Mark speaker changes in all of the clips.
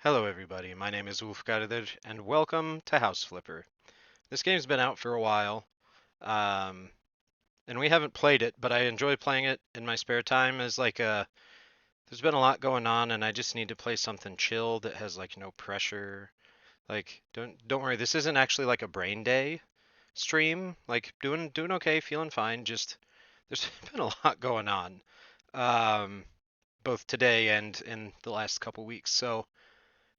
Speaker 1: Hello everybody, my name is Wolfgarder, and welcome to House Flipper. This game's been out for a while, um, and we haven't played it, but I enjoy playing it in my spare time as there's been a lot going on and I just need to play something chill that has like no pressure. Like don't worry, this isn't actually like a brain day stream. Like doing okay, feeling fine, just there's been a lot going on. Um, both today and in the last couple weeks. So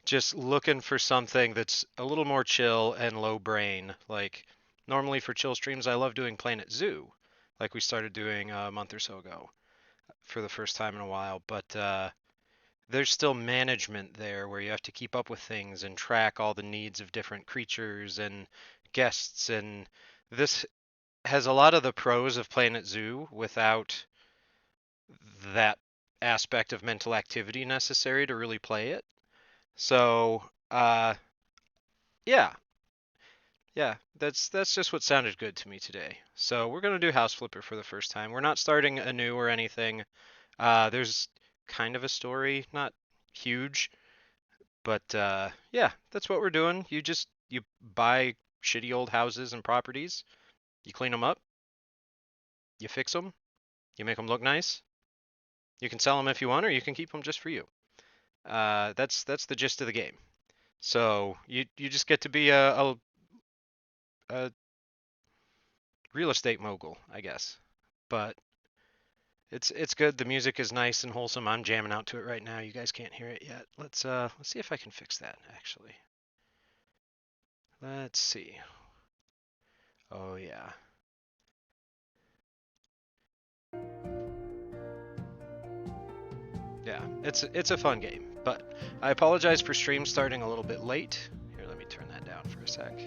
Speaker 1: just looking for something that's a little more chill and low brain. Like normally for chill streams, I love doing Planet Zoo, like we started doing a month or so ago for the first time in a while. But there's still management there where you have to keep up with things and track all the needs of different creatures and guests. And this has a lot of the pros of Planet Zoo without that aspect of mental activity necessary to really play it. So, yeah, yeah, that's just what sounded good to me today. So we're gonna do House Flipper for the first time. We're not starting anew or anything. There's kind of a story, not huge, but yeah, that's what we're doing. You buy shitty old houses and properties, you clean them up, you fix them, you make them look nice. You can sell them if you want, or you can keep them just for you. That's the gist of the game. So you just get to be a real estate mogul, I guess. But it's good. The music is nice and wholesome. I'm jamming out to it right now. You guys can't hear it yet. Let's see if I can fix that actually. Let's see. Oh yeah. Yeah, it's a fun game. But I apologize for stream starting a little bit late. Here, let me turn that down for a sec.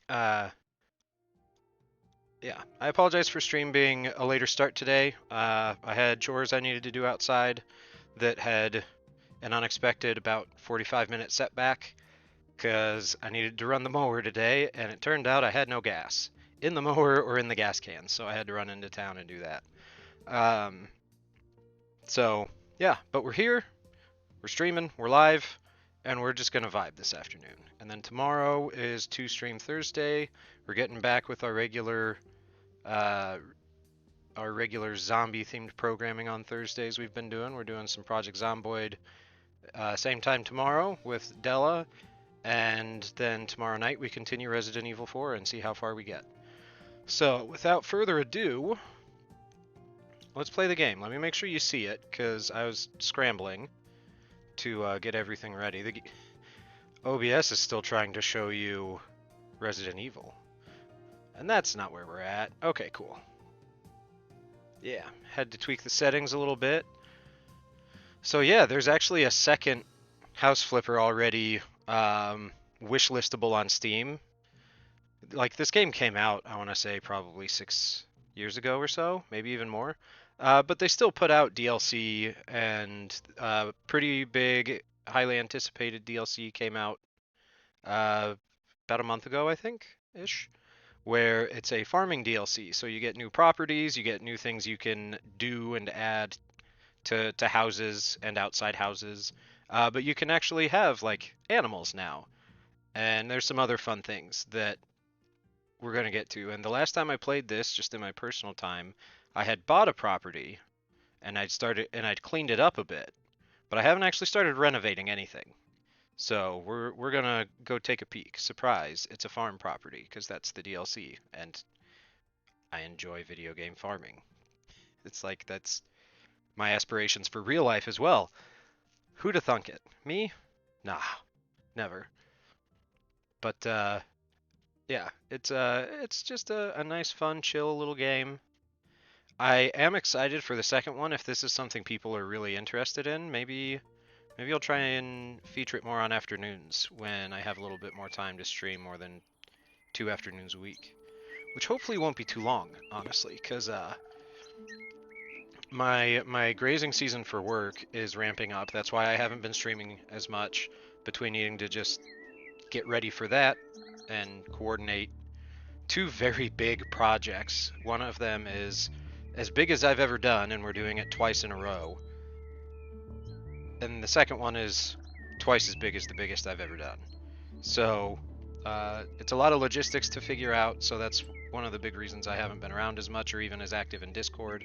Speaker 1: Uh yeah, I apologize for stream being a later start today. I had chores I needed to do outside that had an unexpected about 45-minute setback because I needed to run the mower today, and it turned out I had no gas in the mower or in the gas can, so I had to run into town and do that. Um, so yeah, but we're here, we're streaming, we're live, and we're just gonna vibe this afternoon. And then tomorrow is Two Stream Thursday. We're getting back with uh, our regular zombie themed programming on Thursdays we've been doing. We're doing some Project Zomboid same time tomorrow with Della, and then tomorrow night we continue Resident Evil 4 and see how far we get. So without further ado, let's play the game. Let me make sure you see it because I was scrambling to get everything ready. The OBS is still trying to show you Resident Evil, and that's not where we're at. Okay, cool. Yeah, had to tweak the settings a little bit. So yeah, there's actually a second House Flipper already wish listable on Steam. Like this game came out, I want to say probably 6 years ago or so, maybe even more. But they still put out DLC, and pretty big, highly anticipated DLC came out uh, about a month ago, I think, ish, where it's a farming DLC. So you get new properties, you get new things you can do and add to houses and outside houses. But you can actually have like animals now, and there's some other fun things that we're going to get to. And the last time I played this, just in my personal time, I had bought a property and I'd cleaned it up a bit, but I haven't actually started renovating anything. So we're gonna go take a peek. Surprise! It's a farm property because that's the DLC, and I enjoy video game farming. It's like that's my aspirations for real life as well. Who'da thunk it? Me? Nah, never. But yeah, it's just a nice, fun, chill little game. I am excited for the second one. If this is something people are really interested in, maybe I'll try and feature it more on afternoons when I have a little bit more time to stream more than 2 afternoons a week, which hopefully won't be too long, honestly, because my grazing season for work is ramping up. That's why I haven't been streaming as much between needing to just get ready for that and coordinate two very big projects. One of them is as big as I've ever done, and we're doing it twice in a row. And the second one is twice as big as the biggest I've ever done. So it's a lot of logistics to figure out. So that's one of the big reasons I haven't been around as much or even as active in Discord.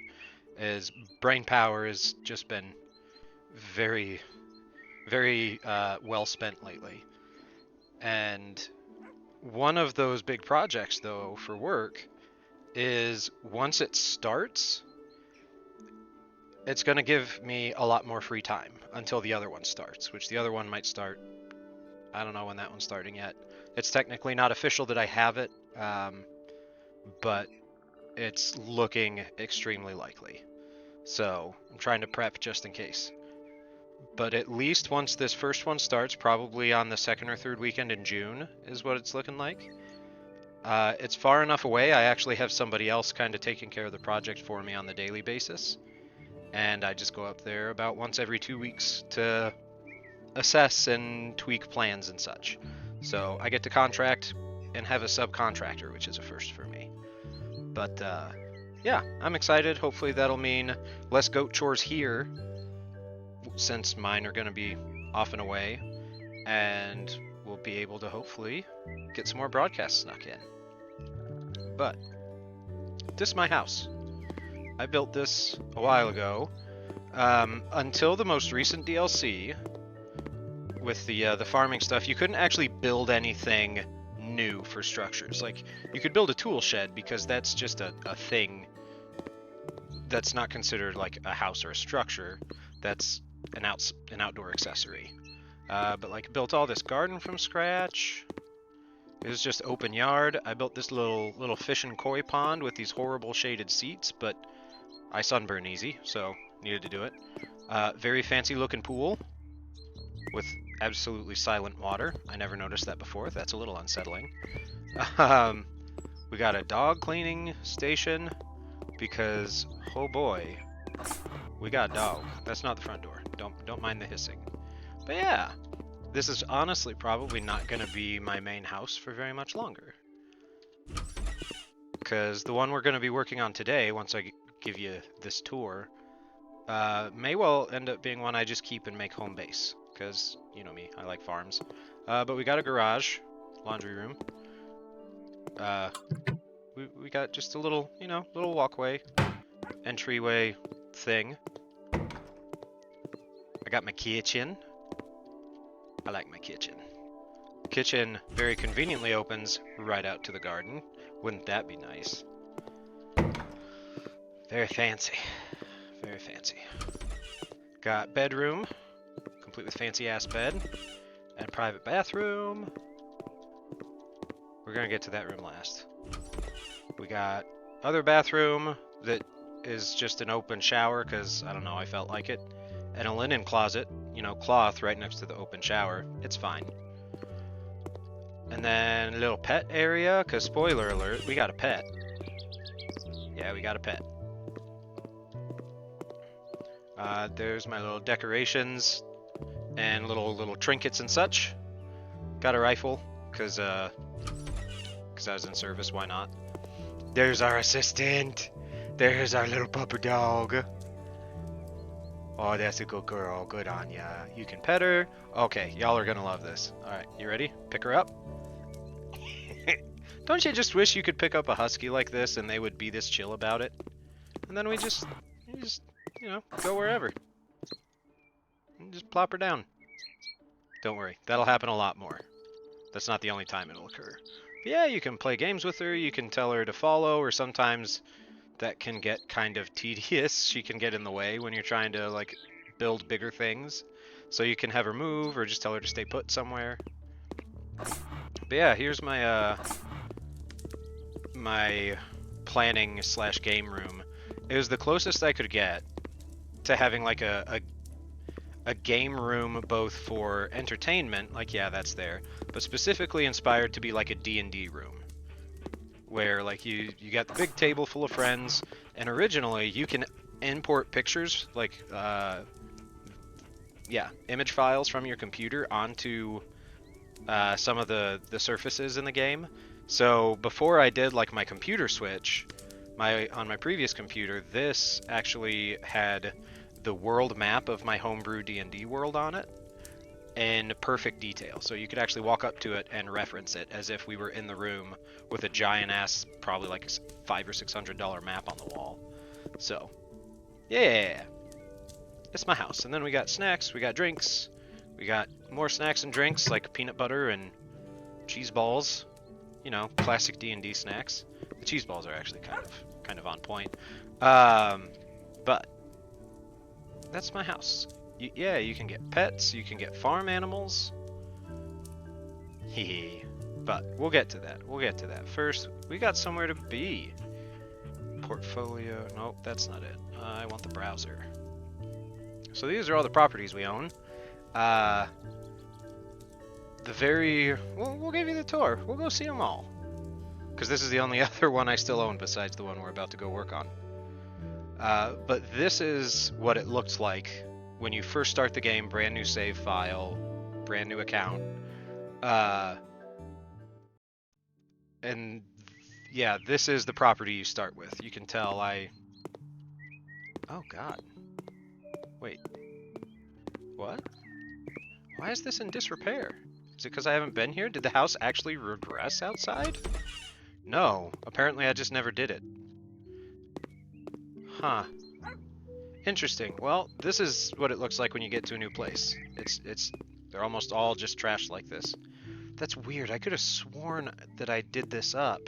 Speaker 1: Is brain power has just been very, very well spent lately. And one of those big projects, though, for work is once it starts, it's going to give me a lot more free time until the other one starts, which the other one might start. I don't know when that one's starting yet. It's technically not official that I have it, but it's looking extremely likely. So I'm trying to prep just in case. But at least once this first one starts, probably on the second or third weekend in June, is what it's looking like. It's far enough away, I actually have somebody else kind of taking care of the project for me on the daily basis. And I just go up there about once every 2 weeks to assess and tweak plans and such. So I get to contract and have a subcontractor, which is a first for me. But yeah, I'm excited. Hopefully that'll mean less goat chores here, since mine are going to be off and away, and we'll be able to hopefully get some more broadcasts snuck in. But this is my house. I built this a while ago. Until the most recent DLC with the farming stuff, you couldn't actually build anything new for structures. Like, you could build a tool shed because that's just a thing that's not considered like a house or a structure. That's an outdoor accessory. But like, built all this garden from scratch. It was just open yard. I built this little fish and koi pond with these horrible shaded seats, but I sunburn easy, so needed to do it. Very fancy looking pool with absolutely silent water. I never noticed that before. That's a little unsettling. We got a dog cleaning station because, oh boy, we got a dog. That's not the front door. Don't mind the hissing. But yeah, this is honestly probably not going to be my main house for very much longer. Because the one we're going to be working on today, once I give you this tour, may well end up being one I just keep and make home base. Because, you know me, I like farms. But we got a garage, laundry room. We got just a little, little walkway, entryway thing. I got my kitchen. I like my kitchen. Kitchen very conveniently opens right out to the garden. Wouldn't that be nice? Very fancy. Very fancy. Got bedroom, complete with fancy ass bed, and private bathroom. We're gonna get to that room last. We got other bathroom that is just an open shower because, I don't know, I felt like it. And a linen closet, cloth right next to the open shower. It's fine. And then a little pet area, because spoiler alert, we got a pet. Yeah, we got a pet. There's my little decorations and little trinkets and such. Got a rifle, because I was in service, why not? There's our assistant. There's our little pupper dog. Oh, that's a good girl. Good on ya. You can pet her. Okay, y'all are gonna love this. Alright, you ready? Pick her up. Don't you just wish you could pick up a husky like this and they would be this chill about it? And then we just go wherever. And just plop her down. Don't worry, that'll happen a lot more. That's not the only time it'll occur. But yeah, you can play games with her, you can tell her to follow, or sometimes that can get kind of tedious. She can get in the way when you're trying to, like, build bigger things. So you can have her move, or just tell her to stay put somewhere. But yeah, here's my my planning / game room. It was the closest I could get to having like a game room both for entertainment, like yeah, that's there, but specifically inspired to be like a D&D room. Where like you got the big table full of friends, and originally you can import pictures like yeah, image files from your computer onto some of the surfaces in the game. So before I did like my computer switch, on my previous computer, this actually had the world map of my homebrew D&D world on it in perfect detail. So you could actually walk up to it and reference it as if we were in the room with a giant ass, probably like $500 or $600 map on the wall. So yeah, it's my house. And then we got snacks, we got drinks, we got more snacks and drinks like peanut butter and cheese balls. You know, classic D&D snacks. The cheese balls are actually kind of on point. But that's my house. Yeah, you can get pets, you can get farm animals. Hehe. But we'll get to that. We'll get to that. First, we got somewhere to be. Portfolio. Nope, that's not it. I want the browser. So these are all the properties we own. We'll give you the tour. We'll go see them all. Because this is the only other one I still own besides the one we're about to go work on. But this is what it looks like when you first start the game. Brand new save file, brand new account. And yeah, this is the property you start with. You can tell oh god. Wait. What? Why is this in disrepair? Is it because I haven't been here? Did the house actually regress outside? No. Apparently I just never did it. Huh. Interesting. Well, this is what it looks like when you get to a new place. They're almost all just trashed like this. That's weird. I could have sworn that I did this up.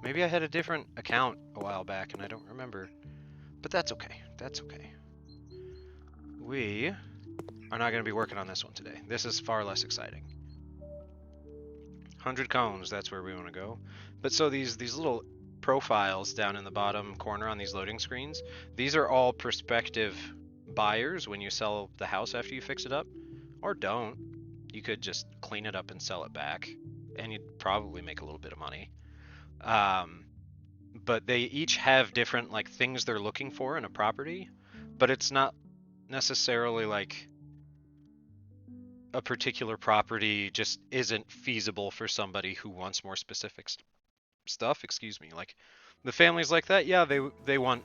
Speaker 1: Maybe I had a different account a while back and I don't remember. But that's okay. That's okay. We are not going to be working on this one today. This is far less exciting. 100 cones, that's where we want to go. But so these little profiles down in the bottom corner on these loading screens, these are all prospective buyers when you sell the house after you fix it up. Or don't. You could just clean it up and sell it back, and you'd probably make a little bit of money. But they each have different like things they're looking for in a property, but it's not necessarily like a particular property just isn't feasible for somebody who wants more specific stuff. Excuse me. Like the families like that, yeah, they want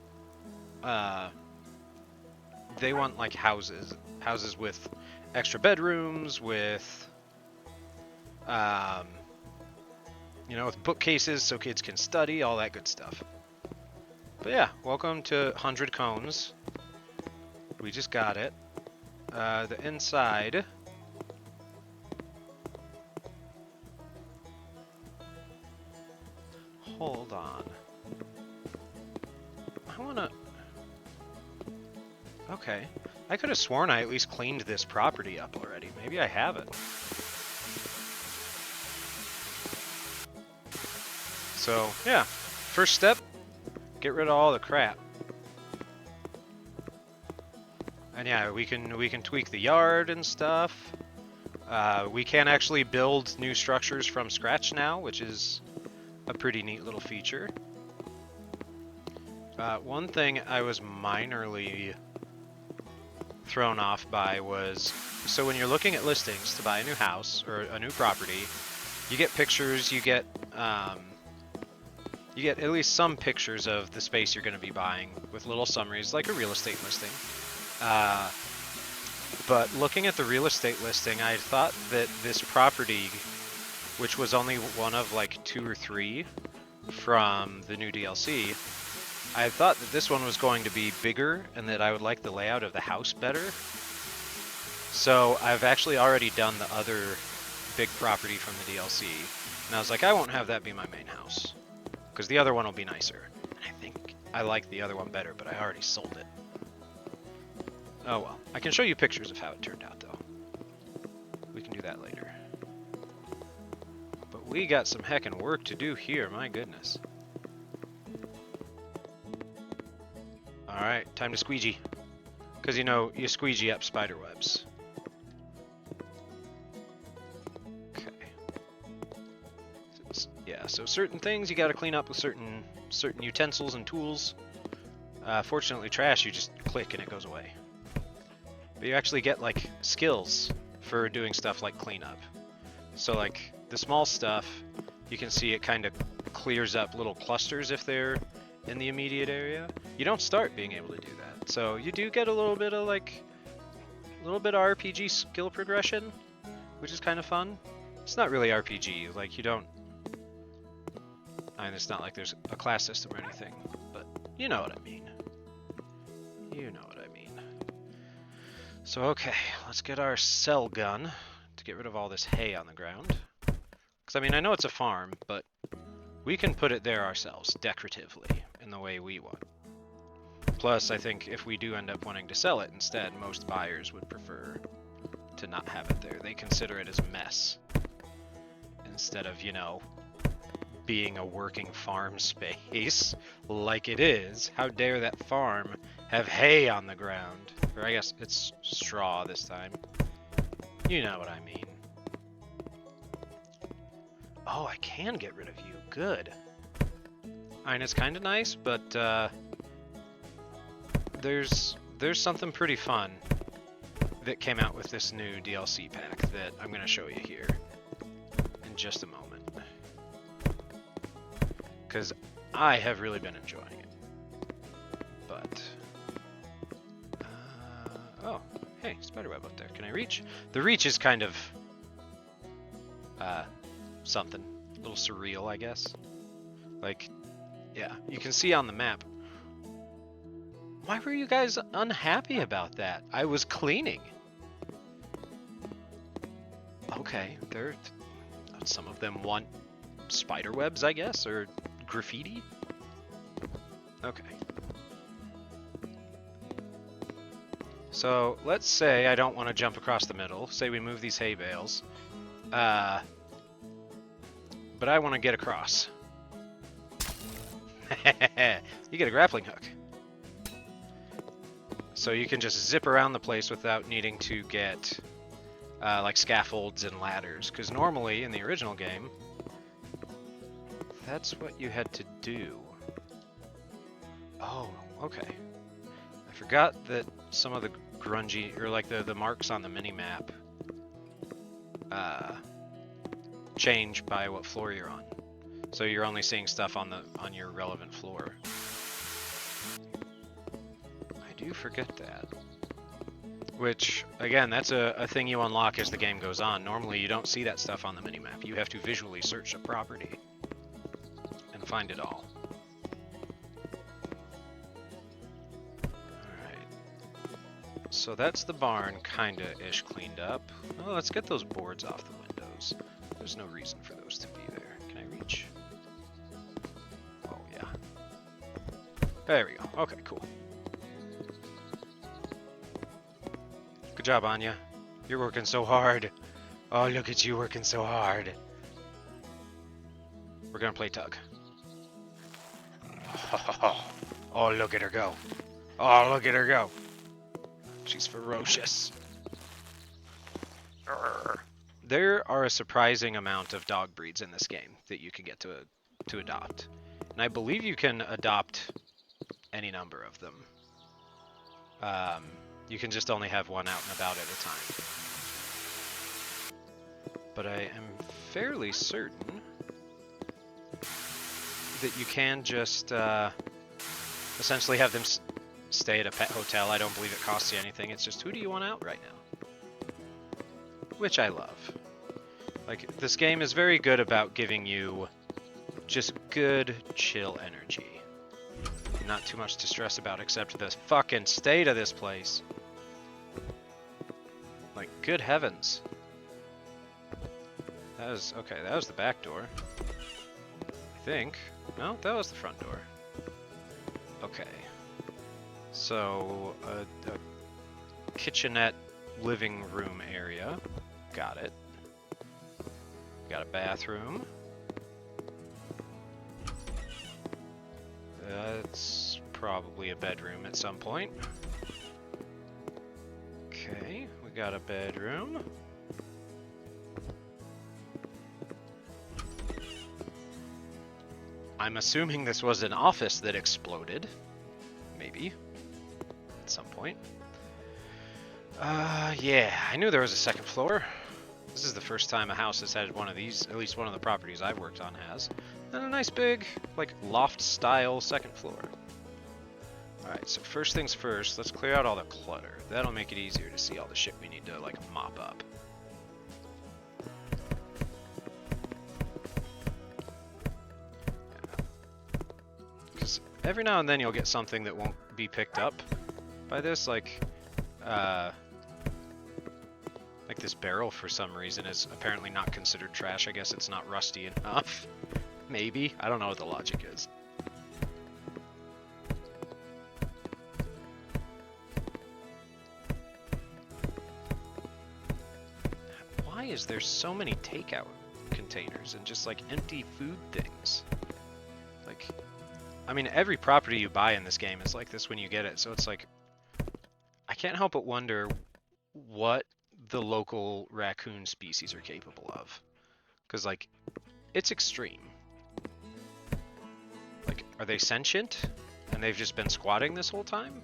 Speaker 1: like houses with extra bedrooms, with you know, with bookcases so kids can study, all that good stuff. But yeah, welcome to 100 Cones. We just got it. The inside. Hold on. I wanna... Okay. I could have sworn I at least cleaned this property up already. Maybe I haven't. So, yeah. First step, get rid of all the crap. And yeah, we can tweak the yard and stuff. We can actually build new structures from scratch now, which is a pretty neat little feature. One thing I was minorly thrown off by was, so when you're looking at listings to buy a new house or a new property, you get pictures, you get at least some pictures of the space you're going to be buying with little summaries like a real estate listing. But looking at the real estate listing, I thought that this property, which was only one of like 2 or 3 from the new DLC, I thought that this one was going to be bigger and that I would like the layout of the house better. So I've actually already done the other big property from the DLC. And I was like, I won't have that be my main house, because the other one will be nicer. And I think I like the other one better, but I already sold it. Oh well. I can show you pictures of how it turned out, though. We can do that later. we got some heckin' work to do here, my goodness. Alright, time to squeegee. Because, you know, you squeegee up spider webs. Okay. Yeah, so certain things you gotta clean up with certain utensils and tools. Fortunately, trash, you just click and it goes away. But you actually get, like, skills for doing stuff like cleanup. So, like, the small stuff, you can see it kind of clears up little clusters if they're in the immediate area. You don't start being able to do that. So you do get a little bit of, like, RPG skill progression, which is kind of fun. It's not really RPG, like, you don't... I mean, it's not like there's a class system or anything, but you know what I mean. You know what I mean. So, okay, let's get our cell gun to get rid of all this hay on the ground. Because, I mean, I know it's a farm, but we can put it there ourselves, decoratively, in the way we want. Plus, I think if we do end up wanting to sell it instead, most buyers would prefer to not have it there. They consider it as a mess. Instead of, you know, being a working farm space like it is. How dare that farm have hay on the ground? Or I guess it's straw this time. You know what I mean. Oh, I can get rid of you. Good. I mean, it's kind of nice, but there's something pretty fun that came out with this new DLC pack that I'm going to show you here in just a moment. Because I have really been enjoying it. But, oh, hey, spiderweb up there. Can I reach? The reach is kind of, something. A little surreal, I guess. Like, yeah, you can see on the map. Why were you guys unhappy about that? I was cleaning. Okay, some of them want spider webs, I guess, or graffiti? Okay. So, let's say I don't want to jump across the middle. Say we move these hay bales. But I want to get across. You get a grappling hook. So you can just zip around the place without needing to get like scaffolds and ladders. Because normally in the original game, that's what you had to do. Oh, okay. I forgot that some of the grungy, or like the marks on the mini-map change by what floor you're on. So you're only seeing stuff on your relevant floor. I do forget that. Which, again, that's a thing you unlock as the game goes on. Normally you don't see that stuff on the minimap. You have to visually search a property and find it all. Alright. So that's the barn kinda-ish cleaned up. Oh, let's get those boards off the windows. There's no reason for those to be there. Can I reach? Oh, yeah. There we go. Okay, cool. Good job, Anya. You're working so hard. Oh, look at you working so hard. We're gonna play tug. Oh, look at her go. Oh, look at her go. She's ferocious. Urgh. There are a surprising amount of dog breeds in this game that you can get to adopt. And I believe you can adopt any number of them. You can just only have one out and about at a time. But I am fairly certain that you can just essentially have them stay at a pet hotel. I don't believe it costs you anything. It's just, who do you want out right now? Which I love. Like, this game is very good about giving you just good, chill energy. Not too much to stress about except the fucking state of this place. Like, good heavens. That was, okay, that was the back door. I think. No, that was the front door. Okay. So, a kitchenette living room area. Got it. Got a bathroom. That's probably a bedroom at some point. Okay, we got a bedroom. I'm assuming this was an office that exploded. Maybe. At some point. Yeah, I knew there was a second floor. This is the first time a house has had one of these, at least one of the properties I've worked on has. And a nice big, like, loft-style second floor. Alright, so first things first, let's clear out all the clutter. That'll make it easier to see all the shit we need to, like, mop up. Because every now and then you'll get something that won't be picked up by this, like this barrel for some reason is apparently not considered trash. I guess it's not rusty enough. Maybe. I don't know what the logic is. Why is there so many takeout containers and just like empty food things? Like, I mean, every property you buy in this game is like this when you get it, so it's like, I can't help but wonder what the local raccoon species are capable of. Because, like, it's extreme. Like, are they sentient? And they've just been squatting this whole time?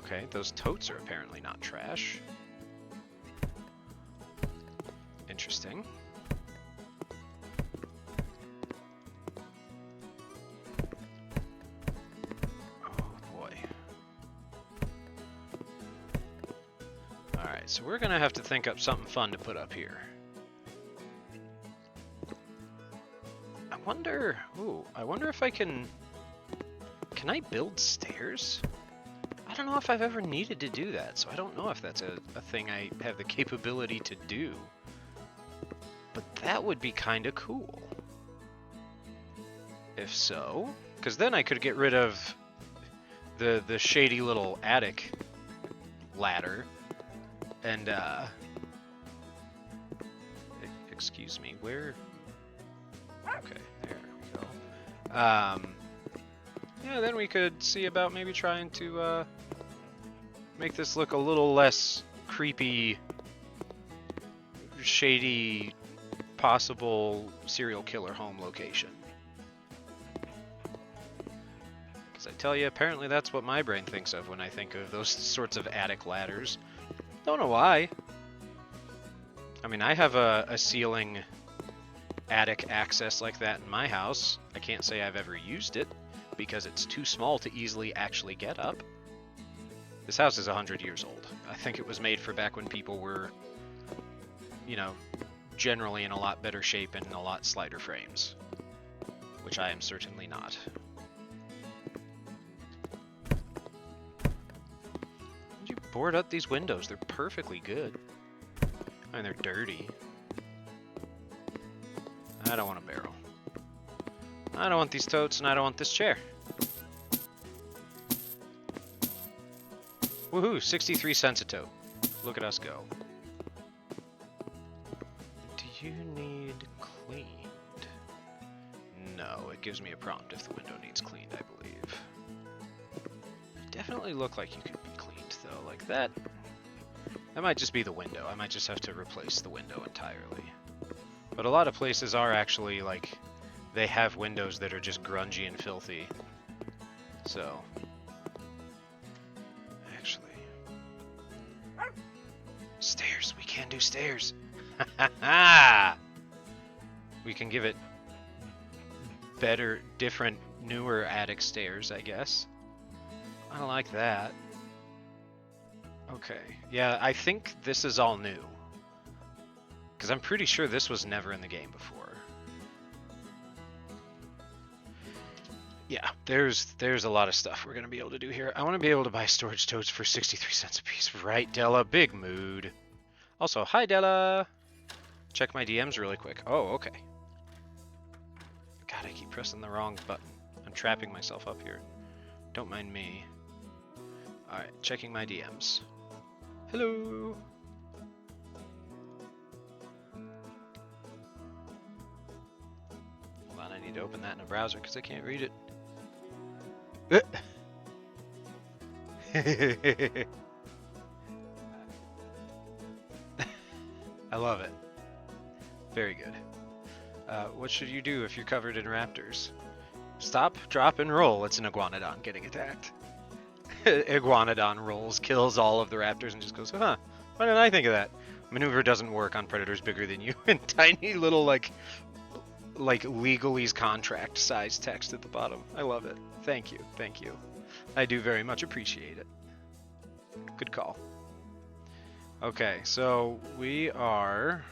Speaker 1: Okay, those totes are apparently not trash. Interesting. So we're gonna have to think up something fun to put up here. I wonder if I can I build stairs? I don't know if I've ever needed to do that, so I don't know if that's a thing I have the capability to do. But that would be kind of cool. If so, because then I could get rid of the shady little attic ladder. And, excuse me, where? Okay, there we go. Yeah, then we could see about maybe trying to, make this look a little less creepy, shady, possible serial killer home location. Because I tell you, apparently that's what my brain thinks of when I think of those sorts of attic ladders. Don't know why. I mean, I have a ceiling attic access like that in my house. I can't say I've ever used it because it's too small to easily actually get up. This house is 100 years old. I think it was made for back when people were, you know, generally in a lot better shape and in a lot slighter frames, which I am certainly not. Board up these windows. They're perfectly good. I mean, they're dirty. I don't want a barrel. I don't want these totes, and I don't want this chair. Woohoo! 63 cents a tote. Look at us go. Do you need cleaned? No, it gives me a prompt if the window needs cleaned, I believe. Definitely look like you could be cleaned, though, like that. That might just be the window. I might just have to replace the window entirely. But a lot of places are actually, like, they have windows that are just grungy and filthy. So, actually, stairs. We can do stairs. We can give it better, different, newer attic stairs, I guess. I don't like that. Okay. Yeah, I think this is all new. Because I'm pretty sure this was never in the game before. Yeah, there's a lot of stuff we're going to be able to do here. I want to be able to buy storage totes for 63 cents a piece. Right, Della? Big mood. Also, hi, Della! Check my DMs really quick. Oh, okay. God, I keep pressing the wrong button. I'm trapping myself up here. Don't mind me. Alright, checking my DMs. Hello! Hold on, I need need to open that in a browser because I can't read it. I love it. Very good. What should you do if you're covered in raptors? Stop, drop, and roll. It's an iguanodon getting attacked. Iguanodon rolls, kills all of the raptors, and just goes, huh, why didn't I think of that? Maneuver doesn't work on predators bigger than you. And tiny little, like legalese contract size text at the bottom. I love it. Thank you. Thank you. I do very much appreciate it. Good call. Okay, so we are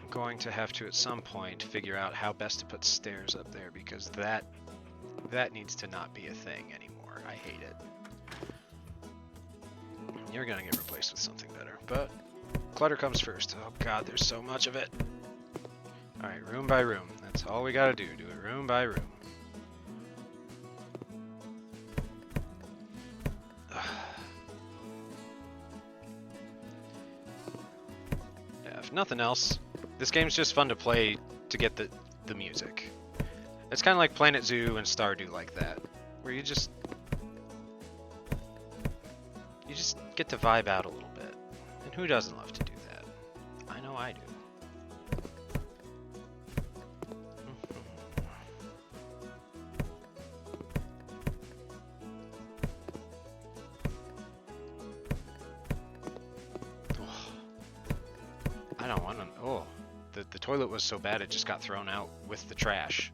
Speaker 1: going to have to, at some point, figure out how best to put stairs up there, because that needs to not be a thing anymore. I hate it. You're gonna get replaced with something better, but clutter comes first. Oh god, there's so much of it. Alright, room by room. That's all we gotta do. Do it room by room. Yeah, if nothing else, this game's just fun to play to get the music. It's kind of like Planet Zoo and Stardew like that, where you just get to vibe out a little bit. And who doesn't love to do that? I know I do. I don't want to. Oh, the toilet was so bad it just got thrown out with the trash.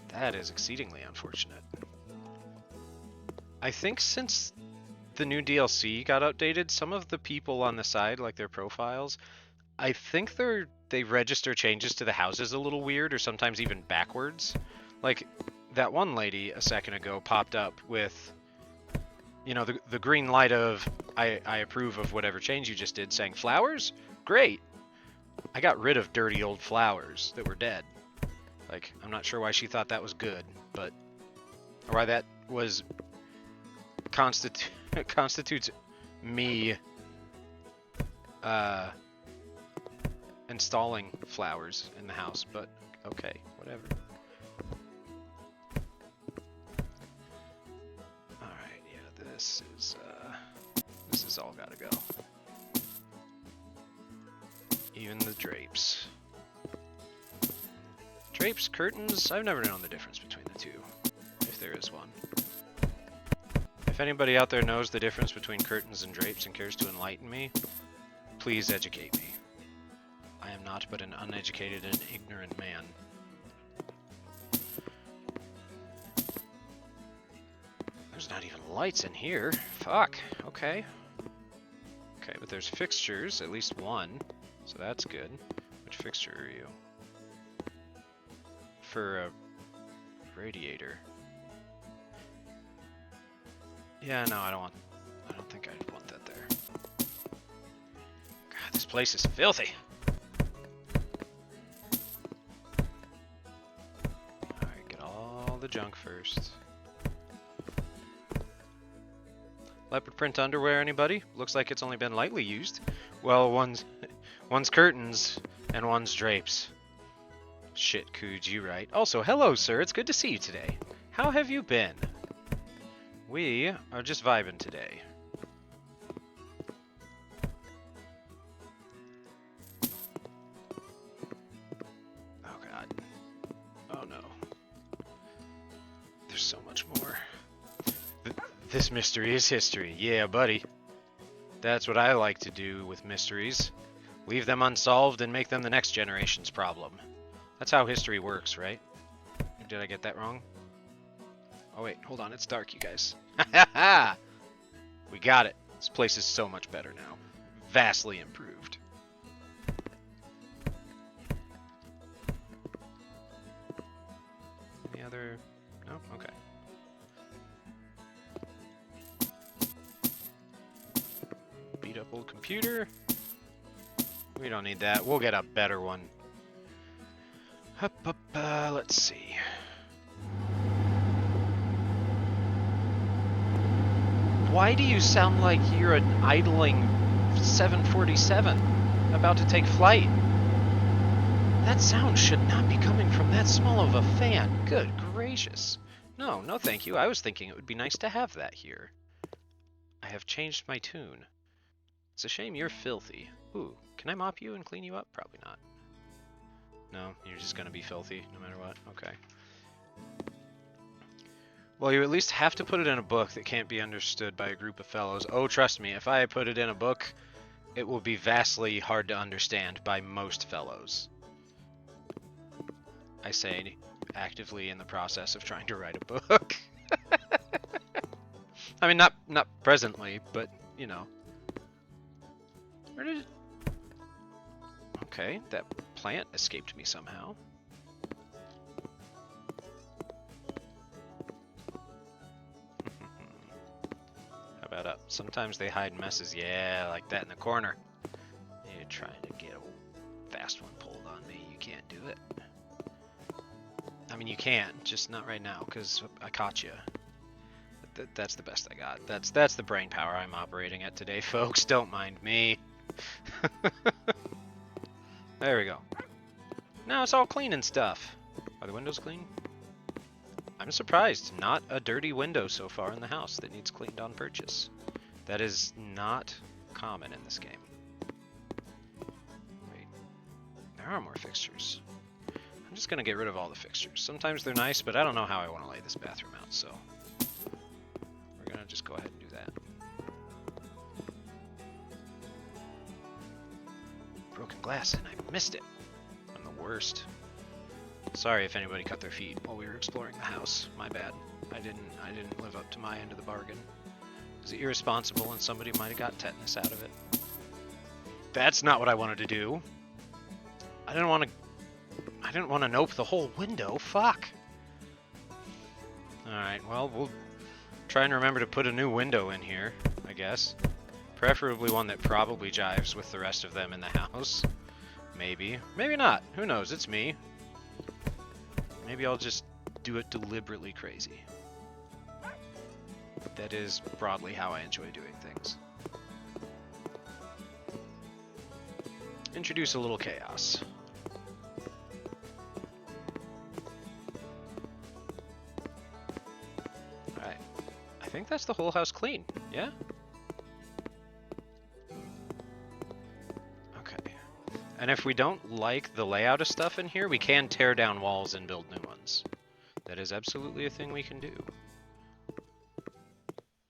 Speaker 1: That is exceedingly unfortunate. I think since the new DLC got updated, some of the people on the side, like their profiles, I think they register changes to the houses a little weird, or sometimes even backwards. Like, that one lady a second ago popped up with, you know, the green light of, I approve of whatever change you just did, saying flowers? Great! I got rid of dirty old flowers that were dead. Like, I'm not sure why she thought that was good, but, or why that was constitutes me installing flowers in the house, but okay, whatever. Alright, yeah, this is all gotta go. Even the drapes. Drapes, curtains, I've never known the difference between the two, if there is one. If anybody out there knows the difference between curtains and drapes and cares to enlighten me, please educate me. I am not but an uneducated and ignorant man. There's not even lights in here. Fuck. Okay. Okay, but there's fixtures, at least one, so that's good. Which fixture are you? For a radiator. Yeah, no, I don't think I'd want that there. God, this place is filthy. Alright, get all the junk first. Leopard print underwear, anybody? Looks like it's only been lightly used. Well, one's curtains and one's drapes. Shit, Cooj, you right. Also, hello, sir. It's good to see you today. How have you been? We are just vibing today. Oh god. Oh no. There's so much more. This mystery is history. Yeah, buddy. That's what I like to do with mysteries. Leave them unsolved and make them the next generation's problem. That's how history works, right? Did I get that wrong? Oh wait, hold on, it's dark, you guys. We got it. This place is so much better now. Vastly improved. Any other... No? Okay. Beat up old computer. We don't need that. We'll get a better one. Let's see. Why do you sound like you're an idling 747 about to take flight? That sound should not be coming from that small of a fan. Good gracious. No, no thank you. I was thinking it would be nice to have that here. I have changed my tune. It's a shame you're filthy. Ooh, can I mop you and clean you up? Probably not. No, you're just gonna be filthy no matter what. Okay. Well, you at least have to put it in a book that can't be understood by a group of fellows. Oh, trust me, if I put it in a book, it will be vastly hard to understand by most fellows. I say, actively in the process of trying to write a book. I mean, not presently, but, you know. Where did it... Okay, that plant escaped me somehow. How about up? Sometimes they hide messes. Yeah, like that in the corner. You're trying to get a fast one pulled on me. You can't do it. I mean, you can, just not right now, because I caught you. That's the best I got. That's the brain power I'm operating at today, folks. Don't mind me. There we go. Now it's all clean and stuff. Are the windows clean? I'm surprised. Not a dirty window so far in the house that needs cleaned on purchase. That is not common in this game. Wait. There are more fixtures. I'm just going to get rid of all the fixtures. Sometimes they're nice, but I don't know how I want to lay this bathroom out, so we're going to just go ahead and do that. Broken glass, and I missed it. I'm the worst. Sorry if anybody cut their feet while we were exploring the house. My bad. I didn't live up to my end of the bargain. It was irresponsible, and somebody might have got tetanus out of it. That's not what I wanted to do. I didn't want to nope the whole window. Fuck. Alright, well, we'll try and remember to put a new window in here, I guess. Preferably one that probably jives with the rest of them in the house. Maybe. Maybe not. Who knows? It's me. Maybe I'll just do it deliberately crazy. That is broadly how I enjoy doing things. Introduce a little chaos. Alright. I think that's the whole house clean. Yeah? And if we don't like the layout of stuff in here, we can tear down walls and build new ones. That is absolutely a thing we can do.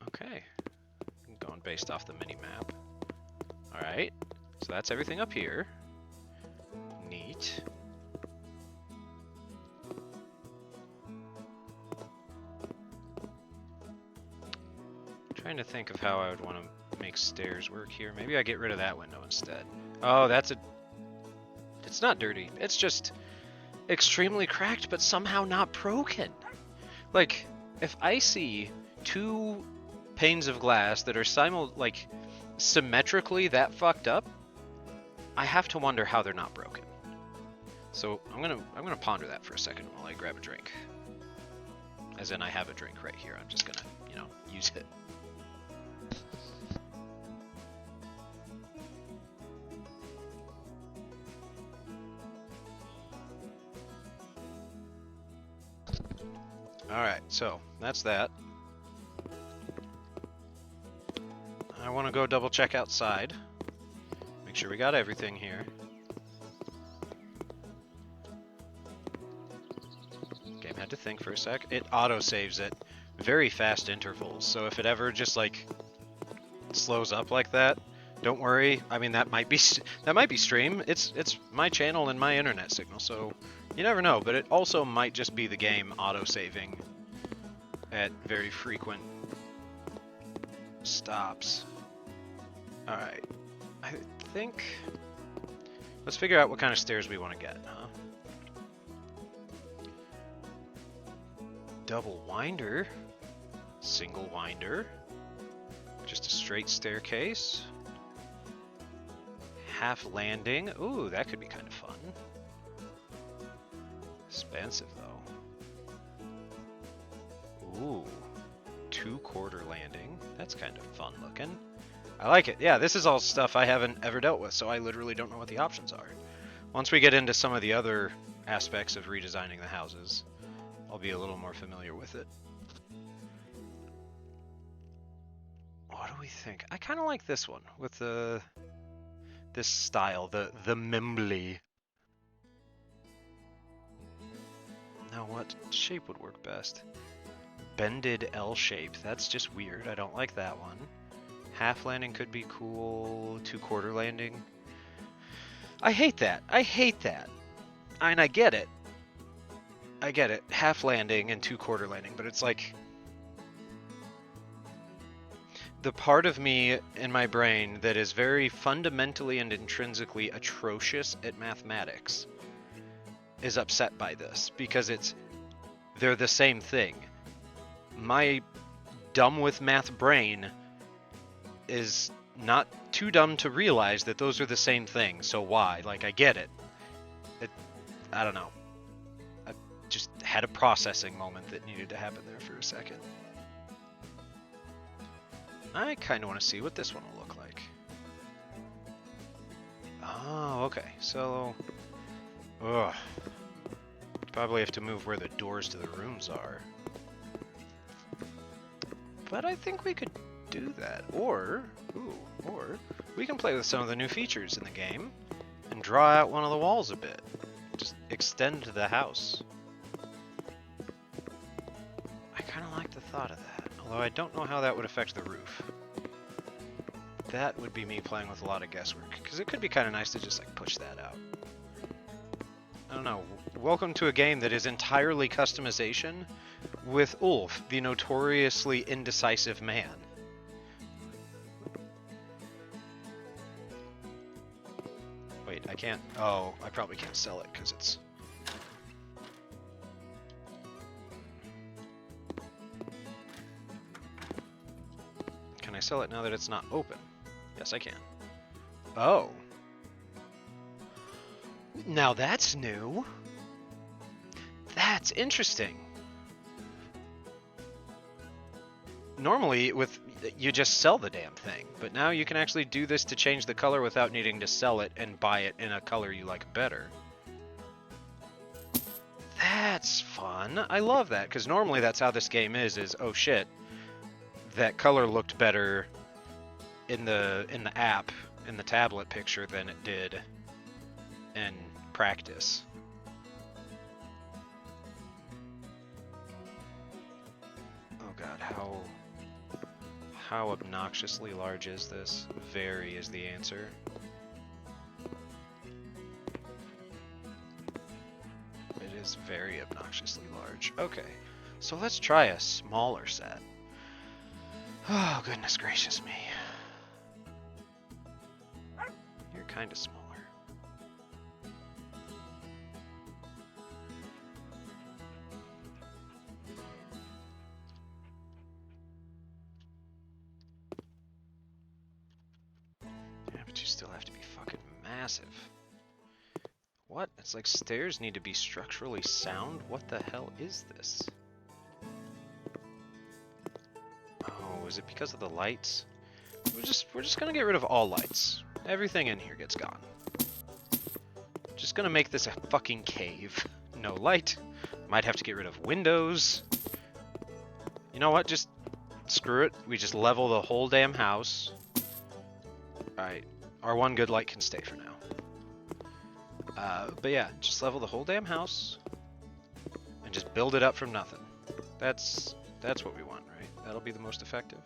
Speaker 1: Okay. Going based off the mini-map. Alright. So that's everything up here. Neat. Trying to think of how I would want to make stairs work here. Maybe I get rid of that window instead. Oh, that's a... It's not dirty. It's just extremely cracked, but somehow not broken. Like, if I see two panes of glass that are symmetrically that fucked up, I have to wonder how they're not broken. So I'm gonna ponder that for a second while I grab a drink. As in, I have a drink right here. I'm just gonna, you know, use it. Alright, so that's that. I want to go double check outside. Make sure we got everything here. Game had to think for a sec. It auto-saves at very fast intervals, so if it ever just like slows up like that, don't worry. I mean, that might be stream. It's my channel and my internet signal, so you never know, but it also might just be the game auto-saving at very frequent stops. Alright, I think... Let's figure out what kind of stairs we want to get, huh? Double winder. Single winder. Just a straight staircase. Half landing. Ooh, that could be kind of fun. Expensive, though. Ooh. 2-quarter landing. That's kind of fun looking. I like it. Yeah, this is all stuff I haven't ever dealt with, so I literally don't know what the options are. Once we get into some of the other aspects of redesigning the houses, I'll be a little more familiar with it. What do we think? I kind of like this one with this style, the Membly. Now what shape would work best? Bended L shape. That's just weird. I don't like that one. Half landing could be cool. 2/4 landing. I hate that. I hate that. And I get it. I get it. Half landing and 2/4 landing, but it's like the part of me in my brain that is very fundamentally and intrinsically atrocious at mathematics is upset by this because they're the same thing. My dumb with math brain is not too dumb to realize that those are the same thing. So why? Like, I get it. I don't know. I just had a processing moment that needed to happen there for a second. I kind of want to see what this one will look like. Oh, okay. So, probably have to move where the doors to the rooms are. But I think we could do that. Or we can play with some of the new features in the game and draw out one of the walls a bit. Just extend the house. I kind of like the thought of that, although I don't know how that would affect the roof. That would be me playing with a lot of guesswork, because it could be kind of nice to just like push that out. I don't know. Welcome to a game that is entirely customization with Ulf, the notoriously indecisive man. Wait, I can't... Oh, I probably can't sell it because it's... Can I sell it now that it's not open? Yes, I can. Oh. Now that's new. That's interesting. Normally, you just sell the damn thing, but now you can actually do this to change the color without needing to sell it and buy it in a color you like better. That's fun. I love that, because normally that's how this game is, oh shit, that color looked better in the app, in the tablet picture than it did in practice. Oh god, how obnoxiously large is this? Very is the answer. It is very obnoxiously large. Okay, so let's try a smaller set. Oh, goodness gracious me. You're kind of smaller. Yeah, but you still have to be fucking massive. What? It's like stairs need to be structurally sound? What the hell is this? Oh, is it because of the lights? We're just gonna get rid of all lights. Everything in here gets gone. Just gonna make this a fucking cave. No light. Might have to get rid of windows. You know what? Just screw it. We just level the whole damn house. Alright. Our one good light can stay for now. But yeah, just level the whole damn house. And just build it up from nothing. That's what we want, right? That'll be the most effective.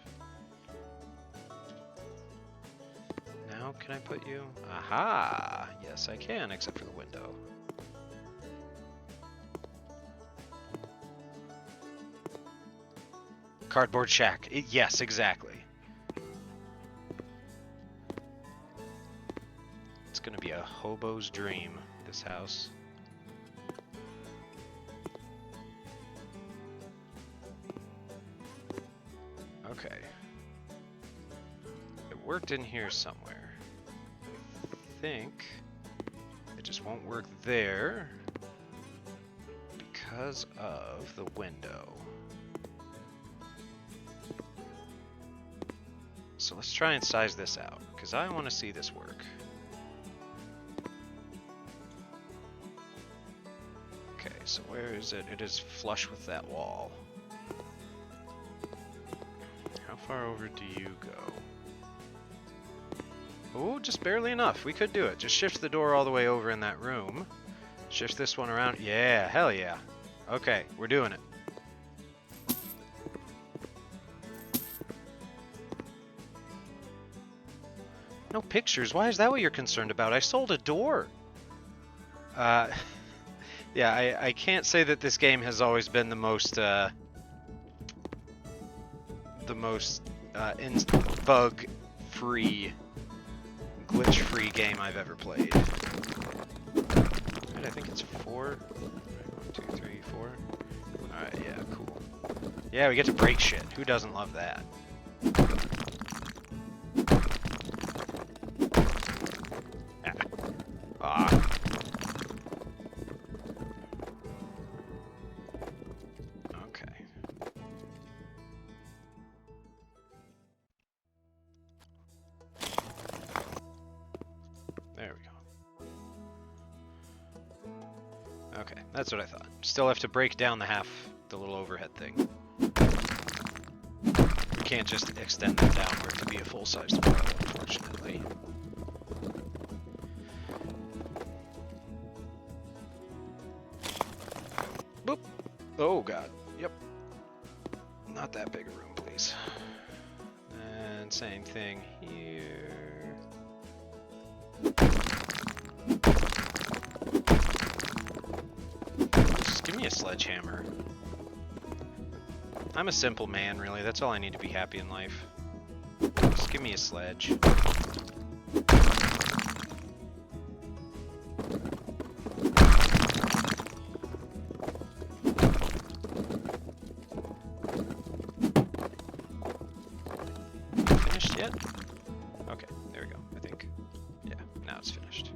Speaker 1: Now, can I put you? Aha! Yes, I can, except for the window. Cardboard shack. Yes, exactly. It's gonna be a hobo's dream, this house. Okay. It worked in here somewhere. I think it just won't work there because of the window. So let's try and size this out, because I want to see this work. so where is it? It is flush with that wall. How far over do you go? Oh, just barely enough. We could do it. Just shift the door all the way over in that room. Shift this one around. Yeah, hell yeah. Okay, we're doing it. No pictures? Why is that what you're concerned about? I sold a door. Yeah, I can't say that this game has always been the most bug-free, glitch-free game I've ever played. Right, I think it's 4. 1, 2, 3, 4. Alright, yeah, cool. Yeah, we get to break shit. Who doesn't love that? Okay. There we go. Okay, that's what I thought. Still have to break down the little overhead thing. We can't just extend them downward to be a full-sized wall, unfortunately. Boop. Oh god. Yep. Not that big a room, please. And same thing here. Just give me a sledgehammer. I'm a simple man, really. That's all I need to be happy in life. Just give me a sledge. Finished yet? Okay, there we go, I think. Yeah, now it's finished.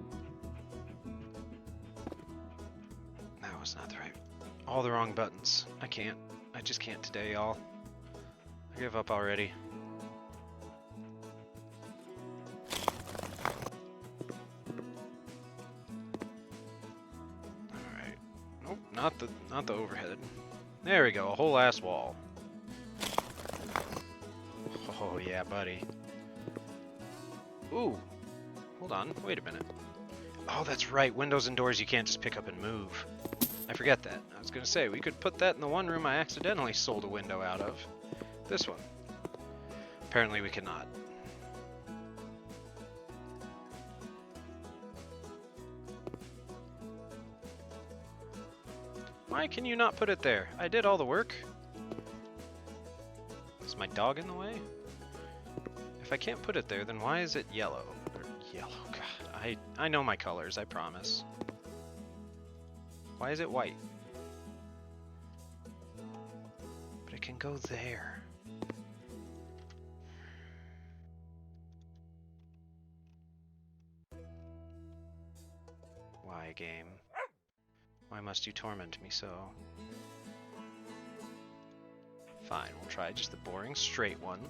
Speaker 1: That was not the right... All the wrong buttons. I can't. I just can't today, y'all. I give up already. Alright. Nope, not the overhead. There we go, a whole ass wall. Oh yeah, buddy. Ooh. Hold on, wait a minute. Oh, that's right, windows and doors you can't just pick up and move. I forget that. I was gonna say, we could put that in the one room I accidentally sold a window out of. This one. Apparently we cannot. Why can you not put it there? I did all the work. Is my dog in the way? If I can't put it there, then why is it yellow? Or yellow, God. I know my colors, I promise. Why is it white? But it can go there. Why, game? Why must you torment me so? Fine, we'll try just the boring straight one.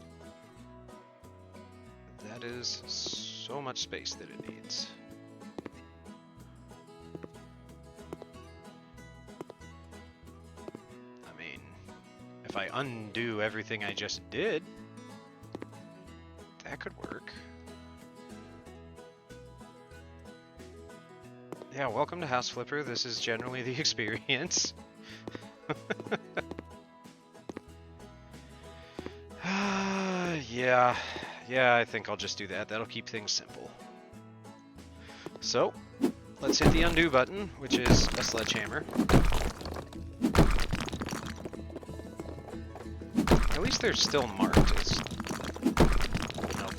Speaker 1: That is so much space that it needs. I mean, if I undo everything I just did, that could work. Yeah, welcome to House Flipper. This is generally the experience. Yeah, I think I'll just do that. That'll keep things simple. So, let's hit the undo button, which is a sledgehammer. At least they're still marked as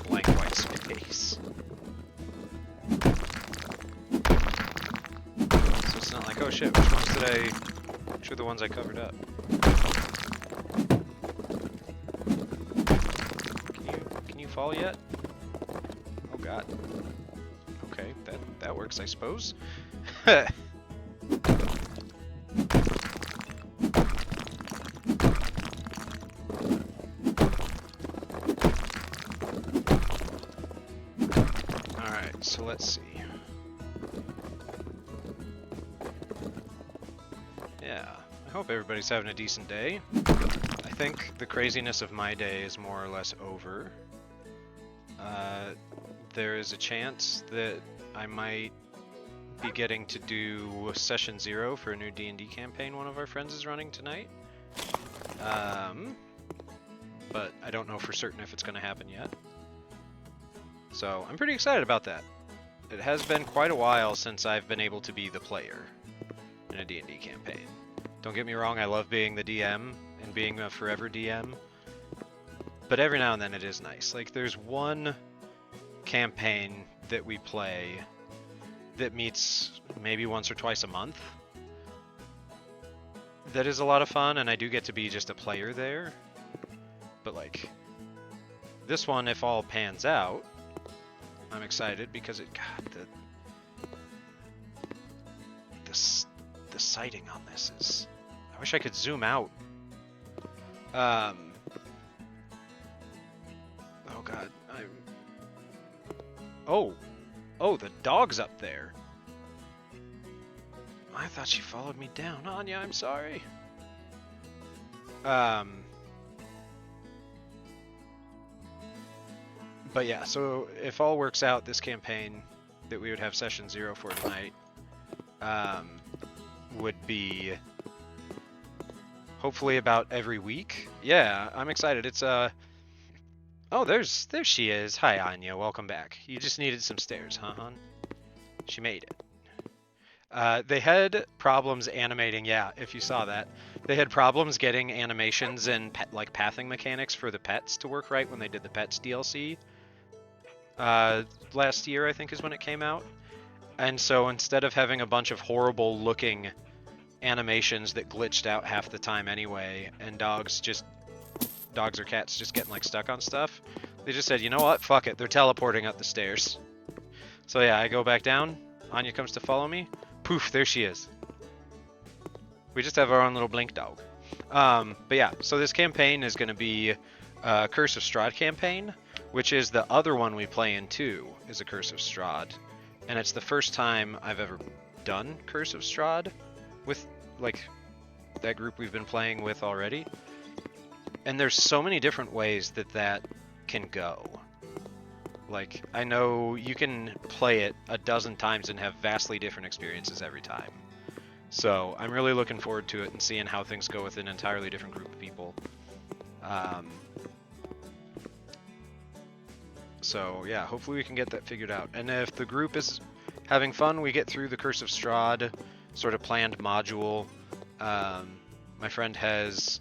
Speaker 1: blank white space. So it's not like, oh shit, which are the ones I covered up? Can you fall yet? Oh god. Okay, that works, I suppose. Alright, so let's see. hope everybody's having a decent day. I think the craziness of my day is more or less over. There is a chance that I might be getting to do Session 0 for a new D&D campaign one of our friends is running tonight. But I don't know for certain if it's going to happen yet. So I'm pretty excited about that. It has been quite a while since I've been able to be the player in a D&D campaign. Don't get me wrong, I love being the DM and being a forever DM. But every now and then it is nice. Like, there's one campaign that we play that meets maybe once or twice a month. That is a lot of fun, and I do get to be just a player there. But, like, this one, if all pans out, I'm excited because it, God, the sighting on this is, I wish I could zoom out. Oh God, oh, the dog's up there. I thought she followed me down. Anya, I'm sorry. But yeah, so if all works out, this campaign that we would have Session 0 for tonight would be hopefully about every week. Yeah, I'm excited. It's oh, there she is. Hi, Anya. Welcome back. You just needed some stairs, huh, hon? She made it. They had problems animating. Yeah, if you saw that, they had problems getting animations and like pathing mechanics for the pets to work right when they did the Pets DLC. Last year, I think, is when it came out. And so instead of having a bunch of horrible looking animations that glitched out half the time anyway, and dogs or cats just getting like stuck on stuff, they just said, you know what, fuck it, they're teleporting up the stairs. So yeah, I go back down, Anya comes to follow me, poof, there she is. We just have our own little blink dog. But yeah, so this campaign is going to be a Curse of Strahd campaign, which is the other one we play in too, is a Curse of Strahd. And it's the first time I've ever done Curse of Strahd with, like, that group we've been playing with already. And there's so many different ways that can go. Like, I know you can play it a dozen times and have vastly different experiences every time. So I'm really looking forward to it and seeing how things go with an entirely different group of people. So yeah, hopefully we can get that figured out. And if the group is having fun, we get through the Curse of Strahd sort of planned module. My friend has,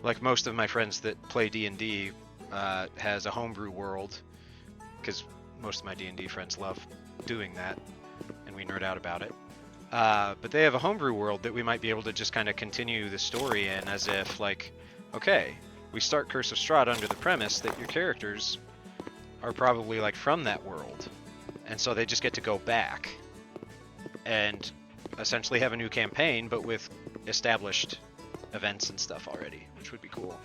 Speaker 1: like most of my friends that play D&D, has a homebrew world, because most of my D&D friends love doing that, and we nerd out about it. But they have a homebrew world that we might be able to just kind of continue the story in, as if, like, okay, we start Curse of Strahd under the premise that your characters are probably, like, from that world, and so they just get to go back and essentially have a new campaign, but with established events and stuff already, which would be cool.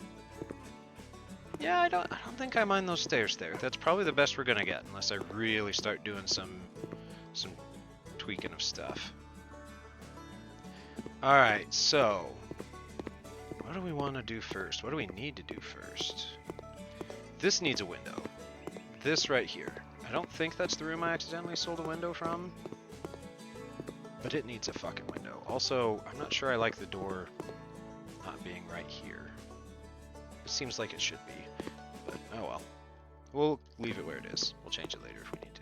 Speaker 1: Yeah, I don't think I mind those stairs there. That's probably the best we're gonna get, unless I really start doing some tweaking of stuff. Alright, so what do we want to do first? What do we need to do first? This needs a window. This right here. I don't think that's the room I accidentally sold a window from, but it needs a fucking window. Also, I'm not sure I like the door not being right here. It seems like it should be, but oh well. We'll leave it where it is. We'll change it later if we need to.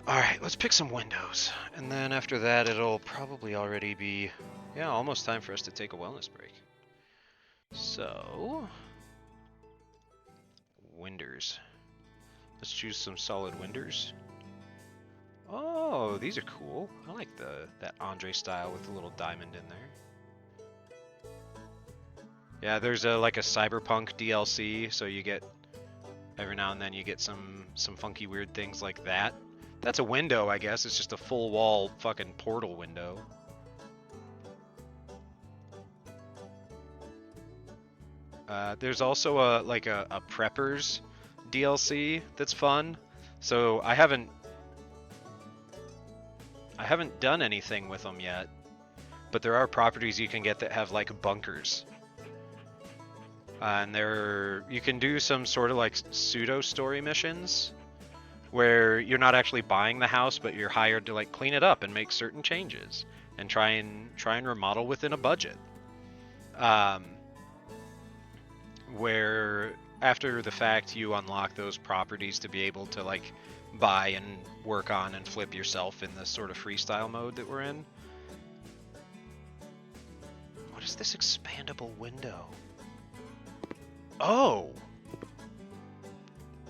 Speaker 1: Alright, let's pick some windows. And then after that, it'll probably already be, yeah, almost time for us to take a wellness break. So, winders. Let's choose some solid winders. Oh, these are cool. I like that Andre style with the little diamond in there. Yeah, there's like a cyberpunk DLC, so you get every now and then you get some funky weird things like that. That's a window, I guess. It's just a full wall fucking portal window. There's also a preppers DLC that's fun. So I haven't done anything with them yet, but there are properties you can get that have like bunkers. And you can do some sort of like pseudo story missions where you're not actually buying the house, but you're hired to like clean it up and make certain changes and try and remodel within a budget. Where after the fact you unlock those properties to be able to like buy and work on and flip yourself in this sort of freestyle mode that we're in. What is this expandable window? Oh!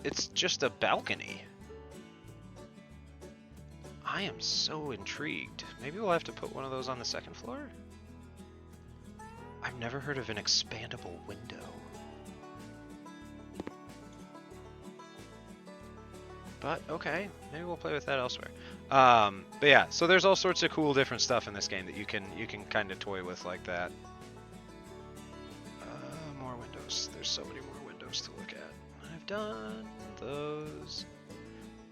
Speaker 1: It's just a balcony. I am so intrigued. Maybe we'll have to put one of those on the second floor? I've never heard of an expandable window. But, okay, maybe we'll play with that elsewhere. But yeah, so there's all sorts of cool different stuff in this game that you can kind of toy with like that. More windows. There's so many more windows to look at. I've done those.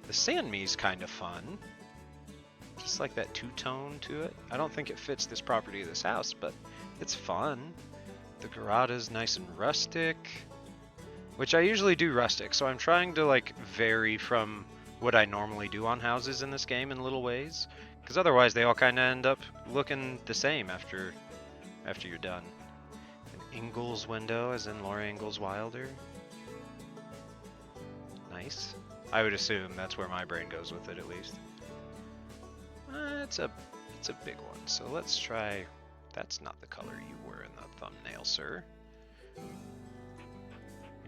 Speaker 1: The Sandme's kind of fun. Just like that two-tone to it. I don't think it fits this property of this house, but it's fun. The garage is nice and rustic. Which I usually do rustic, so I'm trying to like vary from what I normally do on houses in this game in little ways, because otherwise they all kind of end up looking the same after you're done. An Ingalls window, as in Laura Ingalls Wilder. Nice. I would assume that's where my brain goes with it, at least. It's a big one, so let's try. That's not the color you were in the thumbnail, sir.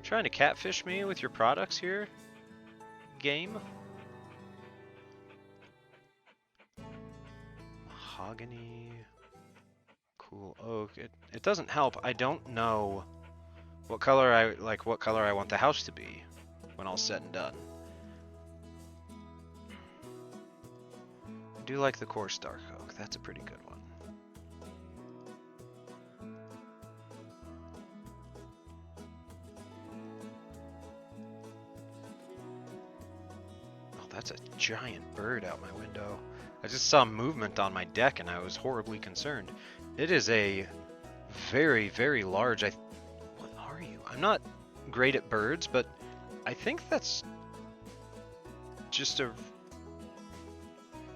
Speaker 1: Trying to catfish me with your products here, game? Mahogany. Cool oak. It doesn't help. I don't know what color I want the house to be when all's said and done. I do like the coarse dark oak. That's a pretty good one. That's a giant bird out my window. I just saw movement on my deck and I was horribly concerned. It is a very, very large... What are you? I'm not great at birds, but I think that's just a...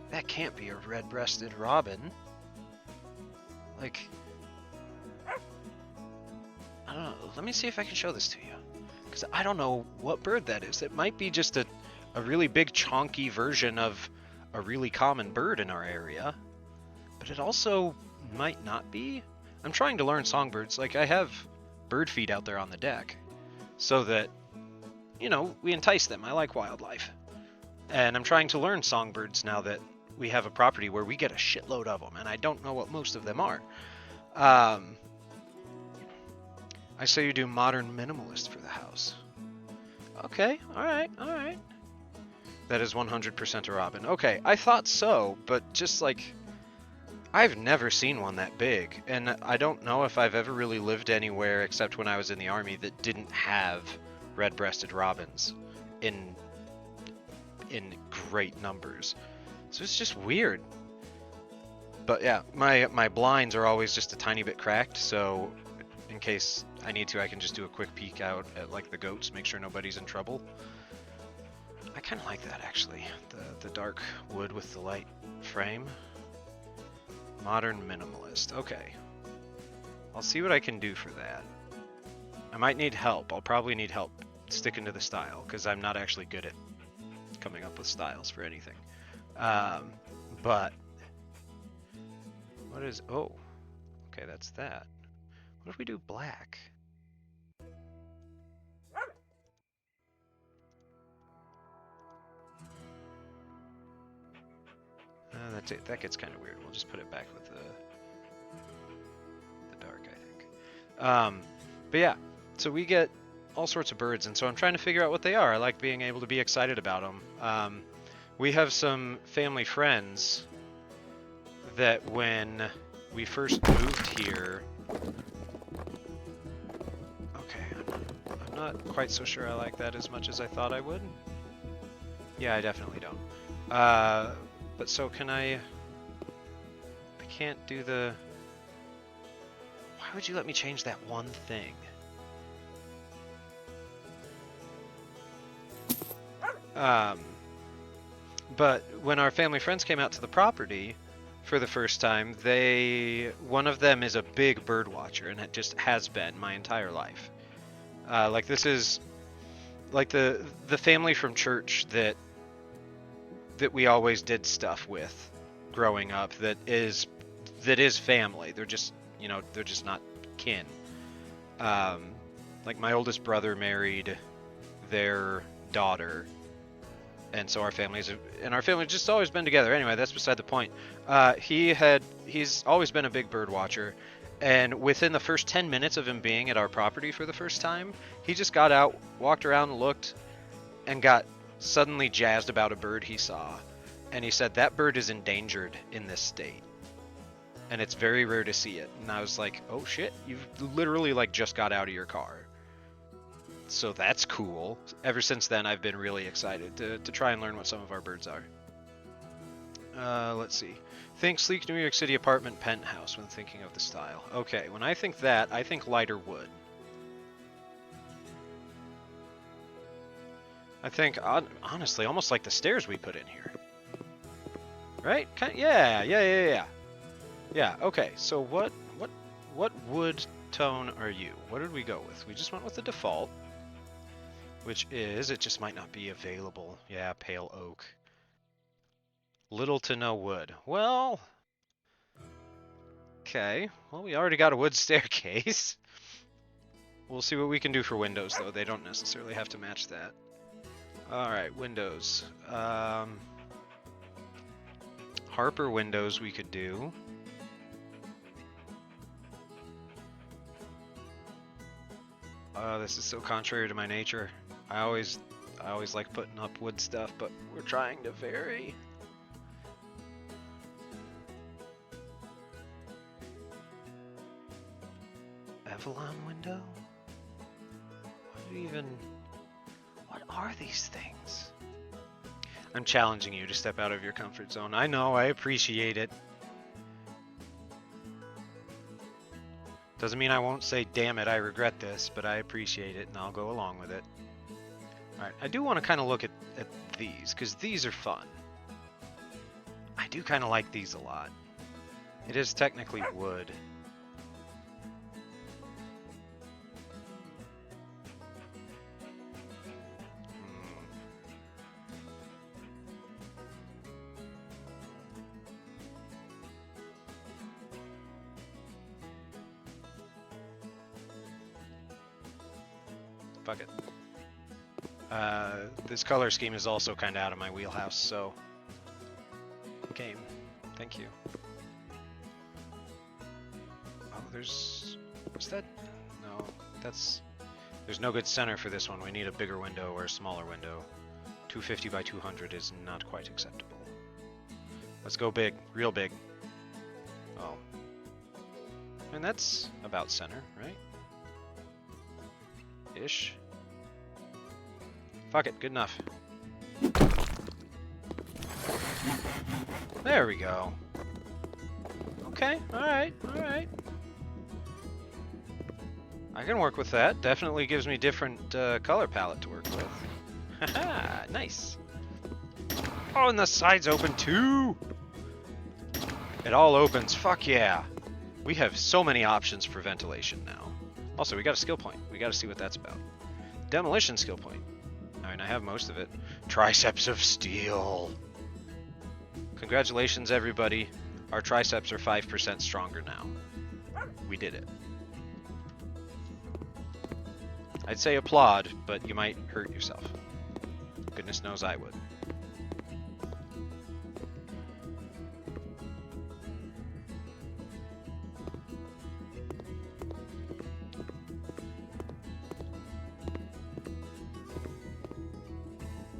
Speaker 1: That can't be a red-breasted robin. Like... I don't know. Let me see if I can show this to you. Because I don't know what bird that is. It might be just a really big chonky version of a really common bird in our area, but it also might not be. I'm trying to learn songbirds. Like, I have bird feed out there on the deck so that, you know, we entice them. I like wildlife. And I'm trying to learn songbirds now that we have a property where we get a shitload of them, and I don't know what most of them are. I say you do modern minimalist for the house. Okay, alright. That is 100% a robin. Okay, I thought so, but just like... I've never seen one that big, and I don't know if I've ever really lived anywhere except when I was in the army that didn't have red-breasted robins in great numbers. So it's just weird. But yeah, my blinds are always just a tiny bit cracked, so in case I need to, I can just do a quick peek out at like the goats, make sure nobody's in trouble. I kind of like that, actually. The dark wood with the light frame. Modern minimalist. Okay. I'll see what I can do for that. I might need help. I'll probably need help sticking to the style, because I'm not actually good at coming up with styles for anything. But... What is... Oh. Okay, that's that. What if we do black? That's it. That gets kind of weird. We'll just put it back with the dark, I think. But yeah, so we get all sorts of birds, and so I'm trying to figure out what they are. I like being able to be excited about them. We have some family friends that when we first moved here... Okay, I'm not quite so sure I like that as much as I thought I would. Yeah, I definitely don't. But so can I can't do the... Why would you let me change that one thing? But when our family friends came out to the property for the first time, one of them is a big bird watcher, and it just has been my entire life. Like this is like the family from church that we always did stuff with growing up. That is family. They're just they're just not kin. Like my oldest brother married their daughter. And so our families just always been together. Anyway, that's beside the point. He's always been a big bird watcher, and within the first 10 minutes of him being at our property for the first time, he just got out, walked around, looked, and got suddenly jazzed about a bird he saw. And he said that bird is endangered in this state, and it's very rare to see it. And I was like, oh shit, you've literally like just got out of your car. So that's cool. Ever since then, I've been really excited to try and learn what some of our birds are. Let's see. Think sleek New York City apartment penthouse when thinking of the style. Okay, when I think that, I think lighter wood. I think, honestly, almost like the stairs we put in here. Right? Yeah, okay, so what wood tone are you? What did we go with? We just went with the default. Which is, it just might not be available. Yeah, pale oak. Little to no wood. Well, okay. Well, we already got a wood staircase. We'll see what we can do for windows, though. They don't necessarily have to match that. Alright, windows. Harper windows we could do. This is so contrary to my nature. I always like putting up wood stuff, but we're trying to vary. Avalon window? What are these things? I'm challenging you to step out of your comfort zone. I know, I appreciate it. Doesn't mean I won't say, damn it, I regret this, but I appreciate it and I'll go along with it. Alright, I do want to kind of look at these, because these are fun. I do kind of like these a lot. It is technically wood. Fuck it. This color scheme is also kind of out of my wheelhouse, so... Game. Thank you. Oh, there's... Is that... No, that's... There's no good center for this one. We need a bigger window or a smaller window. 250 by 200 is not quite acceptable. Let's go big. Real big. Oh. And that's about center, right? Ish. Fuck it, good enough. There we go. Okay, alright. I can work with that. Definitely gives me different color palette to work with. Haha, nice. Oh, and the sides open too! It all opens, fuck yeah! We have so many options for ventilation now. Also, we got a skill point. We gotta see what that's about. Demolition skill point. I mean, I have most of it. Triceps of steel. Congratulations, everybody. Our triceps are 5% stronger now. We did it. I'd say applaud, but you might hurt yourself. Goodness knows I would.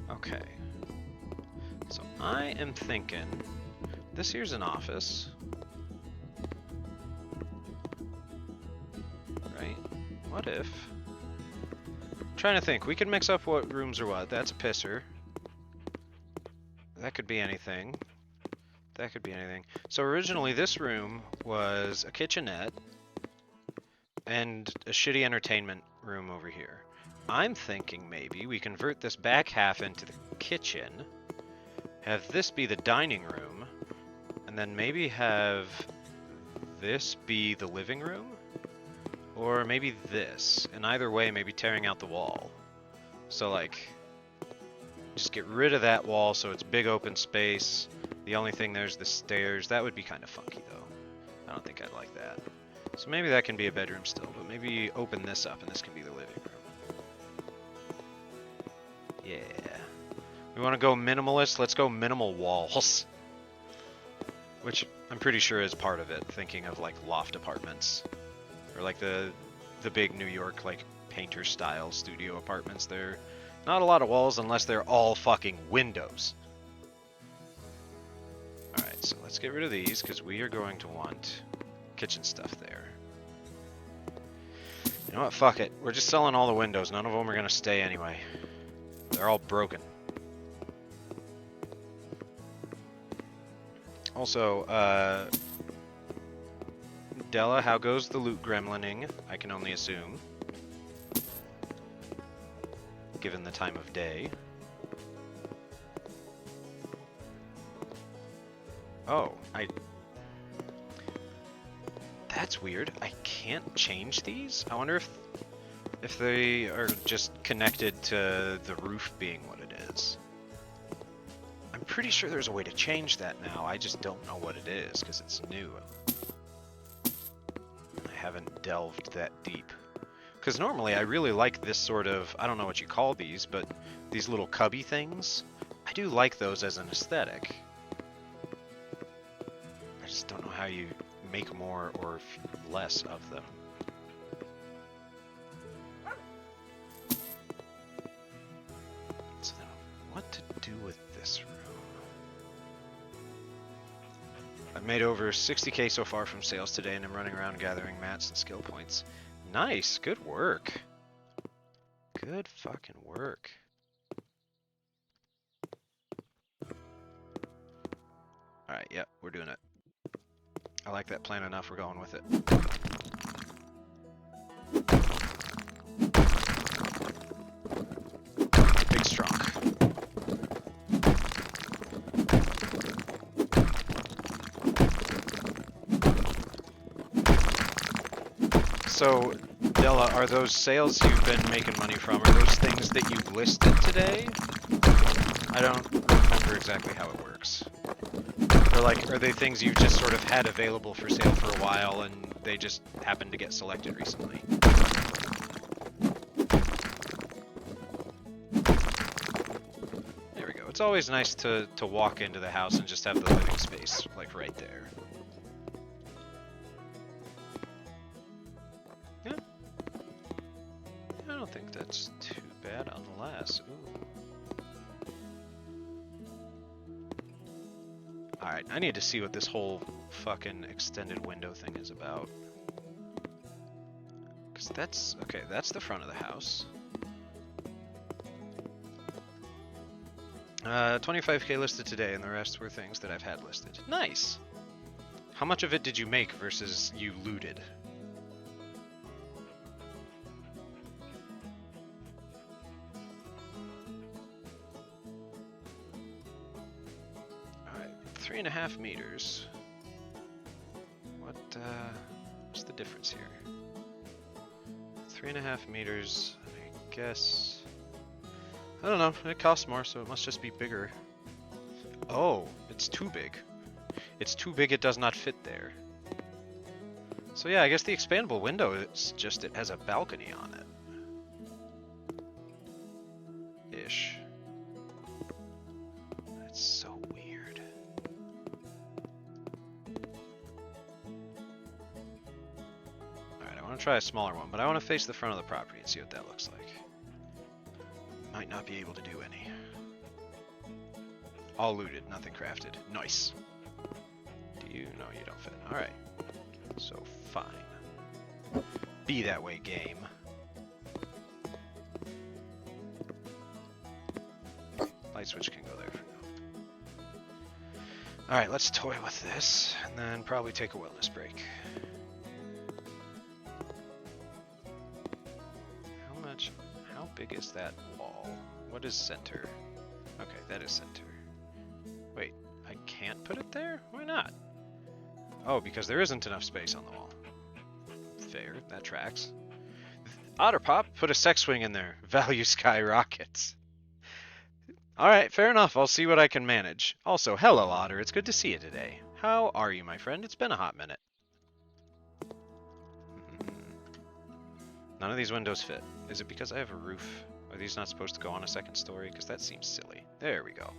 Speaker 1: Okay. So I am thinking, this here's an office. Right? What if... I'm trying to think, we can mix up what rooms are what. That's a pisser. That could be anything. That could be anything. So originally this room was a kitchenette. and a shitty entertainment room over here. I'm thinking maybe we convert this back half into the kitchen, have this be the dining room, and then maybe have this be the living room? Or maybe this. And either way, maybe tearing out the wall. So like, just get rid of that wall so it's big open space. The only thing there's the stairs. That would be kind of funky though. I don't think I'd like that. So maybe that can be a bedroom still, but maybe open this up and this can be the living room. Yeah. We want to go minimalist? Let's go minimal walls. Which I'm pretty sure is part of it, thinking of like loft apartments. Or like the big New York like painter style studio apartments. They're not a lot of walls unless they're all fucking windows. Alright, so let's get rid of these because we are going to want kitchen stuff there. You know what? Fuck it. We're just selling all the windows. None of them are going to stay anyway. They're all broken. Also, Della, how goes the loot gremlining? I can only assume. Given the time of day. Oh, that's weird. I can't change these? I wonder if they are just connected to the roof being what it is. I'm pretty sure there's a way to change that now. I just don't know what it is because it's new. I haven't delved that deep. Because normally I really like this sort of, I don't know what you call these, but these little cubby things. I do like those as an aesthetic. I just don't know how you make more or less of them. So then, what to do with this room? I've made over 60k so far from sales today, and I'm running around gathering mats and skill points. Nice, good work. Good fucking work. Alright, yep, we're doing it. I like that plan enough, we're going with it. Big strong. So, Della, are those sales you've been making money from, are those things that you listed today? I don't remember exactly how it works. Or like, are they things you just sort of had available for sale for a while and they just happened to get selected recently? There we go. It's always nice to walk into the house and just have the living space, like, right there. Yeah. I don't think that's too bad unless... Ooh. Alright, I need to see what this whole fucking extended window thing is about. Because that's... Okay, that's the front of the house. 25k listed today, and the rest were things that I've had listed. Nice! How much of it did you make versus you looted? Alright, 3.5 meters. What's the difference here? 3.5 meters, I guess... I don't know, it costs more, so it must just be bigger. Oh, it's too big. It's too big, it does not fit there. So yeah, I guess the expandable window, it's just, it has a balcony on it. Ish. That's so weird. Alright, I want to try a smaller one, but I want to face the front of the property and see what that looks like. Might not be able to do any. All looted, nothing crafted. Nice. Do you? No, you don't fit. Alright. So, fine. Be that way, game. Light switch can go there for now. Alright, let's toy with this, and then probably take a wellness break. that wall? What is center? Okay, that is center. Wait, I can't put it there? Why not? Oh, because there isn't enough space on the wall. Fair, that tracks. Otterpop, put a sex swing in there. Value skyrockets. Alright, fair enough. I'll see what I can manage. Also, hello, Otter. It's good to see you today. How are you, my friend? It's been a hot minute. None of these windows fit. Is it because I have a roof? Are these not supposed to go on a second story? Because that seems silly. There we go.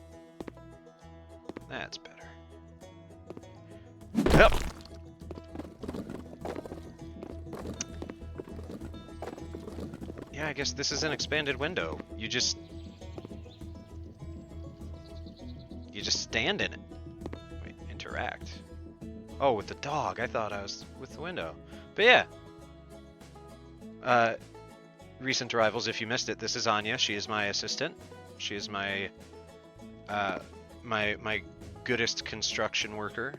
Speaker 1: That's better. Yep. Yeah, I guess this is an expanded window. You just stand in it. Wait, interact. Oh, with the dog. I thought I was with the window. But yeah. Recent arrivals, if you missed it, this is Anya. She is my assistant. She is my my goodest construction worker.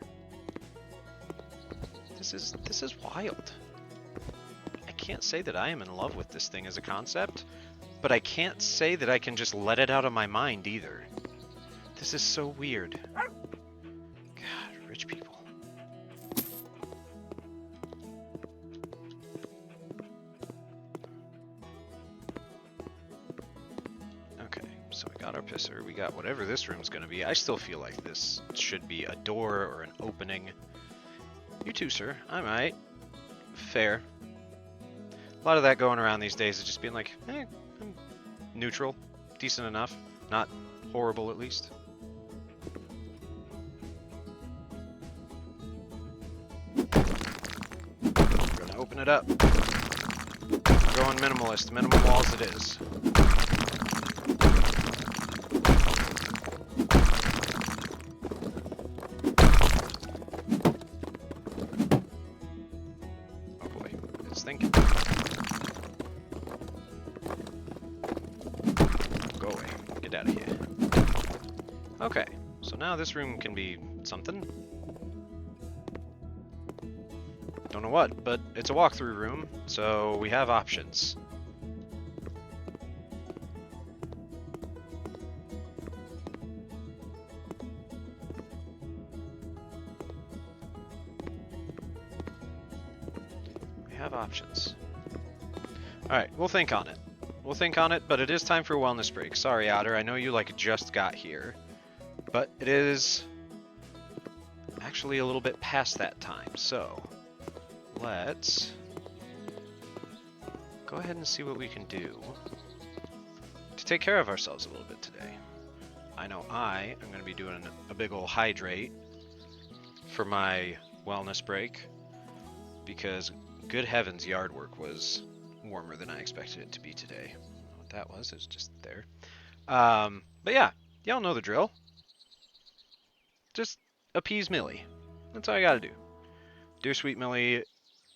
Speaker 1: This is wild. I can't say that I am in love with this thing as a concept, but I can't say that I can just let it out of my mind either. This is so weird. God, rich people. Okay, so we got our pisser. We got whatever this room's gonna be. I still feel like this should be a door or an opening. You too, sir. I'm alright. Fair. A lot of that going around these days is just being like, I'm neutral. Decent enough. Not horrible, at least. Gonna open it up. Going minimalist. Minimum walls it is. Oh boy, it's thinking. Go away. Get out of here. Okay, so now this room can be something. Don't know what, but it's a walkthrough room, so we have options. We have options. Alright, we'll think on it. We'll think on it, but it is time for a wellness break. Sorry, Otter, I know you just got here, but it is actually a little bit past that time, so let's go ahead and see what we can do to take care of ourselves a little bit today. I know I am going to be doing a big ol' hydrate for my wellness break because good heavens, yard work was warmer than I expected it to be today. I don't know what that was, it was just there. But yeah, y'all know the drill. Just appease Millie. That's all I gotta do. Dear sweet Millie,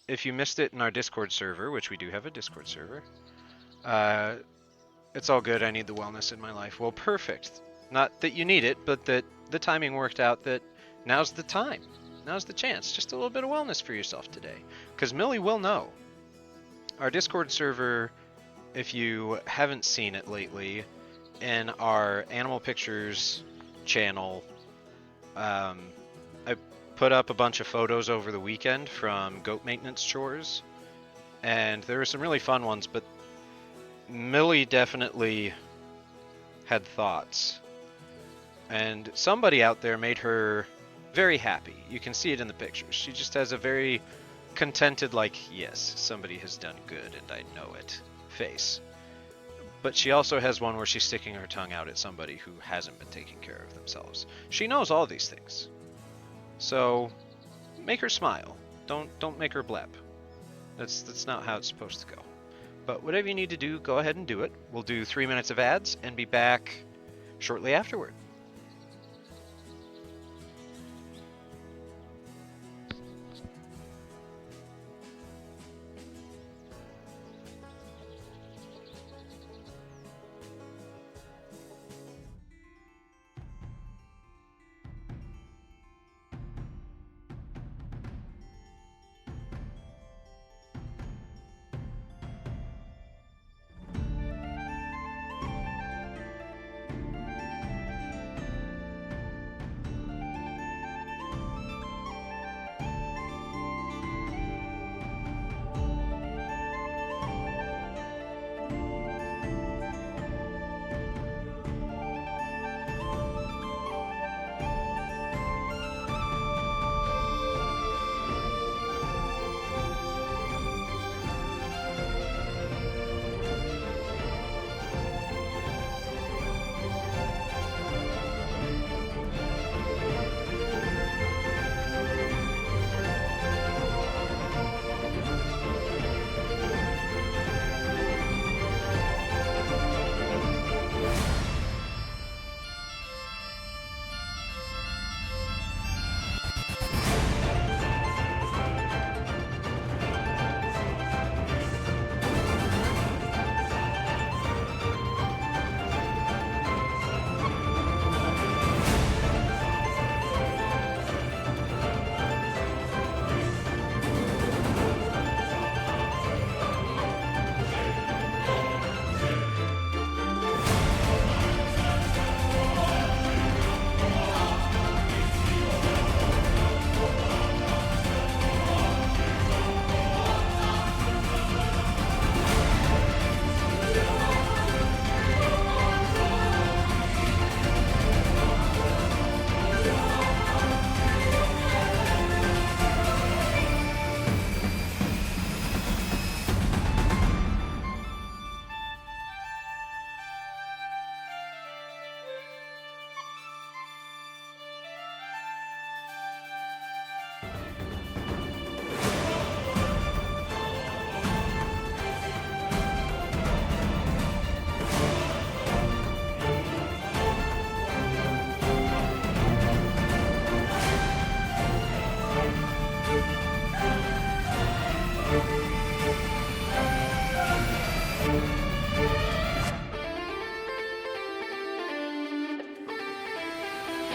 Speaker 1: if you missed it in our Discord server, which we do have a Discord server, it's all good. I need the wellness in my life. Well, perfect. Not that you need it, but that the timing worked out that now's the time. Now's the chance. Just a little bit of wellness for yourself today. Because Millie will know. Our Discord server, if you haven't seen it lately, in our Animal Pictures channel, I put up a bunch of photos over the weekend from goat maintenance chores, and there were some really fun ones, but Millie definitely had thoughts, and somebody out there made her very happy. You can see it in the pictures. She just has a very contented, like, yes, somebody has done good and I know it face. But she also has one where she's sticking her tongue out at somebody who hasn't been taking care of themselves. She knows all these things. So, make her smile. Don't make her blab. That's not how it's supposed to go. But whatever you need to do, go ahead and do it. We'll do 3 minutes of ads and be back shortly afterward.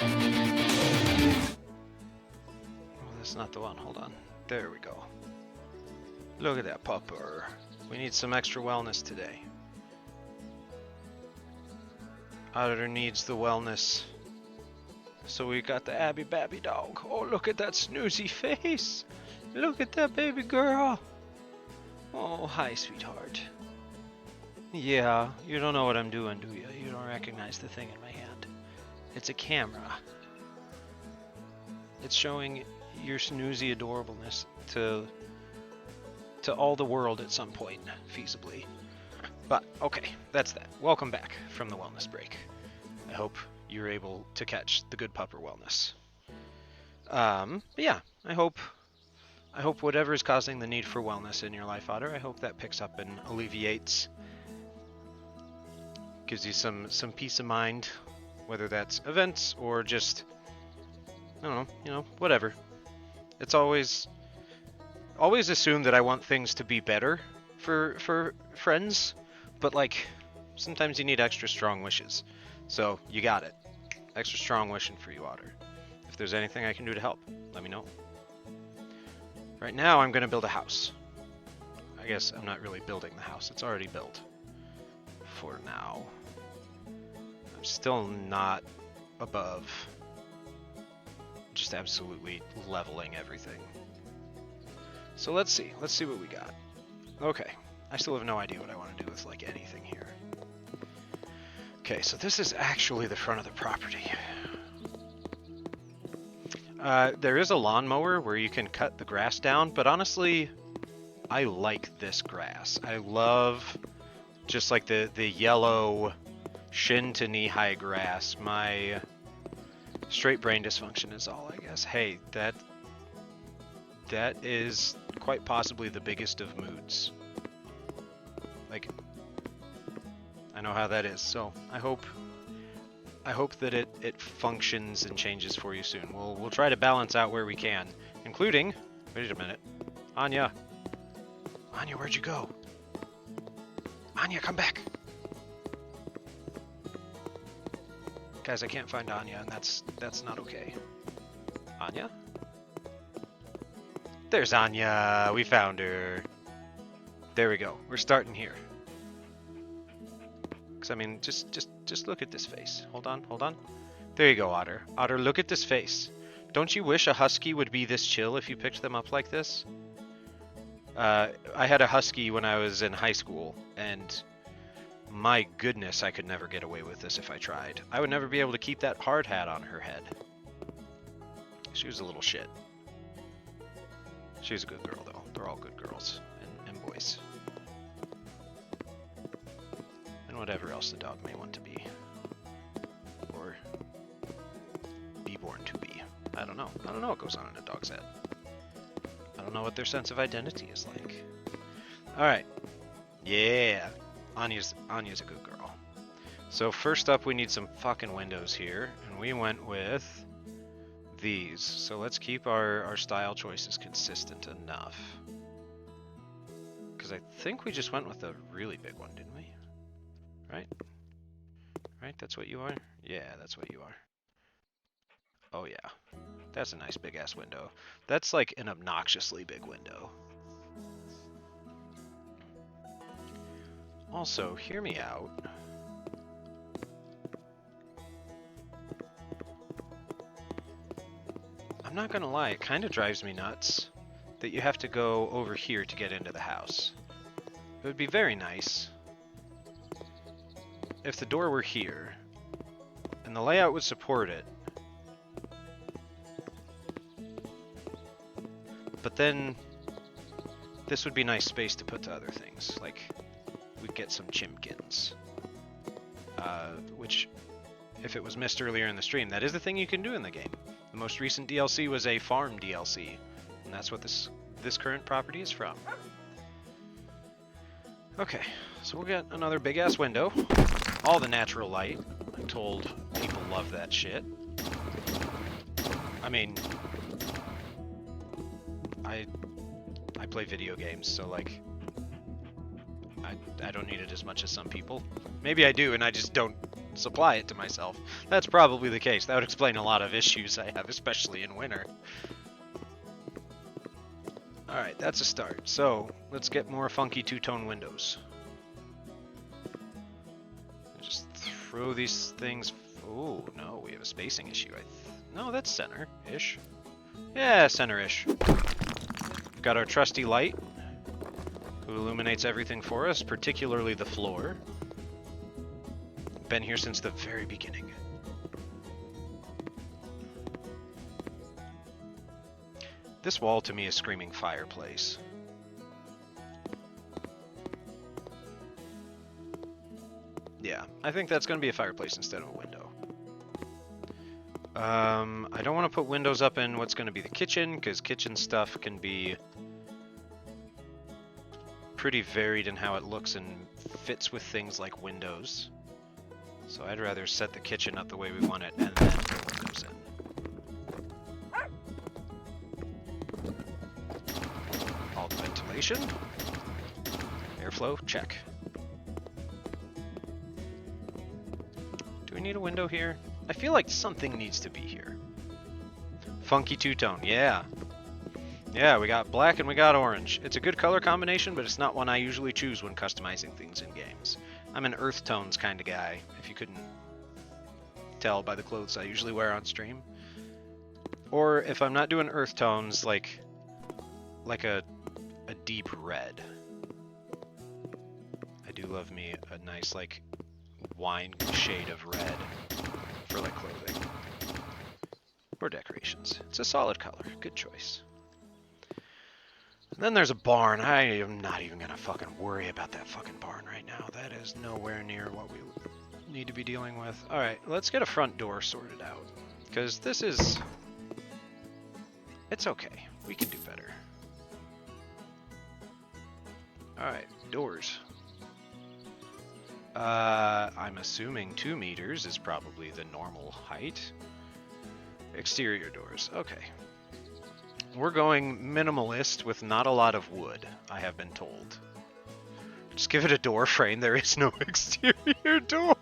Speaker 1: Oh, that's not the one. Hold on. There we go. Look at that pupper. We need some extra wellness today. Otter needs the wellness. So we got the Abby Babby dog. Oh, look at that snoozy face. Look at that baby girl. Oh, hi, sweetheart. Yeah, you don't know what I'm doing, do you? You don't recognize the thing in my hand. It's a camera. It's showing your snoozy adorableness to all the world at some point, feasibly. But, okay, that's that. Welcome back from the wellness break. I hope you're able to catch the good pupper wellness. But yeah, I hope whatever is causing the need for wellness in your life, Otter, I hope that picks up and alleviates. Gives you some peace of mind, whether that's events or just, I don't know, whatever. It's always assume that I want things to be better for friends, but like sometimes you need extra strong wishes. So you got it. Extra strong wishing for you, Otter. If there's anything I can do to help, let me know. Right now I'm gonna build a house. I guess I'm not really building the house, it's already built. For now. I'm still not above just absolutely leveling everything. So let's see what we got. Okay, I still have no idea what I want to do with like anything here. Okay, so this is actually the front of the property. There is a lawnmower where you can cut the grass down, but honestly, I like this grass. I love just like the yellow shin to knee high grass. My straight brain dysfunction is all, I guess. Hey, that is quite possibly the biggest of moods. Like, I know how that is, so I hope that it functions and changes for you soon. We'll try to balance out where we can, including, wait a minute, Anya, where'd you go? Anya, come back! Guys, I can't find Anya, and that's not okay. Anya? There's Anya! We found her! There we go. We're starting here. Because, I mean, just look at this face. Hold on. There you go, Otter. Otter, look at this face. Don't you wish a husky would be this chill if you picked them up like this? I had a husky when I was in high school, and my goodness, I could never get away with this if I tried. I would never be able to keep that hard hat on her head. She was a little shit. She was a good girl, though. They're all good girls and boys. And whatever else the dog may want to be. Or be born to be. I don't know. I don't know what goes on in a dog's head. I don't know what their sense of identity is like. Alright. Yeah. Anya's a good girl. So first up, we need some fucking windows here, and we went with these. So let's keep our style choices consistent enough. Because I think we just went with a really big one, didn't we? Right? Right? That's what you are? Yeah, that's what you are. Oh yeah. That's a nice big ass window. That's like an obnoxiously big window. Also, hear me out. I'm not gonna lie, it kind of drives me nuts that you have to go over here to get into the house. It would be very nice if the door were here and the layout would support it. But then this would be nice space to put to other things, like we'd get some chimkins, which, if it was missed earlier in the stream, that is the thing you can do in the game. The most recent DLC was a farm DLC, and that's what this current property is from. Okay, so we'll get another big ass window, all the natural light. I'm told people love that shit. I mean, I play video games, so like, I don't need it as much as some people. Maybe I do, and I just don't supply it to myself. That's probably the case. That would explain a lot of issues I have, especially in winter. Alright, that's a start. So, let's get more funky two-tone windows. Just throw these things... Oh, no, we have a spacing issue. No, that's center-ish. Yeah, center-ish. We've got our trusty light, who illuminates everything for us, particularly the floor. Been here since the very beginning. This wall to me is screaming fireplace. Yeah, I think that's going to be a fireplace instead of a window. I don't want to put windows up in what's going to be the kitchen, because kitchen stuff can be pretty varied in how it looks and fits with things like windows. So I'd rather set the kitchen up the way we want it and then put windows in. All the ventilation. Airflow, check. Do we need a window here? I feel like something needs to be here. Funky two-tone, yeah. Yeah, we got black and we got orange. It's a good color combination, but it's not one I usually choose when customizing things in games. I'm an earth tones kind of guy, if you couldn't tell by the clothes I usually wear on stream. Or if I'm not doing earth tones, like a deep red. I do love me a nice like wine shade of red for like clothing or decorations. It's a solid color, good choice. And then there's a barn. I am not even gonna fucking worry about that fucking barn right now. That is nowhere near what we need to be dealing with. Alright, let's get a front door sorted out. Because this is... It's okay. We can do better. Alright, doors. I'm assuming 2 meters is probably the normal height. Exterior doors. Okay. We're going minimalist with not a lot of wood, I have been told. Just give it a door frame. There is no exterior door.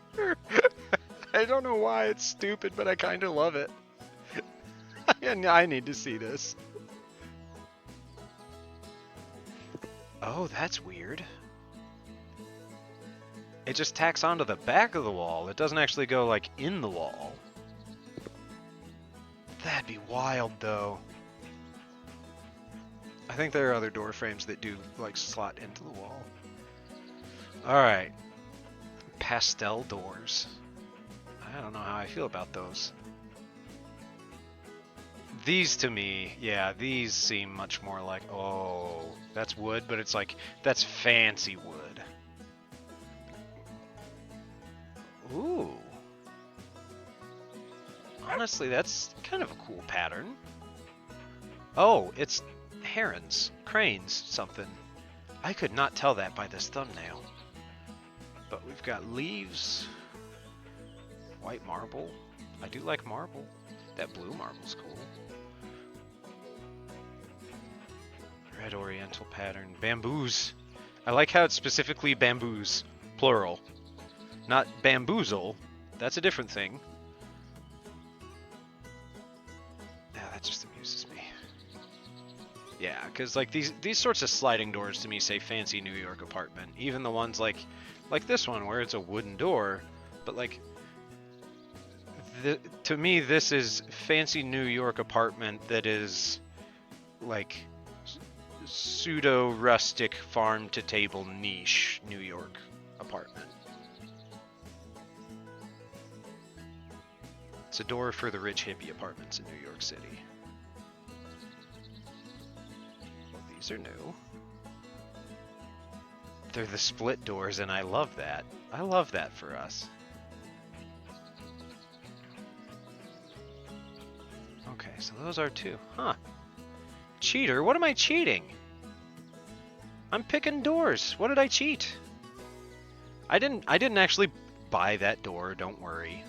Speaker 1: I don't know why it's stupid, but I kind of love it. I need to see this. Oh, that's weird. It just tacks onto the back of the wall. It doesn't actually go, like, in the wall. That'd be wild, though. I think there are other door frames that do, like, slot into the wall. Alright. Pastel doors. I don't know how I feel about those. These, to me, yeah, these seem much more like, oh, that's wood, but it's like, that's fancy wood. Ooh. Honestly, that's kind of a cool pattern. Oh, it's herons, cranes, something. I could not tell that by this thumbnail. But we've got leaves, white marble. I do like marble. That blue marble's cool. Red oriental pattern. Bamboos. I like how it's specifically bamboos, plural. Not bamboozle. That's a different thing. Yeah, that just amuses me. Yeah, because like these sorts of sliding doors to me say fancy New York apartment. Even the ones like this one where it's a wooden door, but like to me this is fancy New York apartment that is like pseudo rustic farm to table niche New York apartment. It's a door for the rich hippie apartments in New York City. Well, these are new. They're the split doors, and I love that. I love that for us. Okay, so those are 2. Huh. Cheater? What am I cheating? I'm picking doors. What did I cheat? I didn't actually buy that door, don't worry.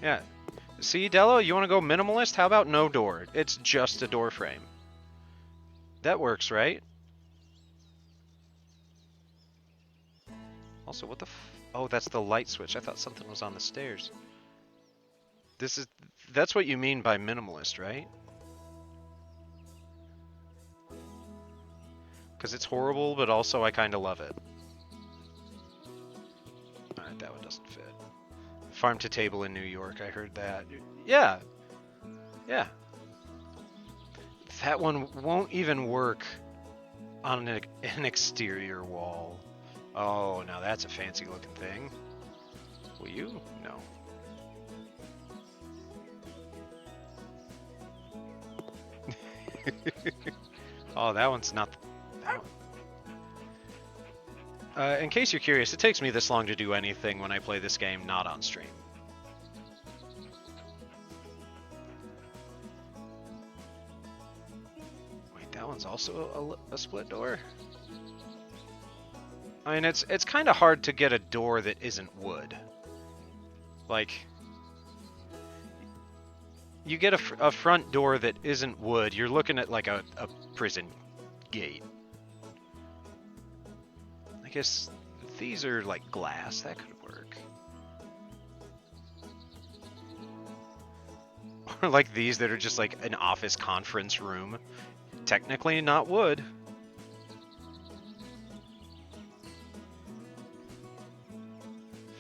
Speaker 1: Yeah. See, Dello, you want to go minimalist? How about no door? It's just a door frame. That works, right? Also, what the oh, that's the light switch. I thought something was on the stairs. That's what you mean by minimalist, right? Because it's horrible, but also I kind of love it. Alright, that one doesn't fit. Farm to table in New York, I heard that. Yeah. Yeah. That one won't even work on an exterior wall. Oh, now that's a fancy looking thing. Will you? No. Oh, that one's not... That one. In case you're curious, it takes me this long to do anything when I play this game not on stream. Wait, that one's also a split door? I mean, it's kind of hard to get a door that isn't wood. Like, you get a front door that isn't wood, you're looking at like a prison gate. I guess these are like glass, that could work. Or like these that are just like an office conference room. Technically not wood.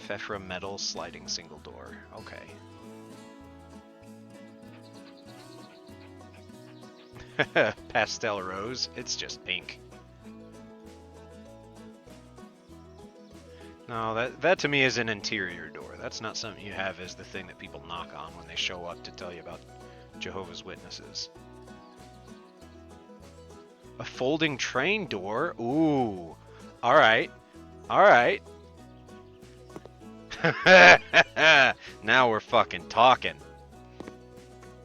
Speaker 1: Pfeffra metal sliding single door. Okay. Pastel rose. It's just pink. No, that to me is an interior door. That's not something you have as the thing that people knock on when they show up to tell you about Jehovah's Witnesses. A folding train door? Ooh. Alright. Alright. Now we're fucking talking.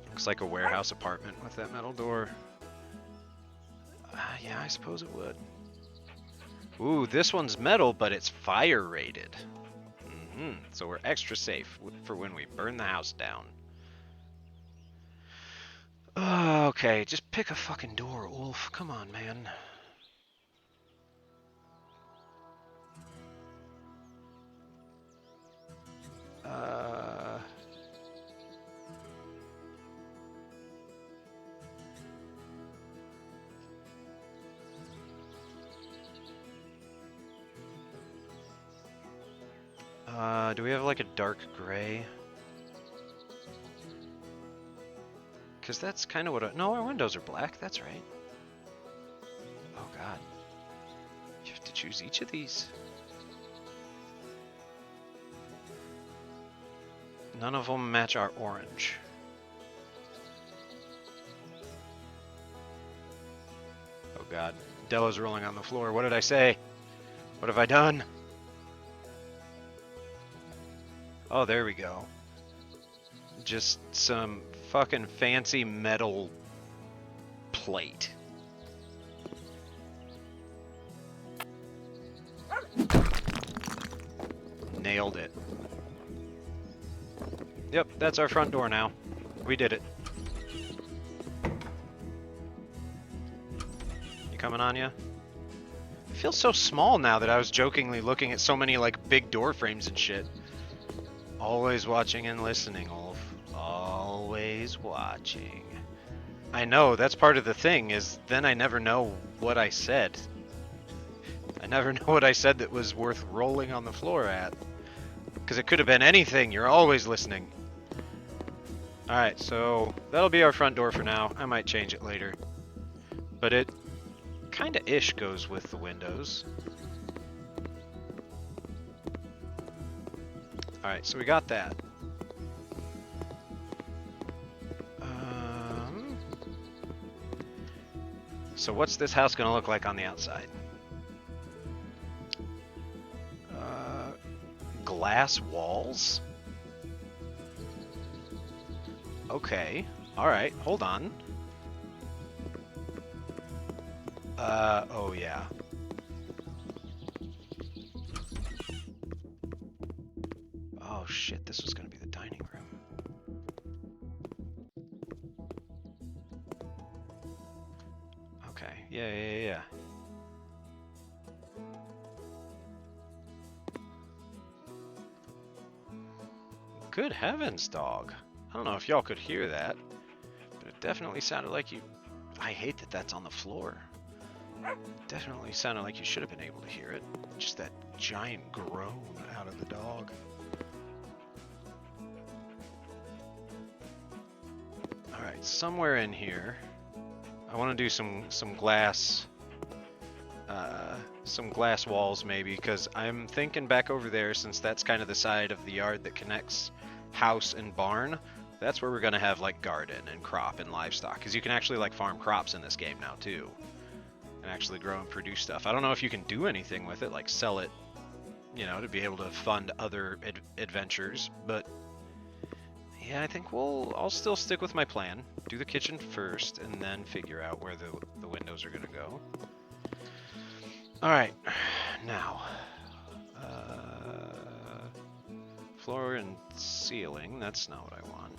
Speaker 1: Looks like a warehouse apartment with that metal door. Yeah, I suppose it would. Ooh, this one's metal, but it's fire rated. So we're extra safe for when we burn the house down. Okay, just pick a fucking door, Wolf. Come on, man. Do we have like a dark gray? Because that's kind of what no, our windows are black, that's right. Oh god. You have to choose each of these. None of them match our orange. Oh god. Della's rolling on the floor. What did I say? What have I done? Oh, there we go. Just some fucking fancy metal plate. Nailed it. Yep, that's our front door now. We did it. You coming on, ya? It feels so small now that I was jokingly looking at so many like big door frames and shit. Always watching and listening, Wolf. Always watching. I know, that's part of the thing, is then I never know what I said. I never know what I said that was worth rolling on the floor at. Because it could have been anything, you're always listening. Alright, so that'll be our front door for now. I might change it later. But it kinda ish goes with the windows. Alright, so we got that. So what's this house gonna look like on the outside? Glass walls? Okay, alright, hold on. Oh yeah. Oh shit, this was gonna be the dining room. Okay, Yeah. Good heavens, dog. I don't know if y'all could hear that, but it definitely sounded like you... I hate that that's on the floor. It definitely sounded like you should have been able to hear it. Just that giant groan out of the dog. Alright, somewhere in here, I want to do some glass... some glass walls maybe, because I'm thinking back over there, since that's kind of the side of the yard that connects house and barn, that's where we're going to have like garden and crop and livestock, because you can actually like farm crops in this game now too, and actually grow and produce stuff. I don't know if you can do anything with it, like sell it, you know, to be able to fund other adventures, but yeah, I think I'll still stick with my plan. Do the kitchen first and then figure out where the windows are going to go. Alright, now, floor and ceiling, that's not what I want.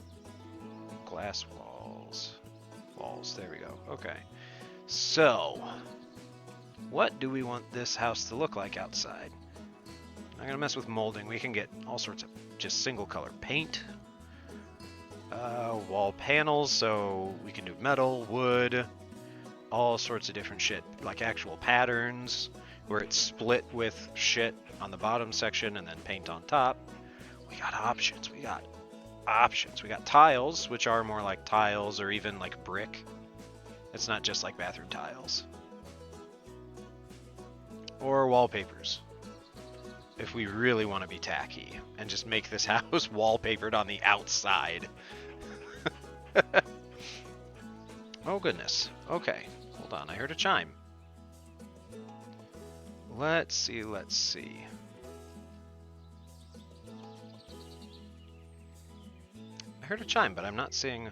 Speaker 1: Glass walls, there we go, okay. So, what do we want this house to look like outside? I'm gonna mess with molding. We can get all sorts of just single color paint. Wall panels, so we can do metal, wood, all sorts of different shit, like actual patterns where it's split with shit on the bottom section and then paint on top. We got options. We got tiles, which are more like tiles or even like brick. It's not just like bathroom tiles. Or wallpapers, if we really want to be tacky and just make this house wallpapered on the outside. Oh goodness. Okay. Hold on, I heard a chime. Let's see. I heard a chime, but I'm not seeing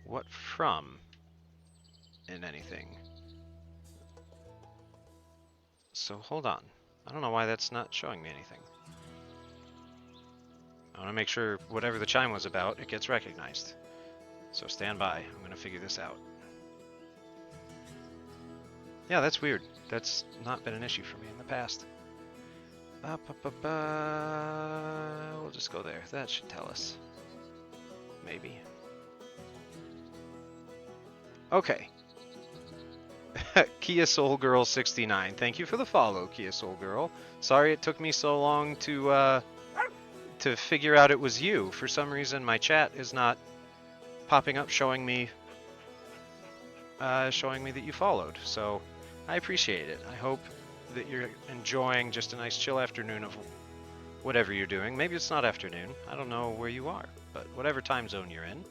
Speaker 1: what from in anything. So hold on. I don't know why that's not showing me anything. I want to make sure whatever the chime was about, it gets recognized. So stand by. I'm going to figure this out. Yeah, that's weird. That's not been an issue for me in the past. We'll just go there. That should tell us. Maybe. Okay. Kia Soul Girl 69. Thank you for the follow, Kia Soul Girl. Sorry it took me so long to figure out it was you. For some reason, my chat is not popping up showing me that you followed. So I appreciate it. I hope that you're enjoying just a nice chill afternoon of whatever you're doing. Maybe it's not afternoon. I don't know where you are, but whatever time zone you're in.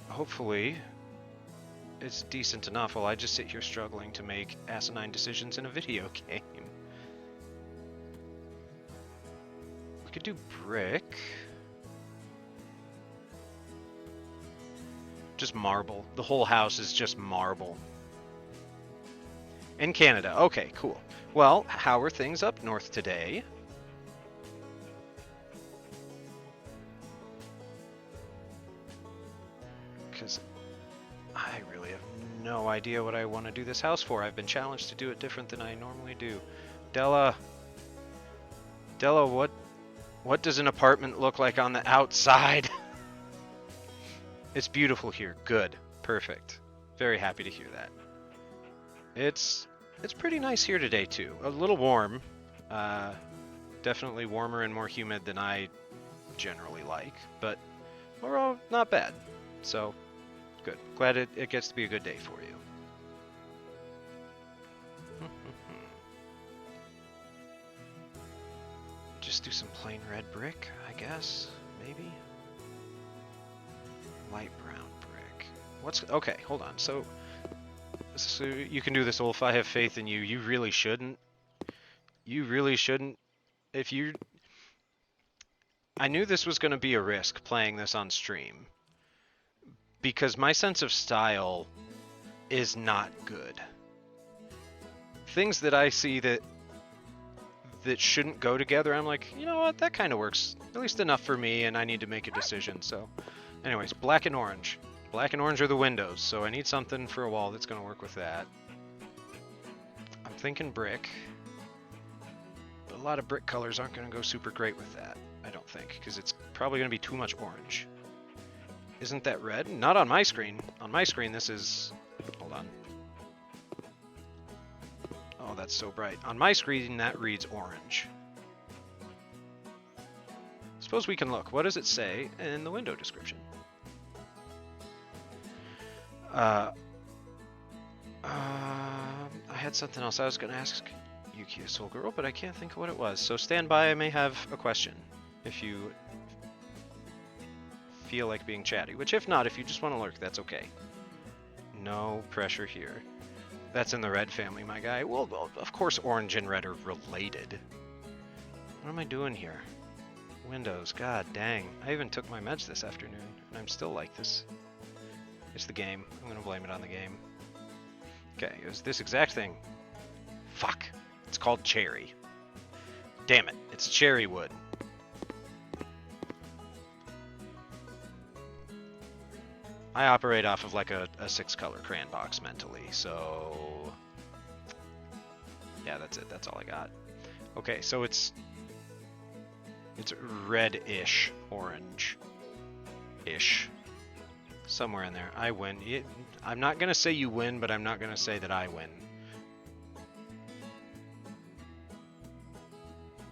Speaker 1: Hopefully it's decent enough while I just sit here struggling to make asinine decisions in a video game. We could do brick. Just marble. The whole house is just marble. In Canada. Okay, cool. Well, how are things up north today? Because I really have no idea what I want to do this house for. I've been challenged to do it different than I normally do. Della, what does an apartment look like on the outside? It's beautiful here. Good. Perfect. Very happy to hear that. It's pretty nice here today too. A little warm. Definitely warmer and more humid than I generally like, but overall not bad. So good. Glad it gets to be a good day for you. Just do some plain red brick, I guess. Maybe. Light brown brick. Okay, hold on. So you can do this, Ulf. I have faith in you. You really shouldn't. You really shouldn't. I knew this was going to be a risk playing this on stream, because my sense of style is not good. Things that I see that shouldn't go together, I'm like, you know what, that kind of works at least enough for me, and I need to make a decision. So anyways, black and orange. Black and orange are the windows, so I need something for a wall that's going to work with that. I'm thinking brick. But a lot of brick colors aren't going to go super great with that, I don't think, because it's probably going to be too much orange. Isn't that red? Not on my screen. On my screen, this is... Hold on. Oh, that's so bright. On my screen, that reads orange. Suppose we can look. What does it say in the window description? I had something else I was going to ask you, Kia Soul Girl, but I can't think of what it was. So stand by, I may have a question if you feel like being chatty. Which, if not, if you just want to lurk, that's okay. No pressure here. That's in the red family, my guy. Well, of course orange and red are related. What am I doing here? Windows, god dang. I even took my meds this afternoon, and I'm still like this. It's the game. I'm gonna blame it on the game. Okay, it was this exact thing. Fuck. It's called cherry. Damn it, it's cherry wood. I operate off of like a 6-color crayon box mentally, so... Yeah, that's it. That's all I got. Okay, so it's red-ish, orange-ish. Somewhere in there. I win. I'm not going to say you win, but I'm not going to say that I win.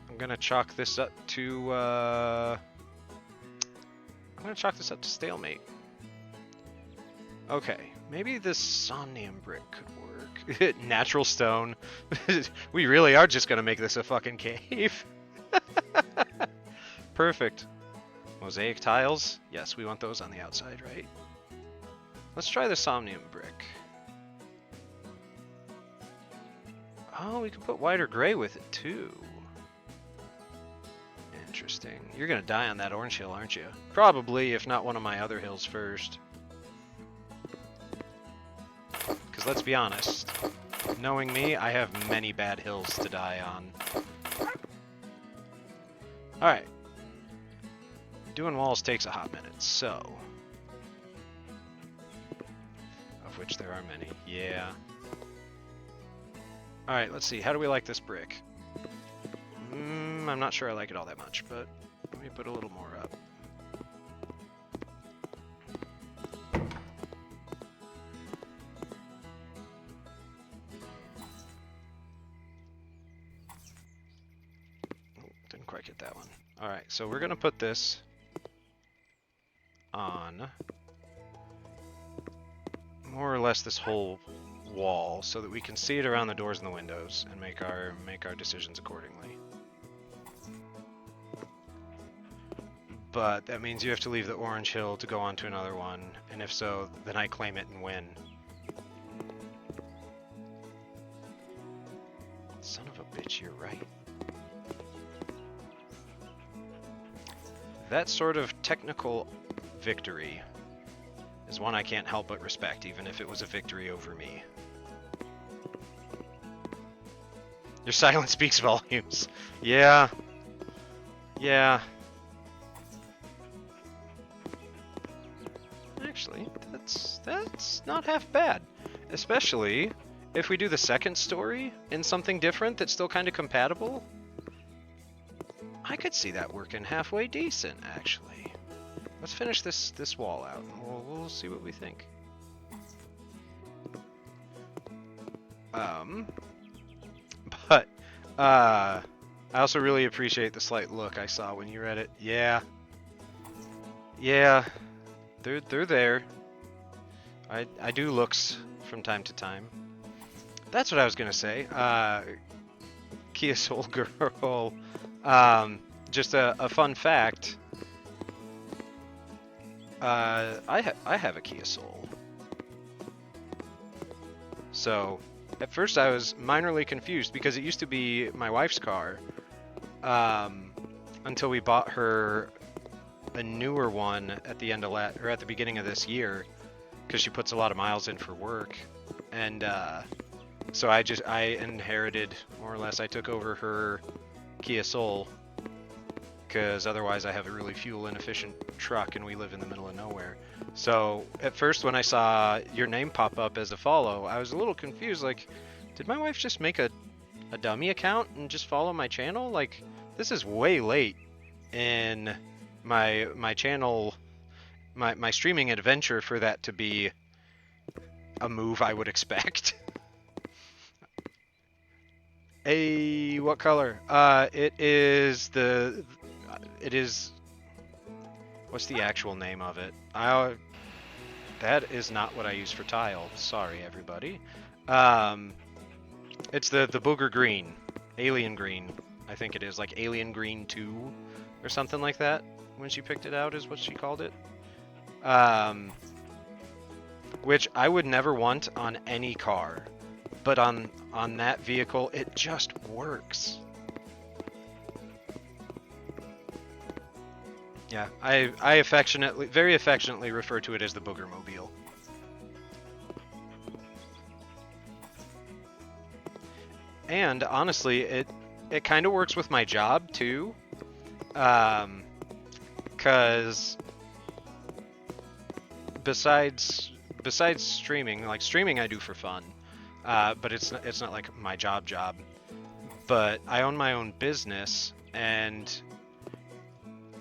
Speaker 1: I'm going to chalk this up to... stalemate. Okay, maybe this somnium brick could work. Natural stone. We really are just going to make this a fucking cave. Perfect. Mosaic tiles? Yes, we want those on the outside, right? Let's try the somnium brick. Oh, we can put white or gray with it too. Interesting. You're gonna die on that orange hill, aren't you? Probably, if not one of my other hills first. Because let's be honest, knowing me, I have many bad hills to die on. Alright. Doing walls takes a hot minute, so... Of which there are many. Yeah. Alright, let's see. How do we like this brick? I'm not sure I like it all that much, but let me put a little more up. Oh, didn't quite get that one. Alright, so we're going to put this on more or less this whole wall so that we can see it around the doors and the windows and make our decisions accordingly. But that means you have to leave the orange hill to go on to another one, and if so, then I claim it and win. Son of a bitch, you're right. That sort of technical victory is one I can't help but respect, even if it was a victory over me. Your silence speaks volumes. Yeah. Yeah. Actually, that's not half bad. Especially if we do the second story in something different that's still kind of compatible. I could see that working halfway decent, actually. Let's finish this wall out, and we'll see what we think. But I also really appreciate the slight look I saw when you read it. Yeah, they're there. I do looks from time to time. That's what I was gonna say. Kia Soul Girl. Just a fun fact. I have a Kia Soul. So, at first I was minorly confused because it used to be my wife's car, until we bought her a newer one at the end of at the beginning of this year, because she puts a lot of miles in for work, and so I inherited, more or less, I took over her Kia Soul, because otherwise I have a really fuel inefficient truck and we live in the middle of nowhere. So at first when I saw your name pop up as a follow, I was a little confused. Like, did my wife just make a dummy account and just follow my channel? Like, this is way late in my channel, my streaming adventure for that to be a move I would expect. What color? It is what's the actual name of it? That is not what I use for tile. Sorry, everybody. It's the booger green, alien green. I think it is like alien green 2 or something like that. When she picked it out, is what she called it. Which I would never want on any car, but on that vehicle, it just works. Yeah, I very affectionately refer to it as the Booger Mobile. And honestly, it kind of works with my job too, because besides streaming, like streaming I do for fun, but it's not like my job. But I own my own business, and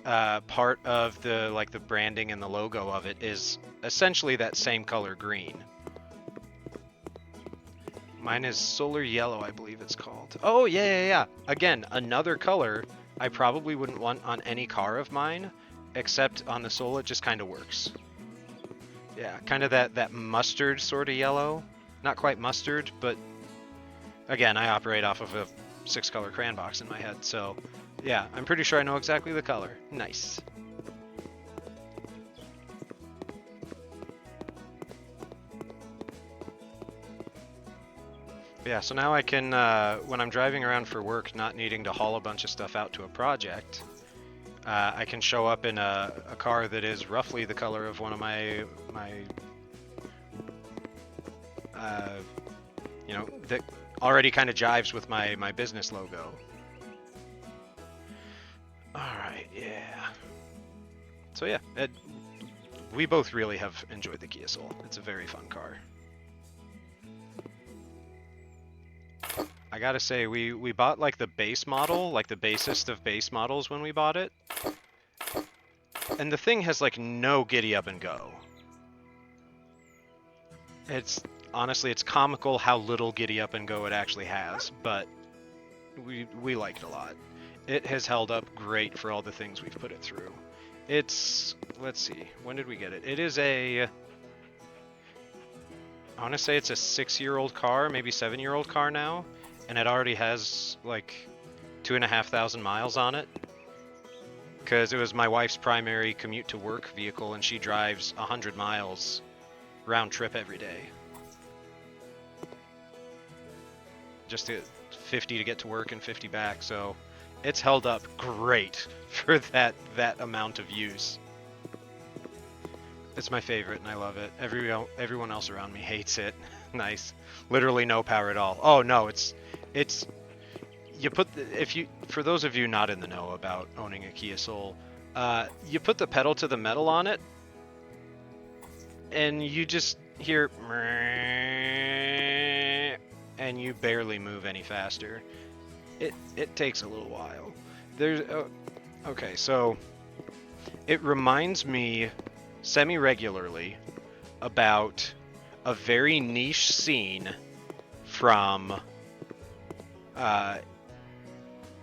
Speaker 1: part of the branding and the logo of it is essentially that same color green. Mine is Solar Yellow, I believe it's called. Oh, yeah. Again, another color I probably wouldn't want on any car of mine, except on the Soul it just kind of works. Yeah, kind of that mustard sort of yellow. Not quite mustard, but again, I operate off of a 6-color crayon box in my head, so yeah, I'm pretty sure I know exactly the color. Nice. Yeah, so now I can, when I'm driving around for work, not needing to haul a bunch of stuff out to a project, I can show up in a car that is roughly the color of one of my you know, that already kind of jives with my business logo. Alright, yeah. So yeah, we both really have enjoyed the Kia Soul. It's a very fun car. I gotta say, we bought like the base model, like the basest of base models when we bought it. And the thing has like no giddy up and go. Honestly, it's comical how little giddy up and go it actually has, but we like it a lot. It has held up great for all the things we've put it through. Let's see, when did we get it? It is I want to say it's a 6-year-old car, maybe 7-year-old car now, and it already has like 2,500 miles on it. Because it was my wife's primary commute to work vehicle, and she drives 100 miles round trip every day. Just 50 to get to work and 50 back, so it's held up great for that amount of use. It's my favorite, and I love it. Everyone else around me hates it. Nice. Literally no power at all. Oh no, it's you put for those of you not in the know about owning a Kia Soul, you put the pedal to the metal on it, and you just hear, and you barely move any faster. It takes a little while. Okay, so it reminds me semi-regularly about a very niche scene from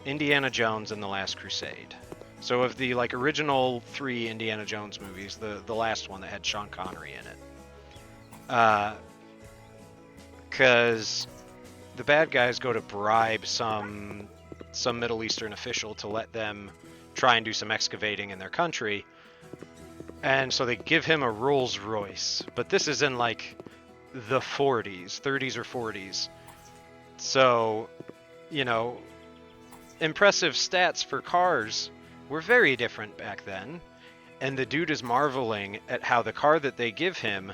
Speaker 1: Indiana Jones and the Last Crusade. So of the like original 3 Indiana Jones movies, the last one that had Sean Connery in it, because the bad guys go to bribe some Middle Eastern official to let them try and do some excavating in their country, and so they give him a Rolls Royce, but this is in like the 30s or 40s, so you know, impressive stats for cars were very different back then, and the dude is marveling at how the car that they give him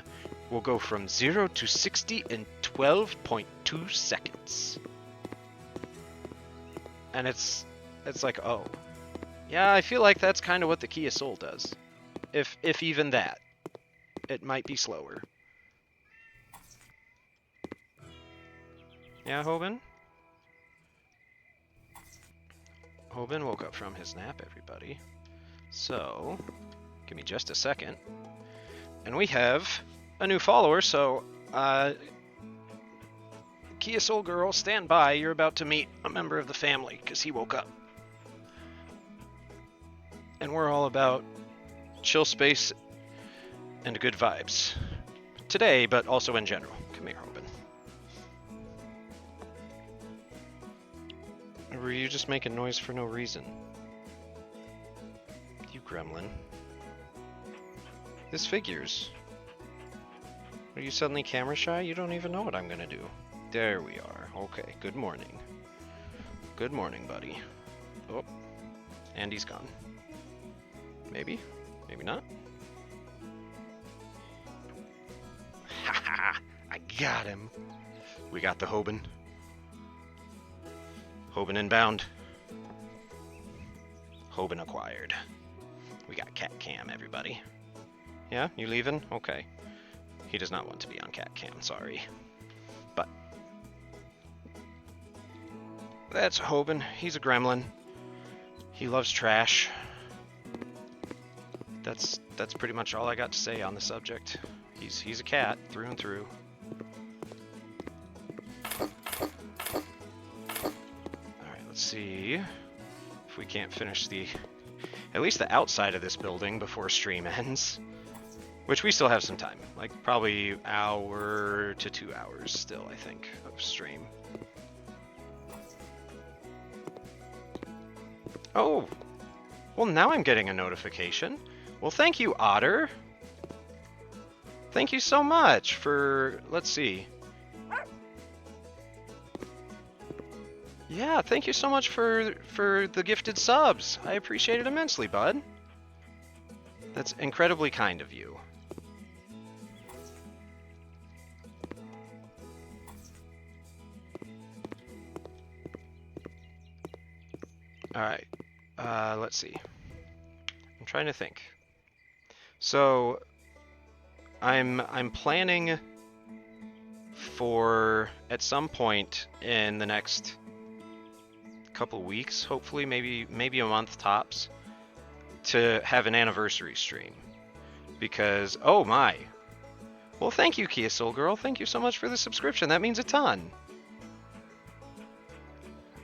Speaker 1: will go from 0 to 60 in 12.2 seconds. And it's like, oh, yeah, I feel like that's kind of what the Kia Soul does, if even that. it might be slower. Yeah, Hoban? Hoban woke up from his nap, everybody. So, give me just a second. And we have a new follower, so, Kia Soul Girl, stand by. You're about to meet a member of the family, because he woke up. And we're all about chill space and good vibes. Today, but also in general. Come here, Hoban. Or were you just making noise for no reason? You gremlin. This figures. Are you suddenly camera shy? You don't even know what I'm gonna do. There we are. Okay, good morning. Good morning, buddy. Oh, and he's gone. Maybe? Maybe not? Haha! I got him! We got the Hoban. Hoban inbound. Hoban acquired. We got Cat Cam, everybody. Yeah? You leaving? Okay. He does not want to be on Cat Cam, sorry. But that's Hoban. He's a gremlin. He loves trash. That's pretty much all I got to say on the subject. He's a cat through and through. Alright, let's see if we can't finish at least the outside of this building before stream ends. Which we still have some time. Like probably hour to 2 hours still, I think, of stream. Oh! Well, now I'm getting a notification. Well, thank you, Otter. Thank you so much for, let's see. Yeah, thank you so much for the gifted subs. I appreciate it immensely, bud. That's incredibly kind of you. Alright, let's see. I'm trying to think. So, I'm planning for, at some point in the next couple weeks, hopefully, maybe a month tops, to have an anniversary stream. Because, oh my. Well, thank you, Kia Soul Girl. Thank you so much for the subscription. That means a ton.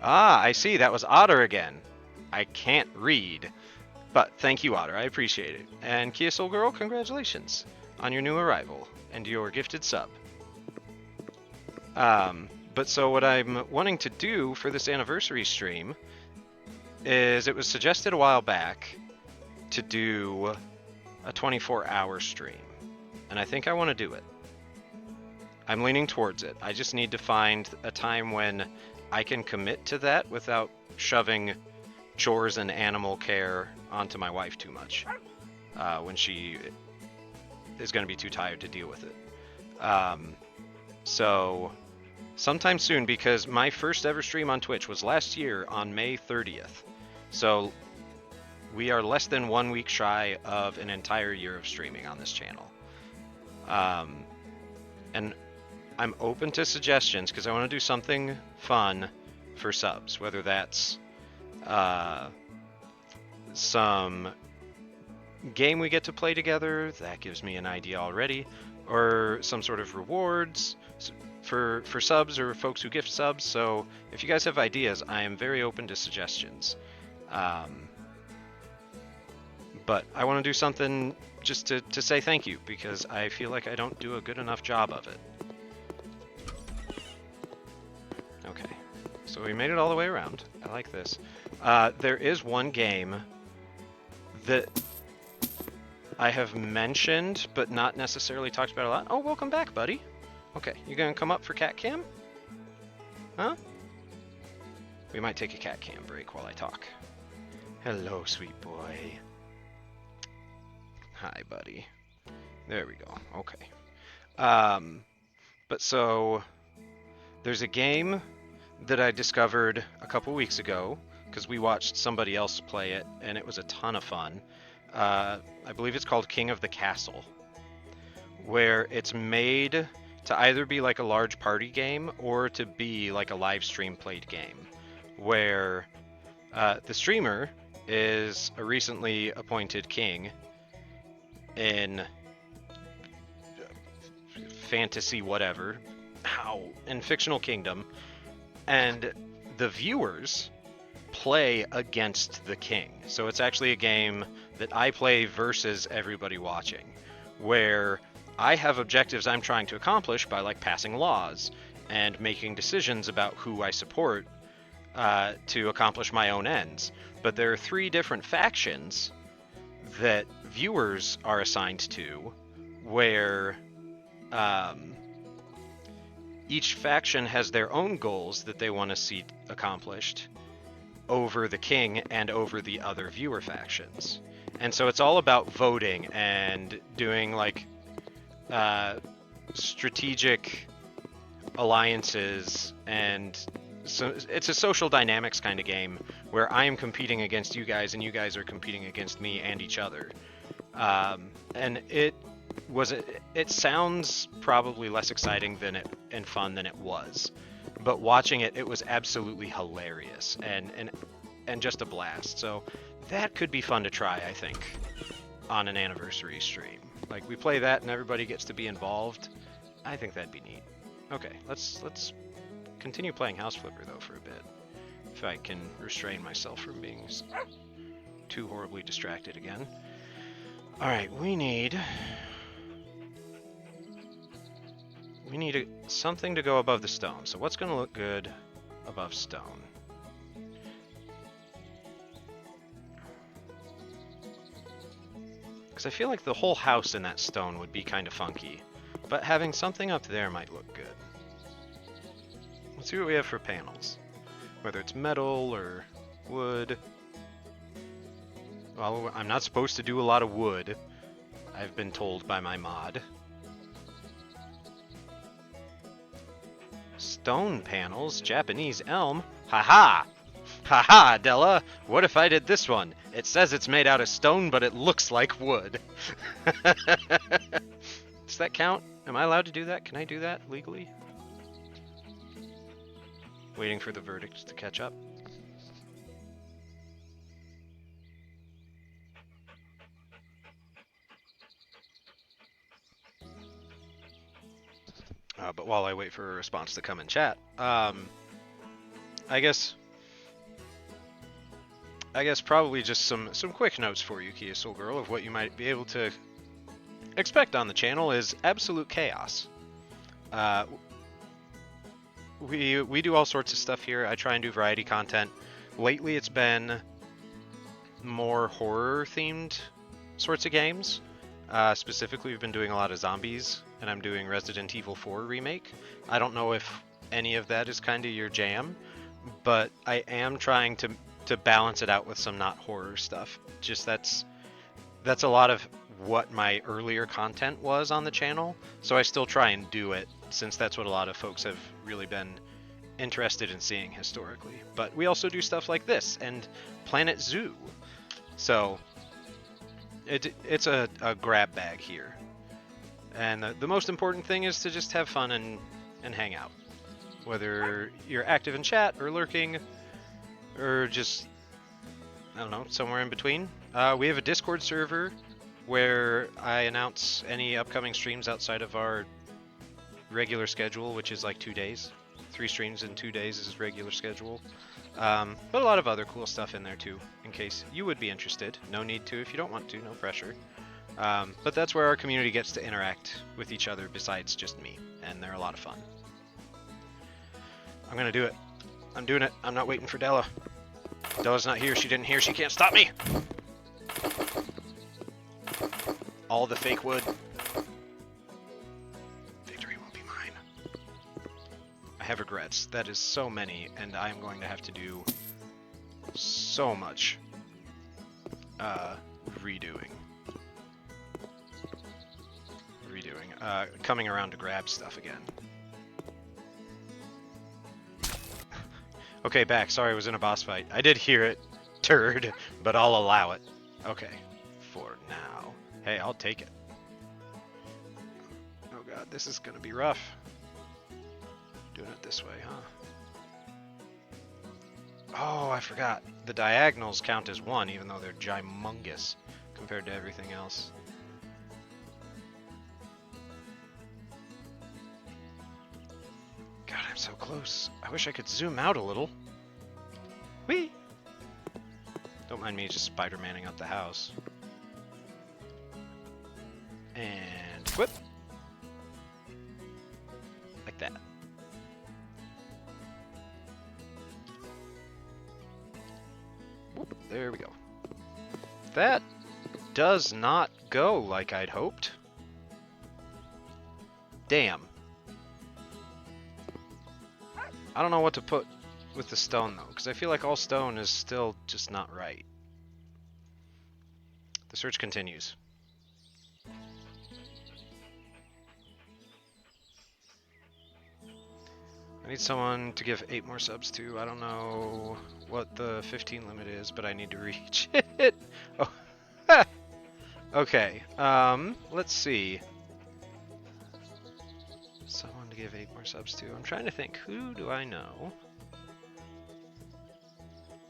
Speaker 1: Ah, I see. That was Otter again. I can't read. But thank you, Otter. I appreciate it. And Kia Soul Girl, congratulations on your new arrival and your gifted sub. But so what I'm wanting to do for this anniversary stream is, it was suggested a while back to do a 24-hour stream. And I think I want to do it. I'm leaning towards it. I just need to find a time when I can commit to that without shoving chores and animal care onto my wife too much. When she is going to be too tired to deal with it. So sometime soon, because my first ever stream on Twitch was last year on May 30th. So we are less than 1 week shy of an entire year of streaming on this channel. And I'm open to suggestions because I want to do something fun for subs, whether that's some game we get to play together, that gives me an idea already, or some sort of rewards for subs or folks who gift subs. So if you guys have ideas, I am very open to suggestions. But I want to do something just to say thank you, because I feel like I don't do a good enough job of it. Okay, so we made it all the way around. I like this. There is one game that I have mentioned, but not necessarily talked about a lot. Oh, welcome back, buddy. Okay, you gonna come up for cat cam? Huh? We might take a cat cam break while I talk. Hello, sweet boy. Hi, buddy. There we go. Okay. But so there's a game that I discovered a couple weeks ago because we watched somebody else play it, and it was a ton of fun. I believe it's called King of the Castle. where it's made to either be like a large party game or to be like a live stream played game, where the streamer is a recently appointed king in fantasy whatever, in fictional kingdom, and the viewers play against the king. So it's actually a game that I play versus everybody watching, where I have objectives I'm trying to accomplish by like passing laws and making decisions about who I support to accomplish my own ends. But there are 3 different factions that viewers are assigned to, where each faction has their own goals that they want to see accomplished over the king and over the other viewer factions. And so it's all about voting and doing like strategic alliances, and so it's a social dynamics kind of game where I am competing against you guys and you guys are competing against me and each other. And it sounds probably less exciting than it and fun than it was, but watching it was absolutely hilarious and just a blast. So that could be fun to try, I think, on an anniversary stream. Like, we play that and everybody gets to be involved. I think that'd be neat. Okay, let's continue playing House Flipper though for a bit, if I can restrain myself from being too horribly distracted again. All right, we need something to go above the stone. So what's going to look good above stone? Because I feel like the whole house in that stone would be kind of funky, but having something up there might look good. Let's see what we have for panels. Whether it's metal or wood. Well, I'm not supposed to do a lot of wood, I've been told by my mod. Stone panels, Japanese elm. Haha! Haha, Della! What if I did this one? It says it's made out of stone, but it looks like wood. Does that count? Am I allowed to do that? Can I do that legally? Waiting for the verdict to catch up. But while I wait for a response to come in chat, I guess probably just some quick notes for you, Kia Soul Girl, of what you might be able to expect on the channel is absolute chaos. We do all sorts of stuff here. I try and do variety content. Lately it's been more horror themed sorts of games. Specifically, we've been doing a lot of zombies, and I'm doing Resident Evil 4 Remake. I don't know if any of that is kind of your jam, but I am trying to balance it out with some not horror stuff. Just that's a lot of what my earlier content was on the channel, so I still try and do it, since that's what a lot of folks have really been interested in seeing historically. But we also do stuff like this, and Planet Zoo. So it's a grab bag here. And the most important thing is to just have fun and hang out. Whether you're active in chat or lurking, or just, I don't know, somewhere in between. We have a Discord server where I announce any upcoming streams outside of our regular schedule, which is like 2 days. 3 streams in 2 days is regular schedule. But a lot of other cool stuff in there too, in case you would be interested. No need to if you don't want to, no pressure. But that's where our community gets to interact with each other besides just me, and they're a lot of fun. I'm gonna do it. I'm doing it. I'm not waiting for Della. Della's not here. She didn't hear. She can't stop me. All the fake wood. Victory will be mine. I have regrets. That is so many, and I'm going to have to do so much redoing. Coming around to grab stuff again. Okay, back. Sorry, I was in a boss fight. I did hear it, turd, but I'll allow it. Okay, for now. Hey, I'll take it. god, this is gonna be rough. Doing it this way, huh? Oh, I forgot. The diagonals count as 1, even though they're gymongous compared to everything else. God, I'm so close. I wish I could zoom out a little. Whee! Don't mind me just Spider-Manning up the house. And whip! Like that. Whoop, there we go. That does not go like I'd hoped. Damn. I don't know what to put with the stone though, because I feel like all stone is still just not right. The search continues. I need someone to give 8 more subs to. I don't know what the 15 limit is, but I need to reach it. Oh. Okay. Let's see. Someone to give 8 more subs to. I'm trying to think. Who do I know?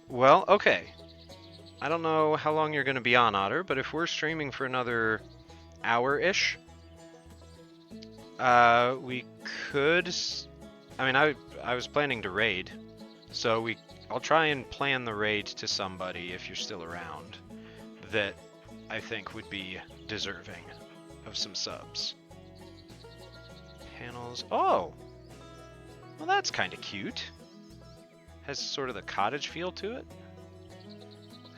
Speaker 1: Well, okay. I don't know how long you're going to be on, Otter, but if we're streaming for another hour-ish, we could... I mean, I was planning to raid, so I'll try and plan the raid to somebody, if you're still around, that I think would be deserving of some subs. Panels. Oh! Well, that's kind of cute. Has sort of the cottage feel to it.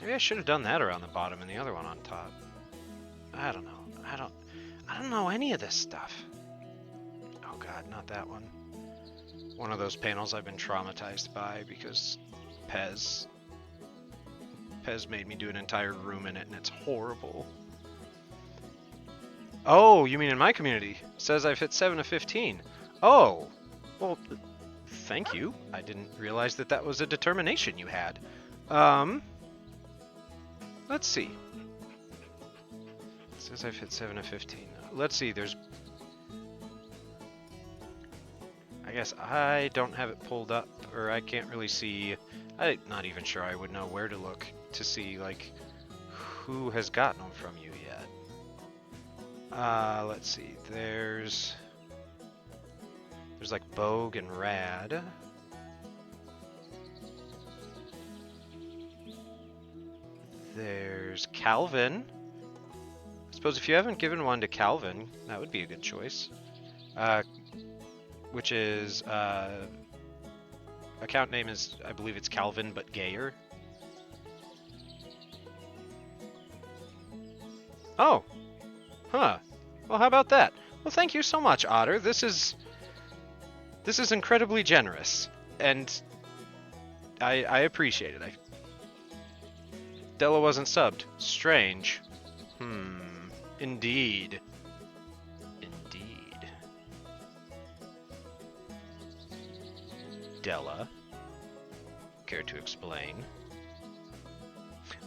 Speaker 1: Maybe I should have done that around the bottom and the other one on top. I don't know. I don't know any of this stuff. Oh god, not that one. One of those panels I've been traumatized by because Pez made me do an entire room in it and it's horrible. Oh, you mean in my community? It says I've hit 7 of 15. Oh, well, thank you. I didn't realize that that was a determination you had. Let's see. It says I've hit 7 of 15. Let's see, there's... I guess I don't have it pulled up, or I can't really see... I'm not even sure I would know where to look to see, like, who has gotten them from you yet. Let's see, there's like Bogue and Rad. There's Calvin. I suppose if you haven't given one to Calvin, that would be a good choice. Which is, account name is, I believe it's Calvin, but gayer. Oh. Huh. Well, how about that? Well, thank you so much, Otter. This is incredibly generous, and I appreciate it. Della wasn't subbed. Strange. Indeed. Indeed. Della. Care to explain?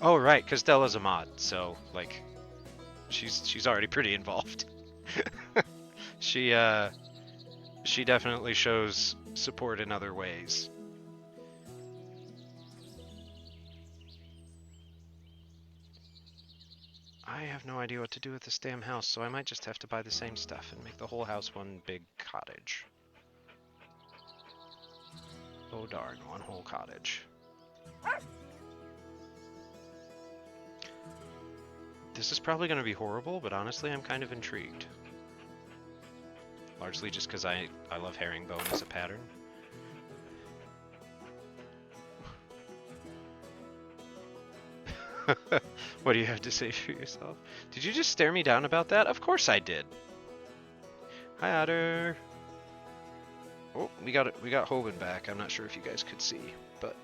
Speaker 1: Oh, right, because Della's a mod, so, like, she's already pretty involved. She definitely shows support in other ways. I have no idea what to do with this damn house, so I might just have to buy the same stuff and make the whole house one big cottage. Oh darn, one whole cottage. This is probably going to be horrible, but honestly I'm kind of intrigued. Largely just because I love herringbone as a pattern. What do you have to say for yourself? Did you just stare me down about that? Of course I did. Hi, Otter. Oh, we got Hoban back. I'm not sure if you guys could see, but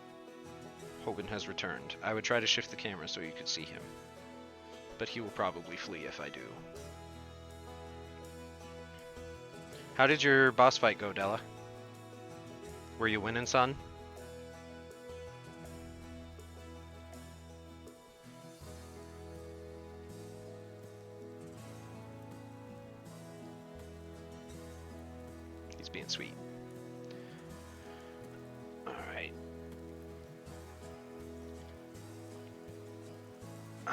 Speaker 1: Hoban has returned. I would try to shift the camera so you could see him, but he will probably flee if I do. How did your boss fight go, Della? Were you winning, son?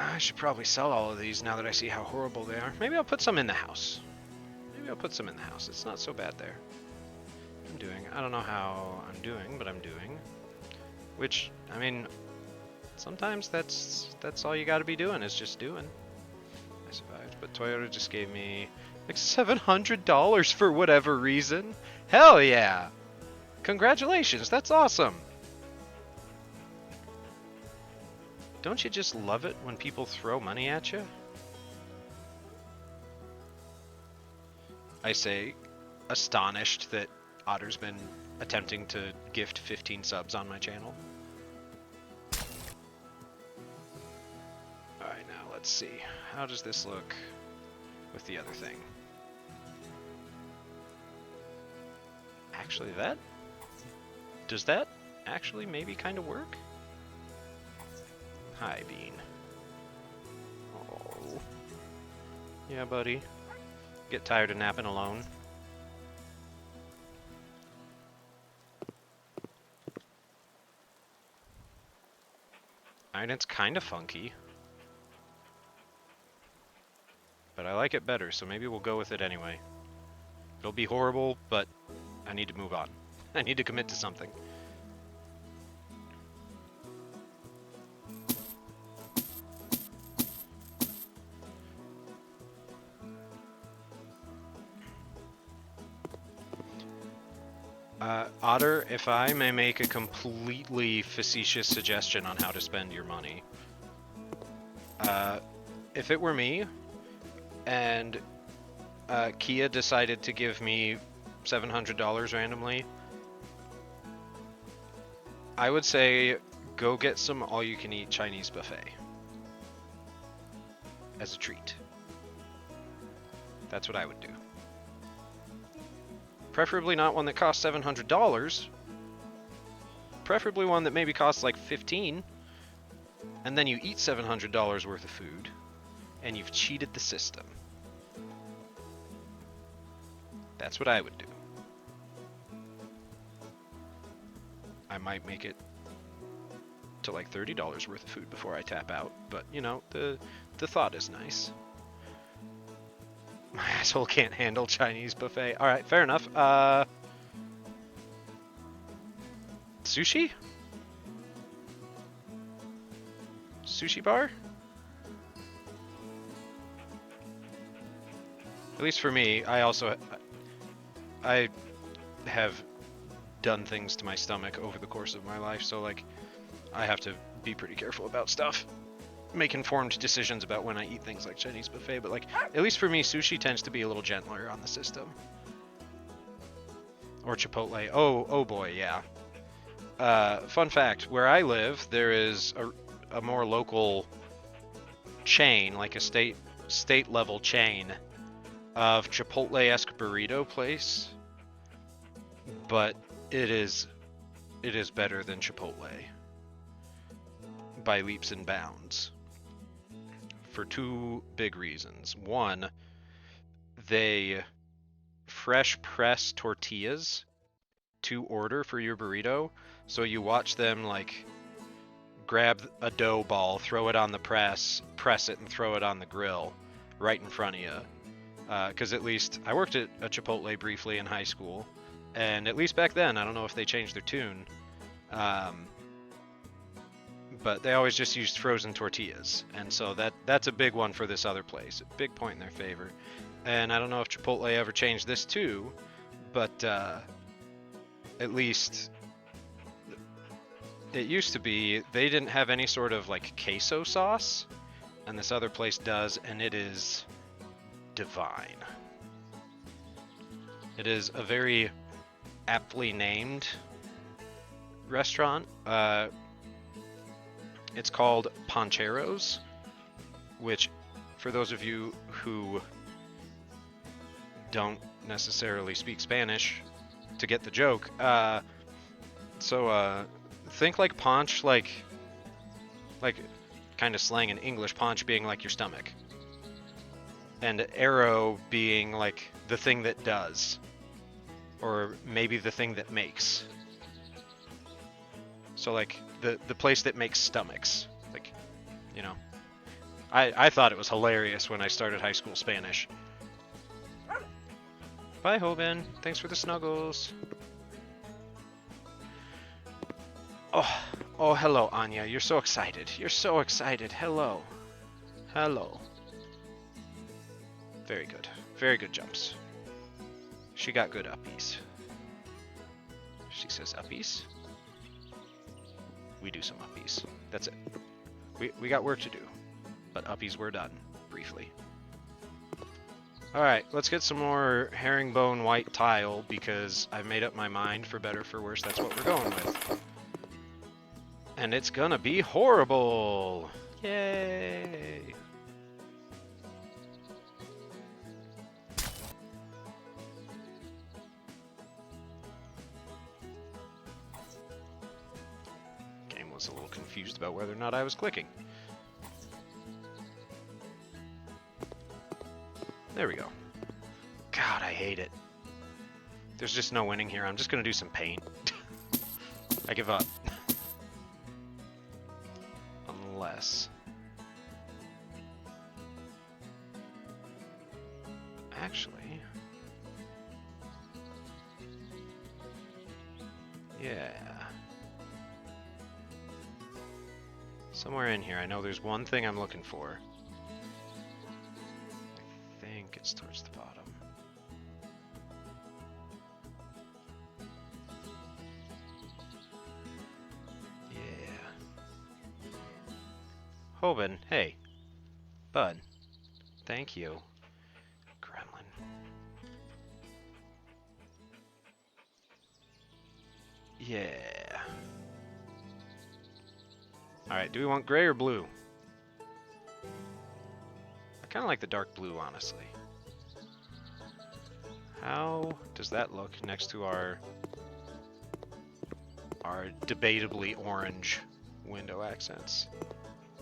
Speaker 1: I should probably sell all of these now that I see how horrible they are. Maybe I'll put some in the house. Maybe I'll put some in the house. It's not so bad there. I don't know how I'm doing, but I'm doing. Which, I mean, sometimes that's all you gotta be doing is just doing. I survived, but Toyota just gave me like $700 for whatever reason. Hell yeah! Congratulations, that's awesome! Don't you just love it when people throw money at you? I say, astonished that Otter's been attempting to gift 15 subs on my channel. Alright, now let's see. How does this look with the other thing? Actually, does that actually maybe kind of work? Hi, Bean. Oh. Yeah, buddy. Get tired of napping alone? And it's kind of funky. But I like it better, so maybe we'll go with it anyway. It'll be horrible, but I need to move on. I need to commit to something. Otter, if I may make a completely facetious suggestion on how to spend your money. If it were me, and Kia decided to give me $700 randomly, I would say go get some all-you-can-eat Chinese buffet as a treat. That's what I would do. Preferably not one that costs $700. Preferably one that maybe costs like $15. And then you eat $700 worth of food, and you've cheated the system. That's what I would do. I might make it to like $30 worth of food before I tap out, but you know, the thought is nice. My asshole can't handle Chinese buffet. Alright, fair enough. Sushi? Sushi bar? At least for me, I have done things to my stomach over the course of my life, so like, I have to be pretty careful about stuff. Make informed decisions about when I eat things like Chinese buffet, but like, at least for me, sushi tends to be a little gentler on the system. Or Chipotle. Oh boy, yeah. Fun fact, where I live, there is a more local chain, like a state level chain of Chipotle-esque burrito place, but it is better than Chipotle by leaps and bounds. For two big reasons. One, they fresh press tortillas to order for your burrito, so you watch them like grab a dough ball, throw it on the press it, and throw it on the grill right in front of you. Because at least I worked at a Chipotle briefly in high school, and at least back then, I don't know if they changed their tune, but they always just used frozen tortillas, and so that's a big one for this other place, a big point in their favor. And I don't know if Chipotle ever changed this too, but at least it used to be they didn't have any sort of like queso sauce, and this other place does, and it is divine. It is a very aptly named restaurant. It's called Pancheros, which, for those of you who don't necessarily speak Spanish to get the joke, think like paunch, like kind of slang in English, paunch being like your stomach, and arrow being like the thing that does, or maybe the thing that makes. So like the place that makes stomachs, like, you know, I thought it was hilarious when I started high school Spanish. Bye, Hoban. Thanks for the snuggles. Oh, oh, hello, Anya. You're so excited. You're so excited. Hello. Hello. Very good. Very good jumps. She got good uppies. She says uppies. We do some uppies. That's it. We got work to do. But uppies were done. Briefly. Alright, let's get some more herringbone white tile because I've made up my mind, for better or for worse, that's what we're going with. And it's gonna be horrible! Yay! Game was a little confused about whether or not I was clicking. There we go. God, I hate it. There's just no winning here. I'm just gonna do some paint. I give up. Unless... Actually... Yeah. Somewhere in here, I know there's one thing I'm looking for. I think it's towards the bottom. Yeah. Hoban, hey. Bud. Thank you. Gremlin. Yeah. Alright, do we want gray or blue? I kind of like the dark blue, honestly. How does that look next to our debatably orange window accents?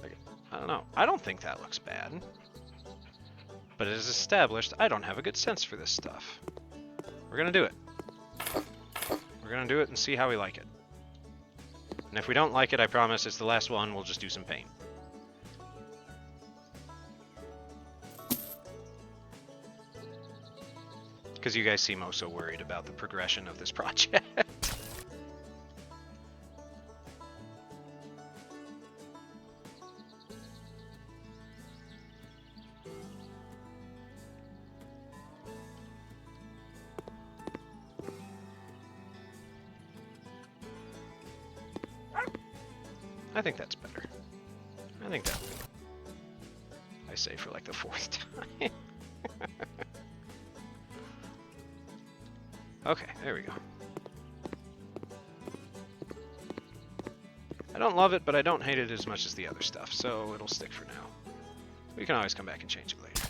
Speaker 1: Like, I don't know. I don't think that looks bad. But as established, I don't have a good sense for this stuff. We're gonna do it. We're gonna do it and see how we like it. And if we don't like it, I promise it's the last one, we'll just do some paint. Because you guys seem oh so worried about the progression of this project. I think that's better. I think that I say for like the 4th time. Okay, there we go. I don't love it, but I don't hate it as much as the other stuff, so it'll stick for now. We can always come back and change it later.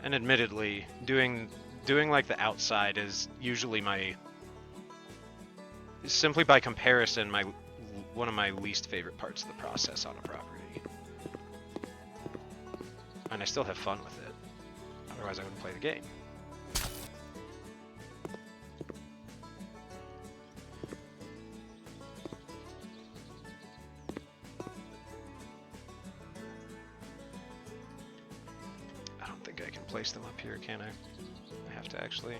Speaker 1: And admittedly, doing like the outside is usually simply by comparison, one of my least favorite parts of the process on a property. And I still have fun with it. Otherwise I wouldn't play the game. I don't think I can place them up here, can I? I have to actually...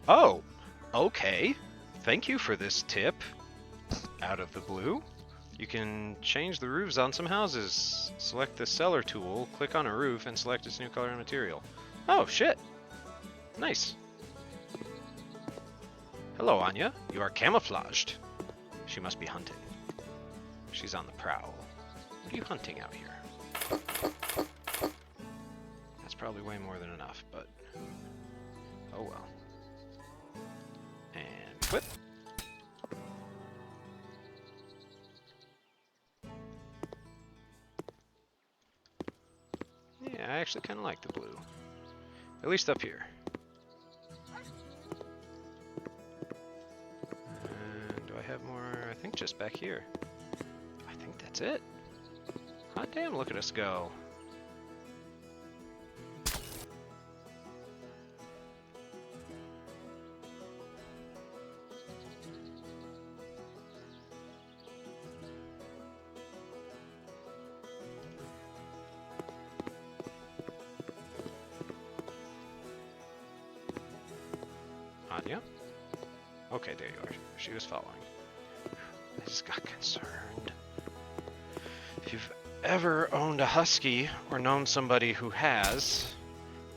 Speaker 1: Oh! Okay! Thank you for this tip. Out of the blue. You can change the roofs on some houses. Select the seller tool, click on a roof, and select its new color and material. Oh, shit! Nice. Hello, Anya. You are camouflaged. She must be hunting. She's on the prowl. What are you hunting out here? That's probably way more than enough, but... oh well. And whip. Yeah, I actually kind of like the blue. At least up here. And do I have more? I think just back here. I think that's it. Hot damn, look at us go. okay, there you are. She was following. I just got concerned. If you've ever owned a husky or known somebody who has,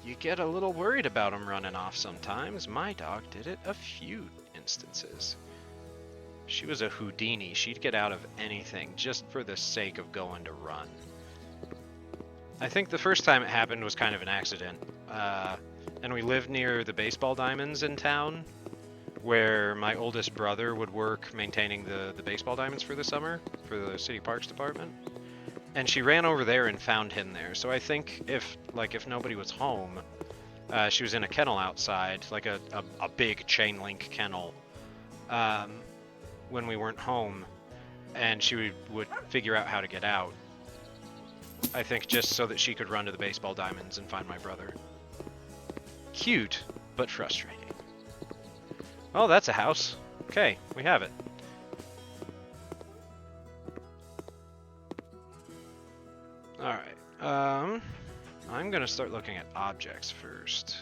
Speaker 1: you get a little worried about them running off sometimes. My dog did it a few instances. She was a Houdini. She'd get out of anything just for the sake of going to run. I think the first time it happened was kind of an accident. And we lived near the baseball diamonds in town, where my oldest brother would work maintaining the baseball diamonds for the summer for the city parks department. And she ran over there and found him there. So I think if nobody was home, she was in a kennel outside, like a big chain link kennel, when we weren't home, and she would figure out how to get out. I think just so that she could run to the baseball diamonds and find my brother. Cute, but frustrating. Oh, that's a house. Okay, we have it. Alright, I'm gonna start looking at objects first.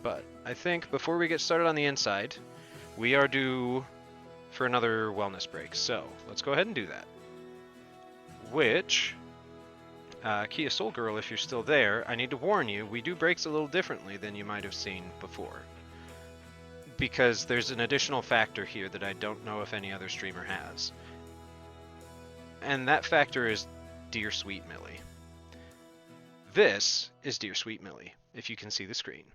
Speaker 1: But I think before we get started on the inside, we are due for another wellness break. So, let's go ahead and do that. Which, Kia Soul Girl, if you're still there, I need to warn you, we do breaks a little differently than you might have seen before. Because there's an additional factor here that I don't know if any other streamer has. And that factor is Dear Sweet Millie. This is Dear Sweet Millie, if you can see the screen.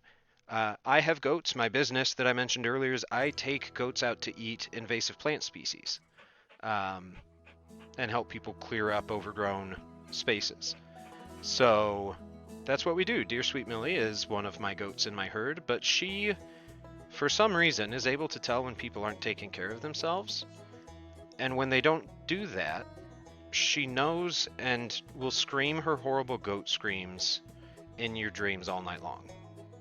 Speaker 1: I have goats. My business that I mentioned earlier is I take goats out to eat invasive plant species and help people clear up overgrown spaces. So that's what we do. Dear Sweet Millie is one of my goats in my herd, but she, for some reason, is able to tell when people aren't taking care of themselves. And when they don't do that, she knows and will scream her horrible goat screams in your dreams all night long.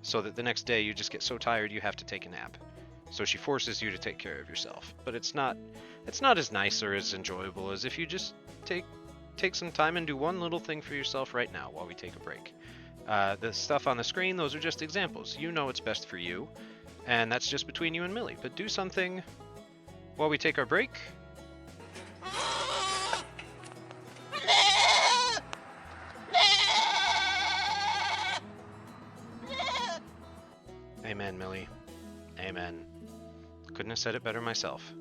Speaker 1: So that the next day you just get so tired you have to take a nap. So she forces you to take care of yourself. But it's not as nice or as enjoyable as if you just take some time and do one little thing for yourself right now while we take a break. The stuff on the screen, those are just examples. You know what's best for you, and that's just between you and Millie. But do something while we take our break. Amen, Millie. Amen. Couldn't have said it better myself.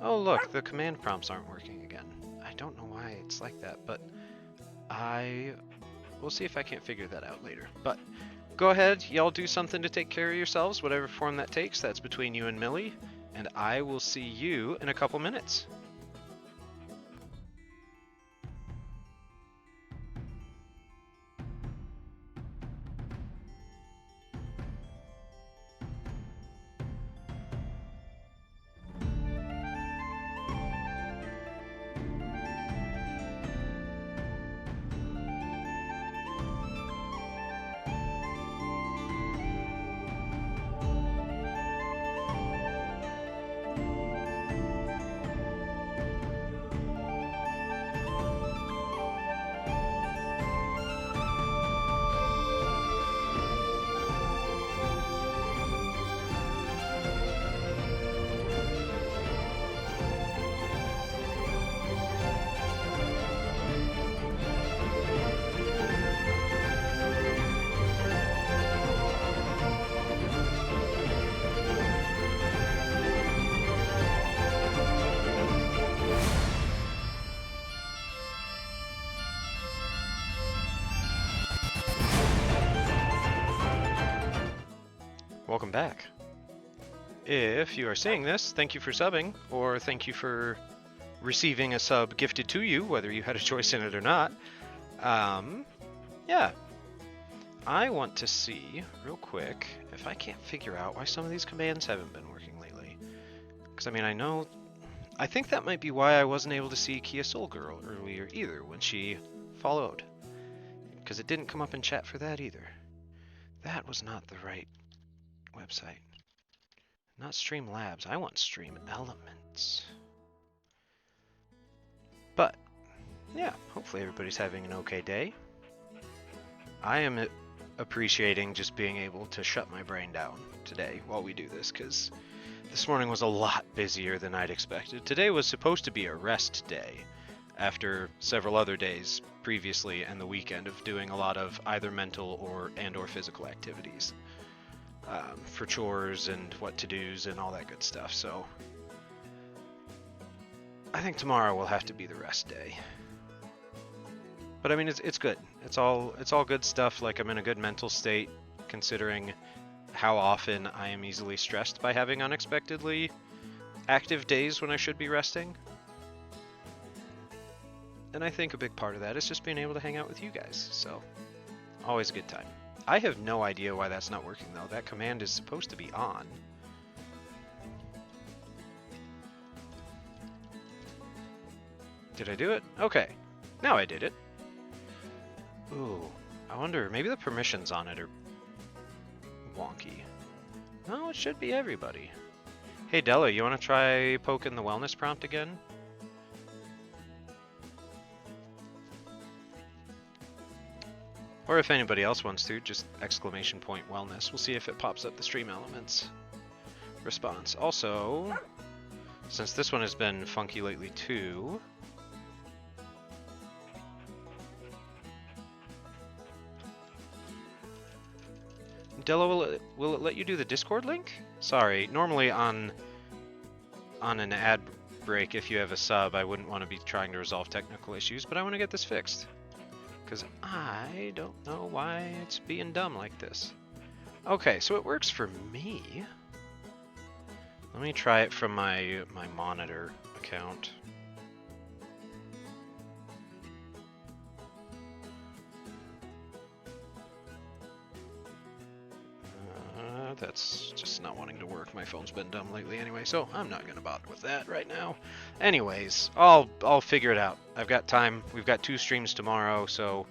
Speaker 1: Oh look, the command prompts aren't working again. I don't know why it's like that, but we'll see if I can't figure that out later. But go ahead, y'all do something to take care of yourselves, whatever form that takes. That's between you and Millie, and I will see you in a couple minutes. Welcome back. If you are seeing this, thank you for subbing, or thank you for receiving a sub gifted to you, whether you had a choice in it or not. Yeah. I want to see, real quick, if I can't figure out why some of these commands haven't been working lately. Because, I mean, I think that might be why I wasn't able to see Kia Soul Girl earlier either, when she followed. Because it didn't come up in chat for that either. That was not the right website. Not Streamlabs. I want Stream Elements. But, yeah, hopefully everybody's having an okay day. I am appreciating just being able to shut my brain down today while we do this, because This morning was a lot busier than I'd expected. Today was supposed to be a rest day, after several other days previously and the weekend of doing a lot of either mental or physical activities for chores and what to-dos and all that good stuff. So I think tomorrow will have to be the rest day. But I mean, it's good. It's all good stuff. Like, I'm in a good mental state, considering how often I am easily stressed by having unexpectedly active days when I should be resting. And I think a big part of that is just being able to hang out with you guys. So, always a good time. I have no idea why that's not working, though. That command is supposed to be on. Did I do it? Okay. Now I did it. Ooh, I wonder, maybe the permissions on it are wonky. No, it should be everybody. Hey Della, you want to try poking the wellness prompt again? Or if anybody else wants to, just exclamation point wellness. We'll see if it pops up the stream elements response. Also, since this one has been funky lately too, Della, will it let you do the Discord link? Sorry, normally on an ad break, if you have a sub, I wouldn't want to be trying to resolve technical issues, but I want to get this fixed. Because I don't know why it's being dumb like this. Okay, so it works for me. Let me try it from my monitor account. That's just not wanting to work. My phone's been dumb lately anyway, so I'm not gonna bother with that right now. Anyways, I'll figure it out. I've got time. We've got 2 streams tomorrow, so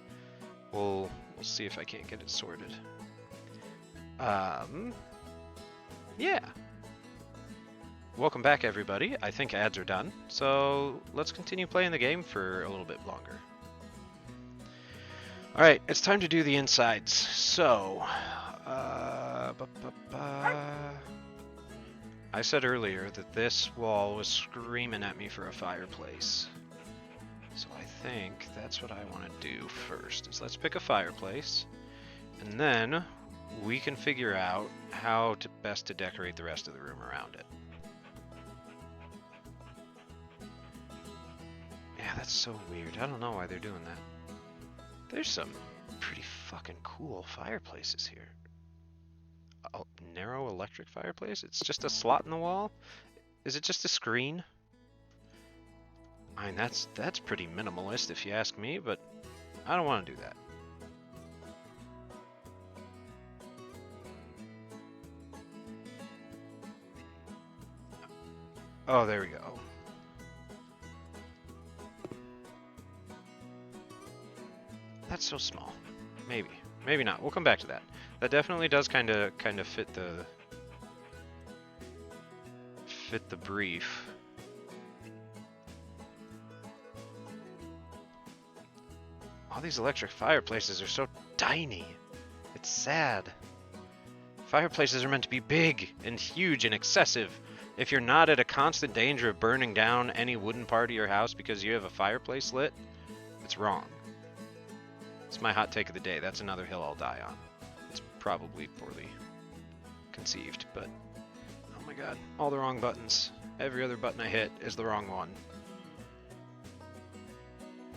Speaker 1: we'll see if I can't get it sorted. Yeah. Welcome back, everybody. I think ads are done, so let's continue playing the game for a little bit longer. All right, it's time to do the insides. So. I said earlier that this wall was screaming at me for a fireplace. So I think that's what I want to do first, is let's pick a fireplace, and then we can figure out how to best to decorate the rest of the room around it. Yeah, that's so weird. I don't know why they're doing that. There's some pretty fucking cool fireplaces here. A narrow electric fireplace? It's just a slot in the wall? Is it just a screen? I mean, that's pretty minimalist if you ask me, but I don't want to do that. Oh, there we go. That's so small. Maybe. Maybe not. We'll come back to that. That definitely does kind of fit the brief. All these electric fireplaces are so tiny. It's sad. Fireplaces are meant to be big and huge and excessive. If you're not at a constant danger of burning down any wooden part of your house because you have a fireplace lit, it's wrong. It's my hot take of the day. That's another hill I'll die on. It's probably poorly conceived, but oh my god, all the wrong buttons. Every other button I hit is the wrong one.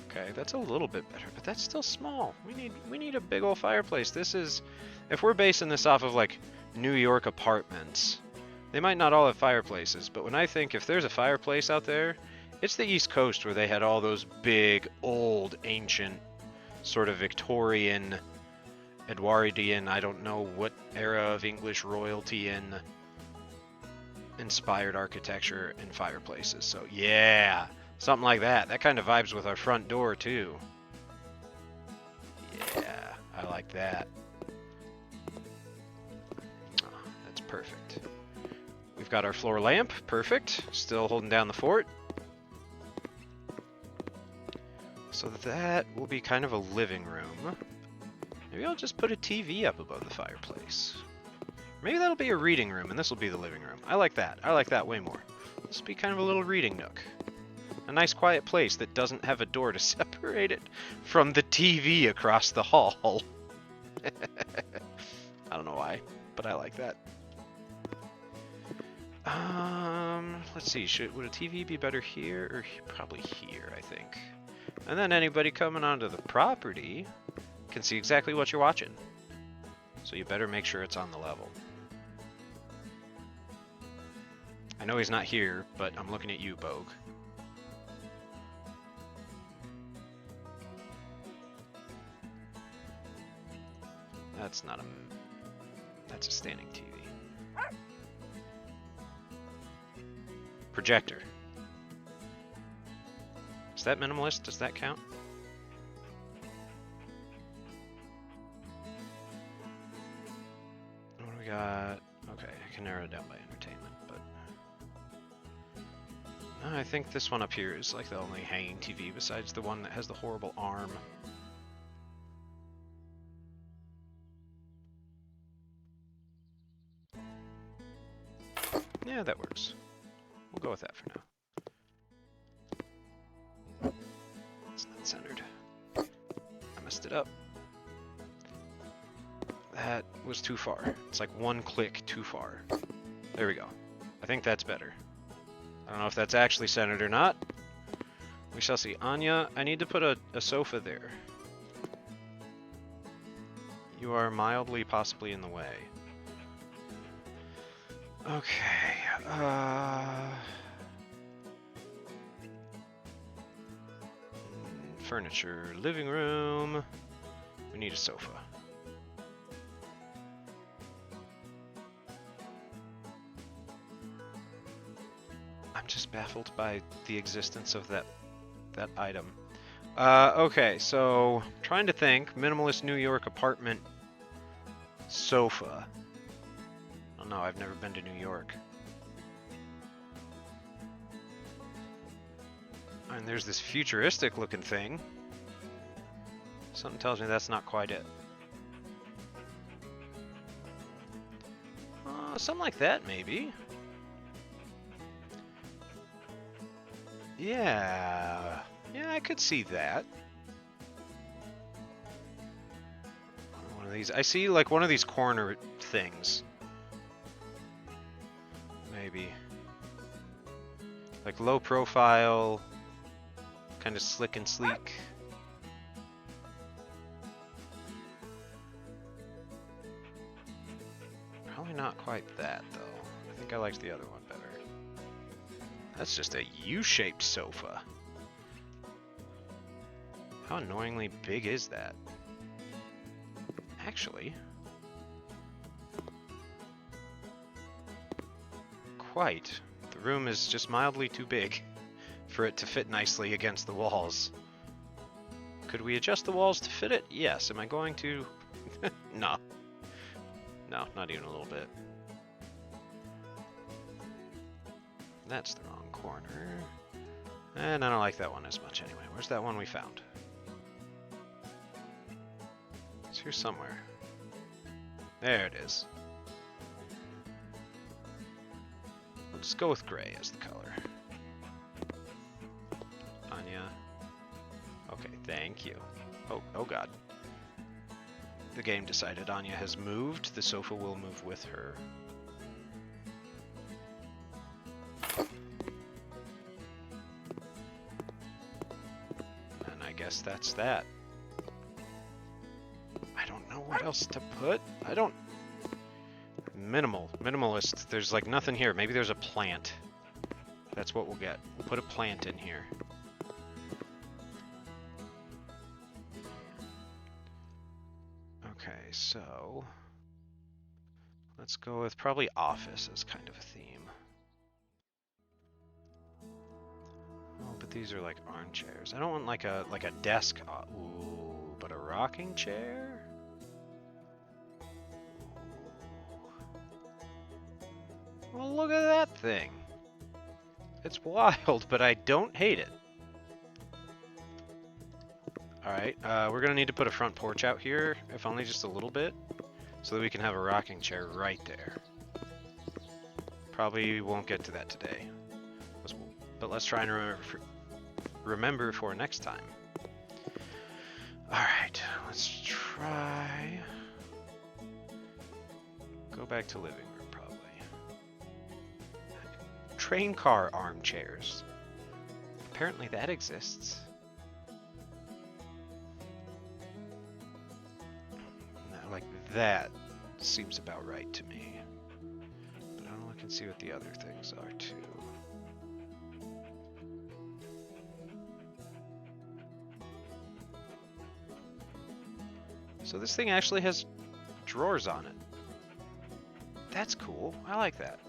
Speaker 1: Okay, that's a little bit better, but that's still small. We need a big old fireplace. This is, if we're basing this off of like New York apartments, they might not all have fireplaces, but when I think if there's a fireplace out there, it's the East Coast where they had all those big, old, ancient, sort of Victorian, Edwardian, I don't know what era of English royalty in inspired architecture and fireplaces. So yeah, something like that. That kind of vibes with our front door too. Yeah, I like that. Oh, that's perfect. We've got our floor lamp, perfect. Still holding down the fort. So that will be kind of a living room. Maybe I'll just put a TV up above the fireplace. Maybe that'll be a reading room, and this will be the living room. I like that. I like that way more. This will be kind of a little reading nook. A nice quiet place that doesn't have a door to separate it from the TV across the hall. I don't know why, but I like that. Let's see. Would a TV be better here or probably here? I think. And then anybody coming onto the property can see exactly what you're watching. So you better make sure it's on the level. I know he's not here, but I'm looking at you, Bogue. That's not a... That's a standing TV. Projector. Is that minimalist? Does that count? What do we got? Okay, I can narrow it down by entertainment, but... I think this one up here is like the only hanging TV besides the one that has the horrible arm. Yeah, that works. We'll go with that for now. It's not centered. I messed it up. That was too far. It's like one click too far. There we go. I think that's better. I don't know if that's actually centered or not. We shall see. Anya, I need to put a sofa there. You are mildly, possibly in the way. Okay. Furniture, living room. We need a sofa. I'm just baffled by the existence of that item. Okay, so trying to think. Minimalist New York apartment sofa. Oh no, I've never been to New York. And there's this futuristic looking thing. Something tells me that's not quite it. Something like that, maybe. Yeah, I could see that. One of these. I see like one of these corner things. Maybe. Like low profile, kind of slick and sleek. Probably not quite that though. I think I liked the other one better. That's just a U-shaped sofa. How annoyingly big is that? Actually, quite. The room is just mildly too big for it to fit nicely against the walls. Could we adjust the walls to fit it? Yes. Am I going to? No. No, not even a little bit. That's the wrong corner. And I don't like that one as much anyway. Where's that one we found? It's here somewhere. There it is. We'll just go with gray as the color. Anya. Okay, thank you. Oh god. The game decided Anya has moved. The sofa will move with her. And I guess that's that. I don't know what else to put. I don't... Minimalist. There's like nothing here. Maybe there's a plant. That's what we'll get. We'll put a plant in here. Okay, so... let's go with probably office as kind of a theme. Oh, but these are like armchairs. I don't want like a desk. Ooh, but a rocking chair? Well, look at that thing. It's wild, but I don't hate it. Alright, we're gonna need to put a front porch out here, if only just a little bit. so that we can have a rocking chair right there. Probably won't get to that today, but let's try and remember for next time. Alright, let's try... Go back to living room, probably. Train car armchairs. Apparently that exists. Now, like, that seems about right to me. But I'll look and see what the other things are, too. So this thing actually has drawers on it. That's cool. I like that.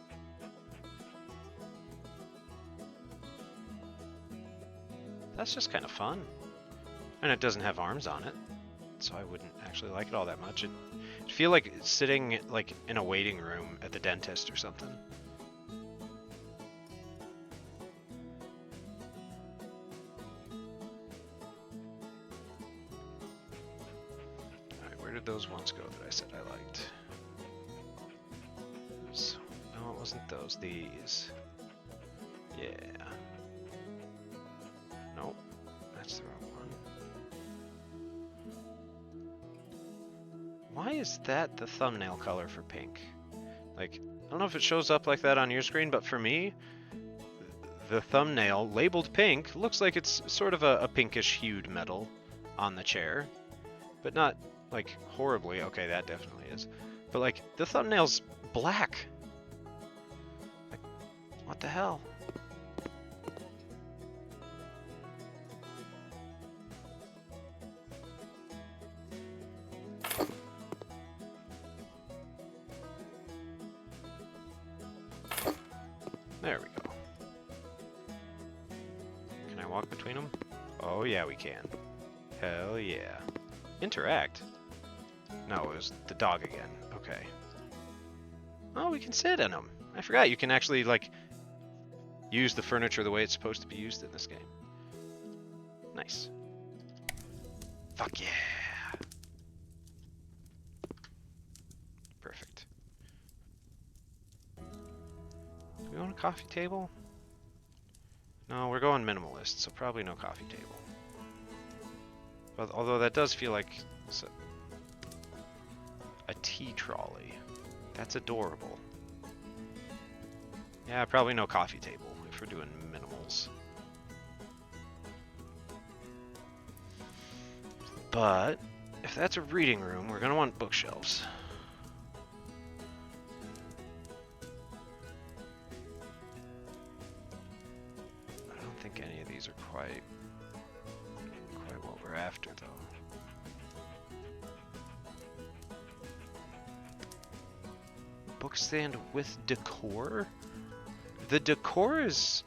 Speaker 1: That's just kind of fun. And it doesn't have arms on it, so I wouldn't actually like it all that much. It'd feel like sitting like in a waiting room at the dentist or something. Alright, where did those ones go that I said I liked? No, it wasn't those. These. Yeah. Nope. That's the wrong one. Why is that the thumbnail color for pink? Like, I don't know if it shows up like that on your screen, but for me, the thumbnail labeled pink looks like it's sort of a pinkish hued metal on the chair, but not like horribly. Okay, that definitely is. But like, the thumbnail's black. Like, what the hell? There we go. Can I walk between them? Oh yeah, we can. Hell yeah. Interact? No, it was the dog again. Okay. Oh, we can sit in them. I forgot you can actually, like, use the furniture the way it's supposed to be used in this game. Nice. Fuck yeah. Perfect. Do we want a coffee table? No, we're going minimalist, so probably no coffee table. But although that does feel like a tea trolley. That's adorable. Yeah, probably no coffee table if we're doing minimals. But if that's a reading room, we're gonna want bookshelves. I don't think any of these are quite what we're after, though. Bookstand with decor? The decor is...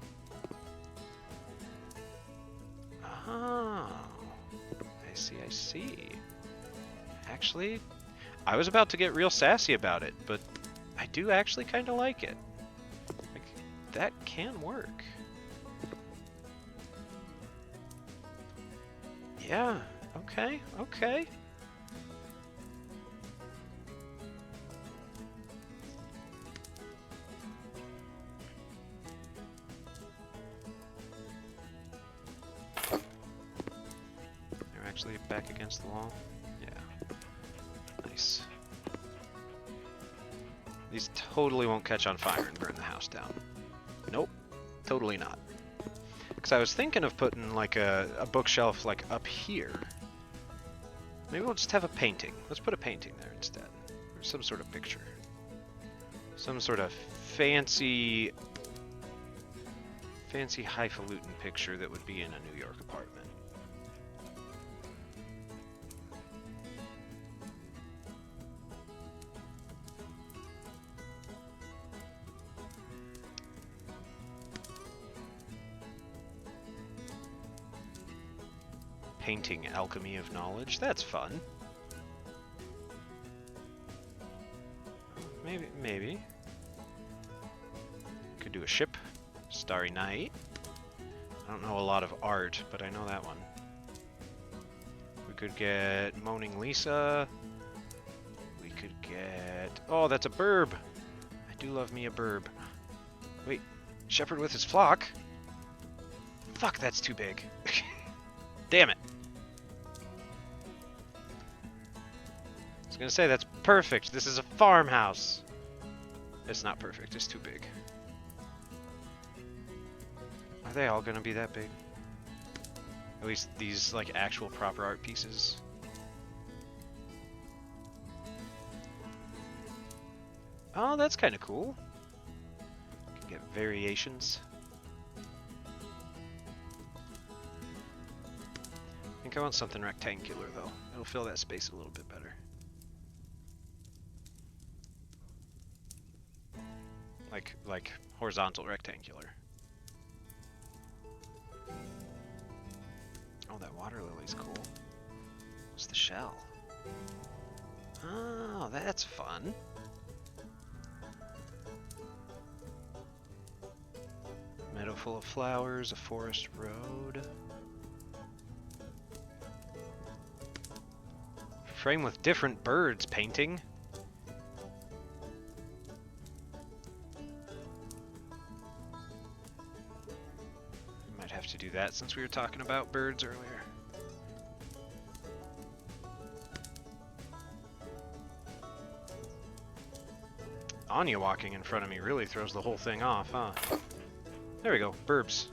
Speaker 1: Oh, I see. Actually, I was about to get real sassy about it, but I do actually kind of like it. Like, that can work. Yeah, okay. They're actually back against the wall? Yeah. Nice. These totally won't catch on fire and burn the house down. Nope, totally not. Because I was thinking of putting like a bookshelf like up here. Maybe we'll just have a painting. Let's put a painting there instead. Or some sort of picture. Some sort of fancy highfalutin picture that would be in a New York apartment. Painting Alchemy of Knowledge. That's fun. Maybe. Could do a ship. Starry Night. I don't know a lot of art, but I know that one. We could get Moaning Lisa. We could get... Oh, that's a burb. I do love me a burb. Wait, shepherd with his flock? Fuck, that's too big. Damn it. I was gonna say, that's perfect. This is a farmhouse. It's not perfect, it's too big. Are they all gonna be that big? At least these, like, actual proper art pieces. Oh, that's kind of cool. Can get variations. I think I want something rectangular, though. It'll fill that space a little bit better. Like horizontal rectangular. Oh, that water lily's cool. What's the shell? Oh, that's fun. Meadow full of flowers, a forest road. Frame with different birds painting. Might have to do that since we were talking about birds earlier. Anya walking in front of me really throws the whole thing off, huh? There we go, burbs.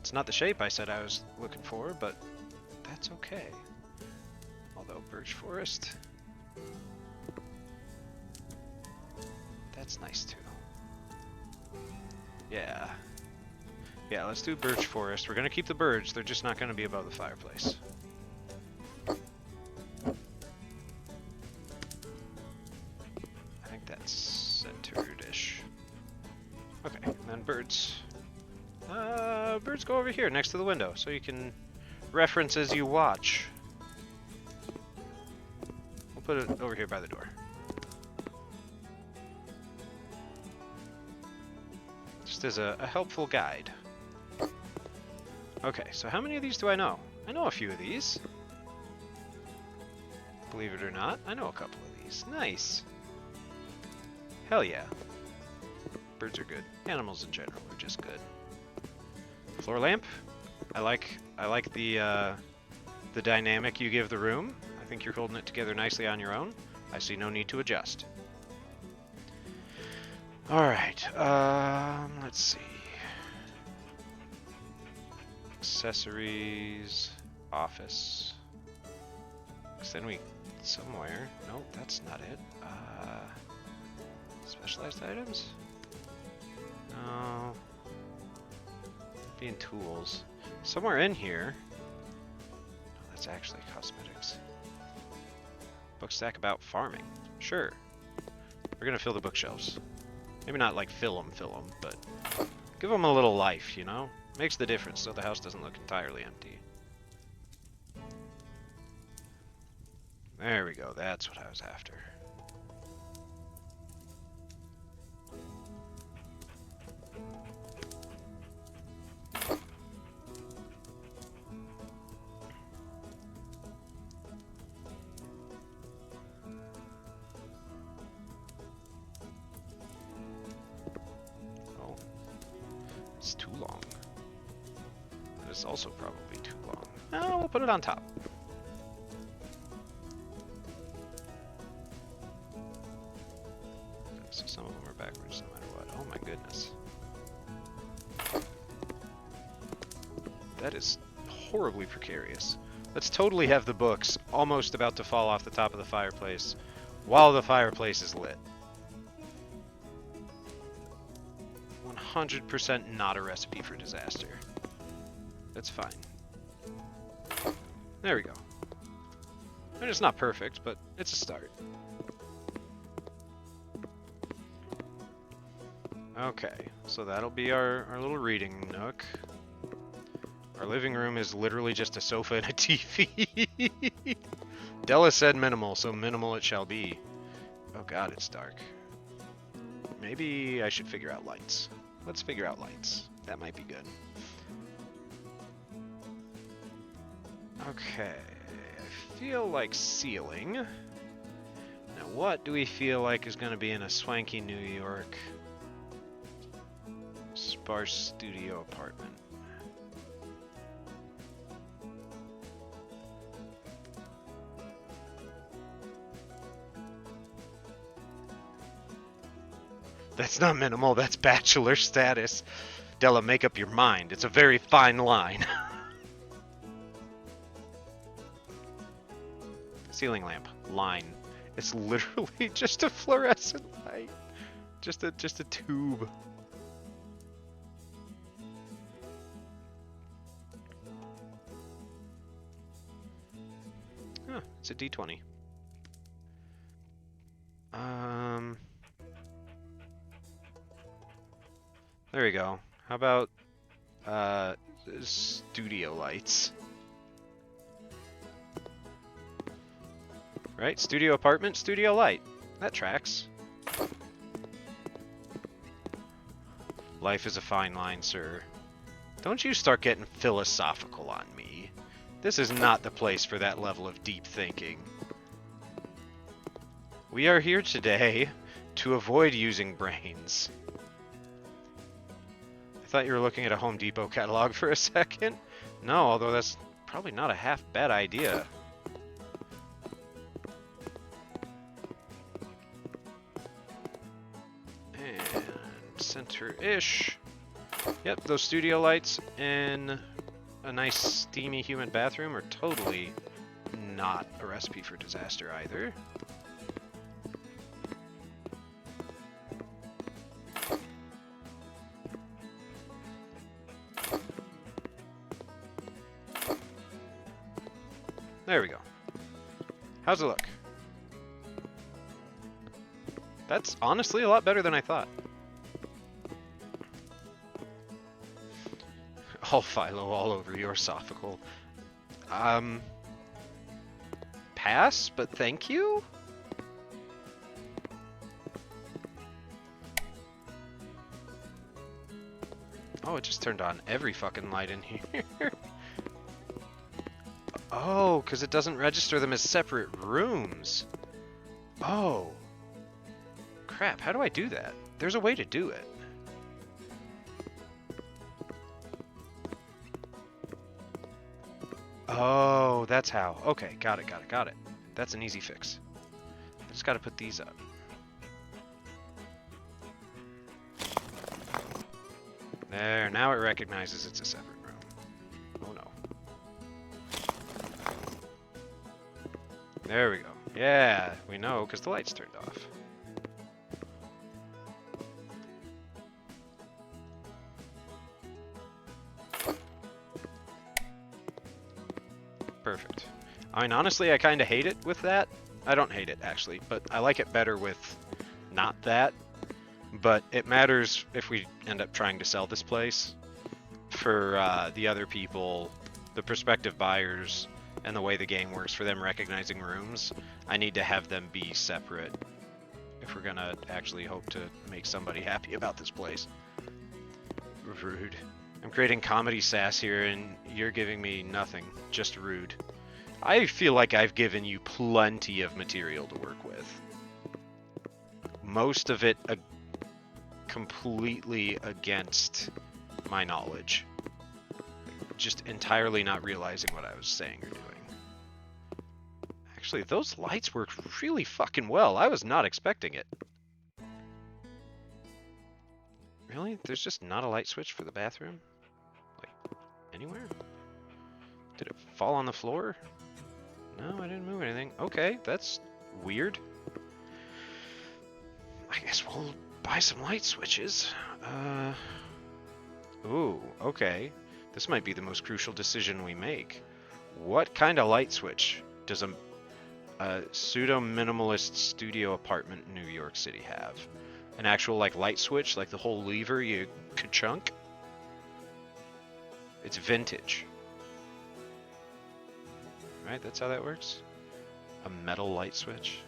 Speaker 1: It's not the shape I said I was looking for, but that's okay. Although birch forest, that's nice too. Yeah. Yeah, let's do birch forest. We're gonna keep the birds, they're just not gonna be above the fireplace. I think that's centered-ish. Okay, and then birds. Birds go over here next to the window, so you can reference as you watch. We'll put it over here by the door. Just as a helpful guide. Okay, so how many of these do I know? I know a few of these. Believe it or not, I know a couple of these. Nice. Hell yeah. Birds are good. Animals in general are just good. Floor lamp. I like the dynamic you give the room. I think you're holding it together nicely on your own. I see no need to adjust. All right. Let's see. Accessories, office. Cause then we somewhere. Nope, that's not it. Specialized items. No. Being tools. Somewhere in here. No, that's actually cosmetics. Book stack about farming. Sure. We're gonna fill the bookshelves. Maybe not like fill them, but give them a little life, you know? Makes the difference so the house doesn't look entirely empty. There we go, that's what I was after. Oh, it's too long. It's also probably too long. Oh, we'll put it on top. So some of them are backwards no matter what. Oh my goodness. That is horribly precarious. Let's totally have the books almost about to fall off the top of the fireplace while the fireplace is lit. 100% not a recipe for disaster. That's fine. There we go. And it's not perfect, but it's a start. Okay, so that'll be our little reading nook. Our living room is literally just a sofa and a TV. Della said minimal, so minimal it shall be. Oh god, it's dark. Maybe I should figure out lights. Let's figure out lights. That might be good. Okay, I feel like ceiling. Now what do we feel like is going to be in a swanky New York sparse studio apartment? That's not minimal, that's bachelor status. Della, make up your mind. It's a very fine line. Ceiling lamp. Line. It's literally just a fluorescent light. Just a tube. Huh, it's a D20. There we go. How about studio lights? Right? Studio apartment, studio light. That tracks. Life is a fine line, sir. Don't you start getting philosophical on me. This is not the place for that level of deep thinking. We are here today to avoid using brains. I thought you were looking at a Home Depot catalog for a second. No, although that's probably not a half bad idea. And center-ish. Yep, those studio lights in a nice steamy humid bathroom are totally not a recipe for disaster either. There we go. How's it look? That's honestly a lot better than I thought. All Philo all over your sophical. Pass, but thank you? Oh, it just turned on every fucking light in here. Oh, because it doesn't register them as separate rooms. Oh. Crap, how do I do that? There's a way to do it. Oh, that's how. Okay, got it. That's an easy fix. I just gotta put these up. There, now it recognizes it's a separate room. Oh no. There we go. Yeah, we know because the light's turned off. Perfect. I mean, honestly, I kind of hate it with that. I don't hate it, actually, but I like it better with not that. But it matters if we end up trying to sell this place for the other people, the prospective buyers, and the way the game works for them recognizing rooms. I need to have them be separate if we're gonna actually hope to make somebody happy about this place. Rude. I'm creating comedy sass here and you're giving me nothing, just rude. I feel like I've given you plenty of material to work with. Most of it completely against my knowledge. Just entirely not realizing what I was saying or doing. Actually, those lights work really fucking well. I was not expecting it. Really? There's just not a light switch for the bathroom? Like, anywhere? Did it fall on the floor? No, I didn't move anything. Okay, that's weird. I guess we'll buy some light switches. Ooh, okay. This might be the most crucial decision we make. What kind of light switch does a pseudo-minimalist studio apartment in New York City have? An actual like light switch, like the whole lever you ka-chunk? It's vintage. Right, that's how that works? A metal light switch?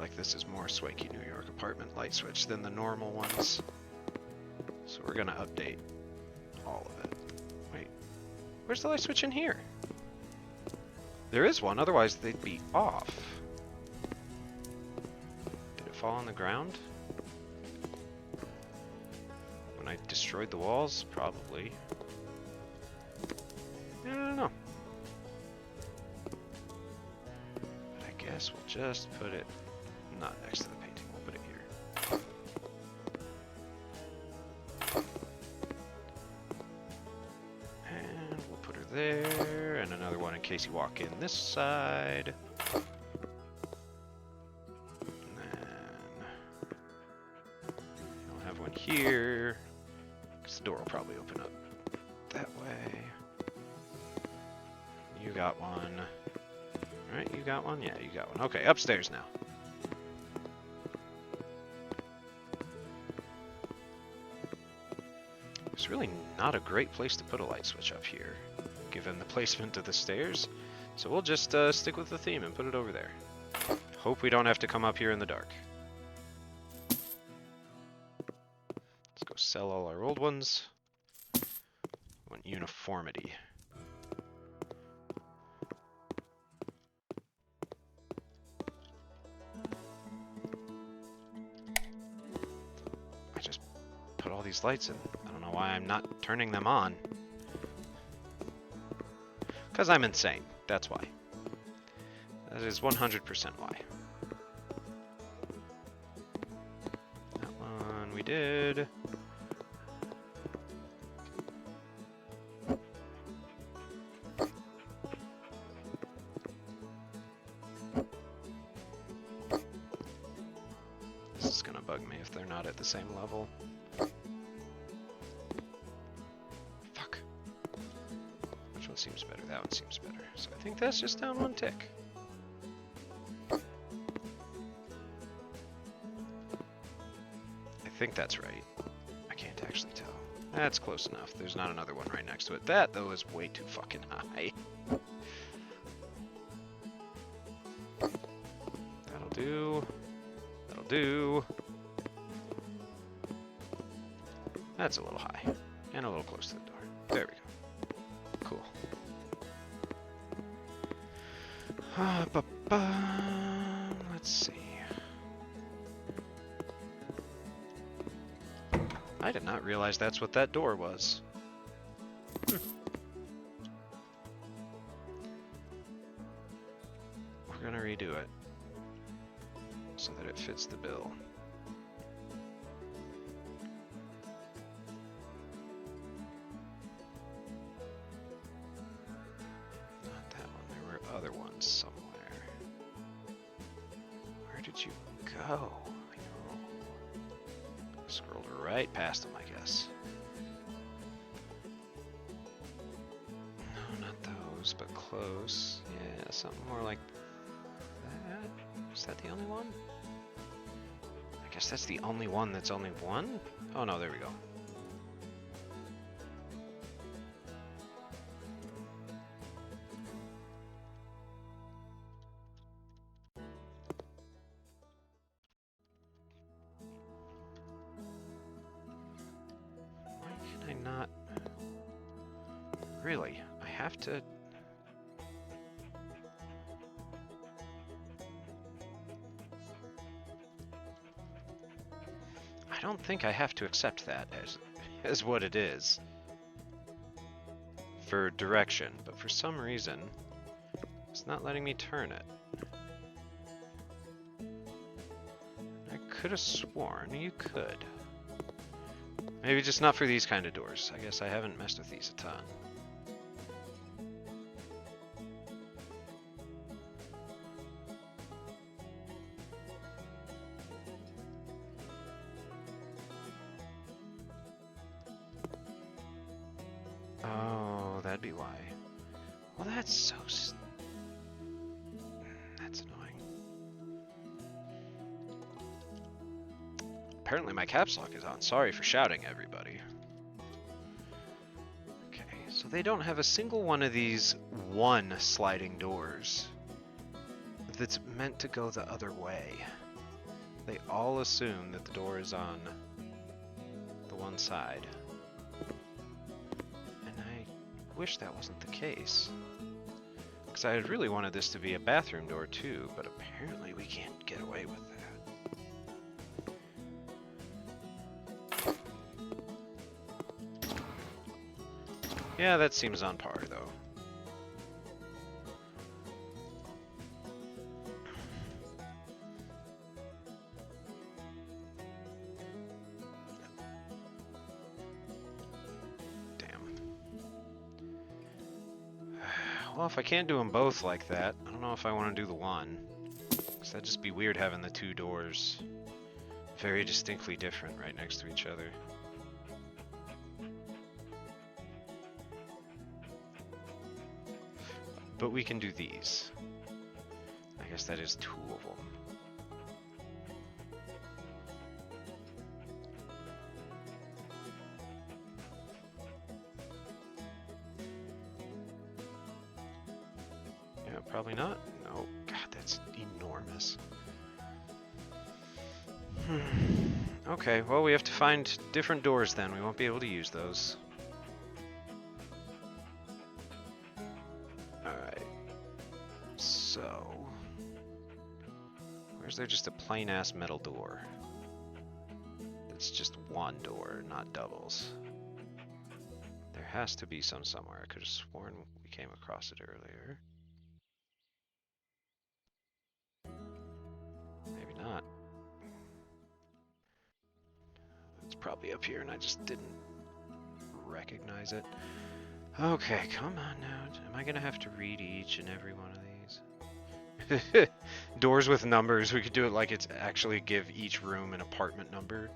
Speaker 1: like this is more Swanky New York apartment light switch than the normal ones. So we're gonna update all of it. Wait, where's the light switch in here? There is one, otherwise they'd be off. Did it fall on the ground? When I destroyed the walls? Probably. I don't know. But I guess we'll just put it not next to the painting, we'll put it here. And we'll put her there, and another one in case you walk in this side. And then I'll have one here, because the door will probably open up that way. You got one. Right, you got one? Yeah, you got one. Okay, upstairs now. It's really not a great place to put a light switch up here, given the placement of the stairs. So we'll just stick with the theme and put it over there. Hope we don't have to come up here in the dark. Let's go sell all our old ones. Want uniformity. I just put all these lights in. I don't know why I'm not turning them on. Because I'm insane. That's why. That is 100% why. That one we did. This is gonna bug me if they're not at the same level. Fuck. Which one seems better? That one seems better. So I think that's just down one tick. I think that's right. I can't actually tell. That's close enough. There's not another one right next to it. That, though, is way too fucking high. That'll do. That'll do. That's a little high. And a little close to the door. There we go. Cool. Let's see. I did not realize that's what that door was. We're gonna redo it so that it fits the bill. Not that one. There were other ones somewhere. Where did you go? Scrolled right past them, I guess. No, not those, but close. Yeah, something more like that. Is that the only one? I guess that's the only one that's only one? Oh no, there we go. Not really. I have to. I don't think I have to accept that as what it is for direction, but for some reason it's not letting me turn it. I could have sworn you could. Maybe just not for these kind of doors. I guess I haven't messed with these a ton. Oh, that'd be why. Well, that's so... That's annoying. Apparently my caps lock is on. Sorry for shouting, everybody. Okay, so they don't have a single one of these one sliding doors that's meant to go the other way. They all assume that the door is on the one side. And I wish that wasn't the case. Because I had really wanted this to be a bathroom door too, but apparently we can't get away with that. Yeah, that seems on par though. Well, if I can't do them both like that, I don't know if I want to do the one. Because that'd just be weird having the two doors very distinctly different right next to each other. But we can do these. I guess that is two of them. Yeah, probably not. No, God, that's enormous. Okay, well, we have to find different doors then. We won't be able to use those. Alright. So... where's there just a plain-ass metal door? It's just one door, not doubles. There has to be some somewhere. I could have sworn we came across it earlier. Maybe not. It's probably up here and I just didn't recognize it. Okay, come on now. Am I gonna have to read each and every one of these? Doors with numbers. We could do it like it's actually give each room an apartment number.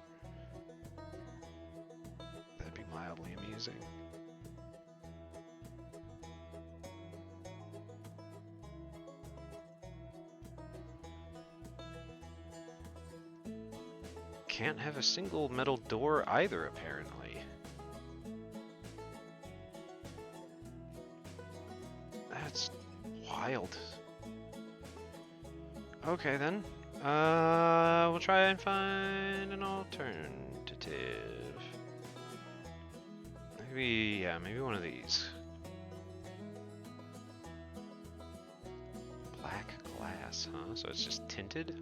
Speaker 1: That'd be mildly amusing. Can't have a single metal door either, apparently. That's wild. Okay then. We'll try and find an alternative. Maybe, yeah, maybe one of these. Black glass, huh? So it's just tinted?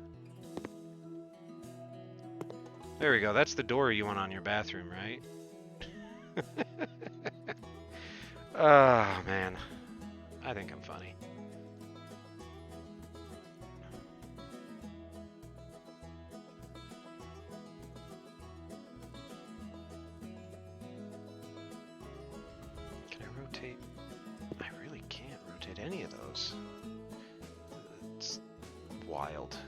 Speaker 1: There we go, that's the door you want on your bathroom, right? Oh, man. I think I'm funny. Can I rotate? I really can't rotate any of those. It's wild.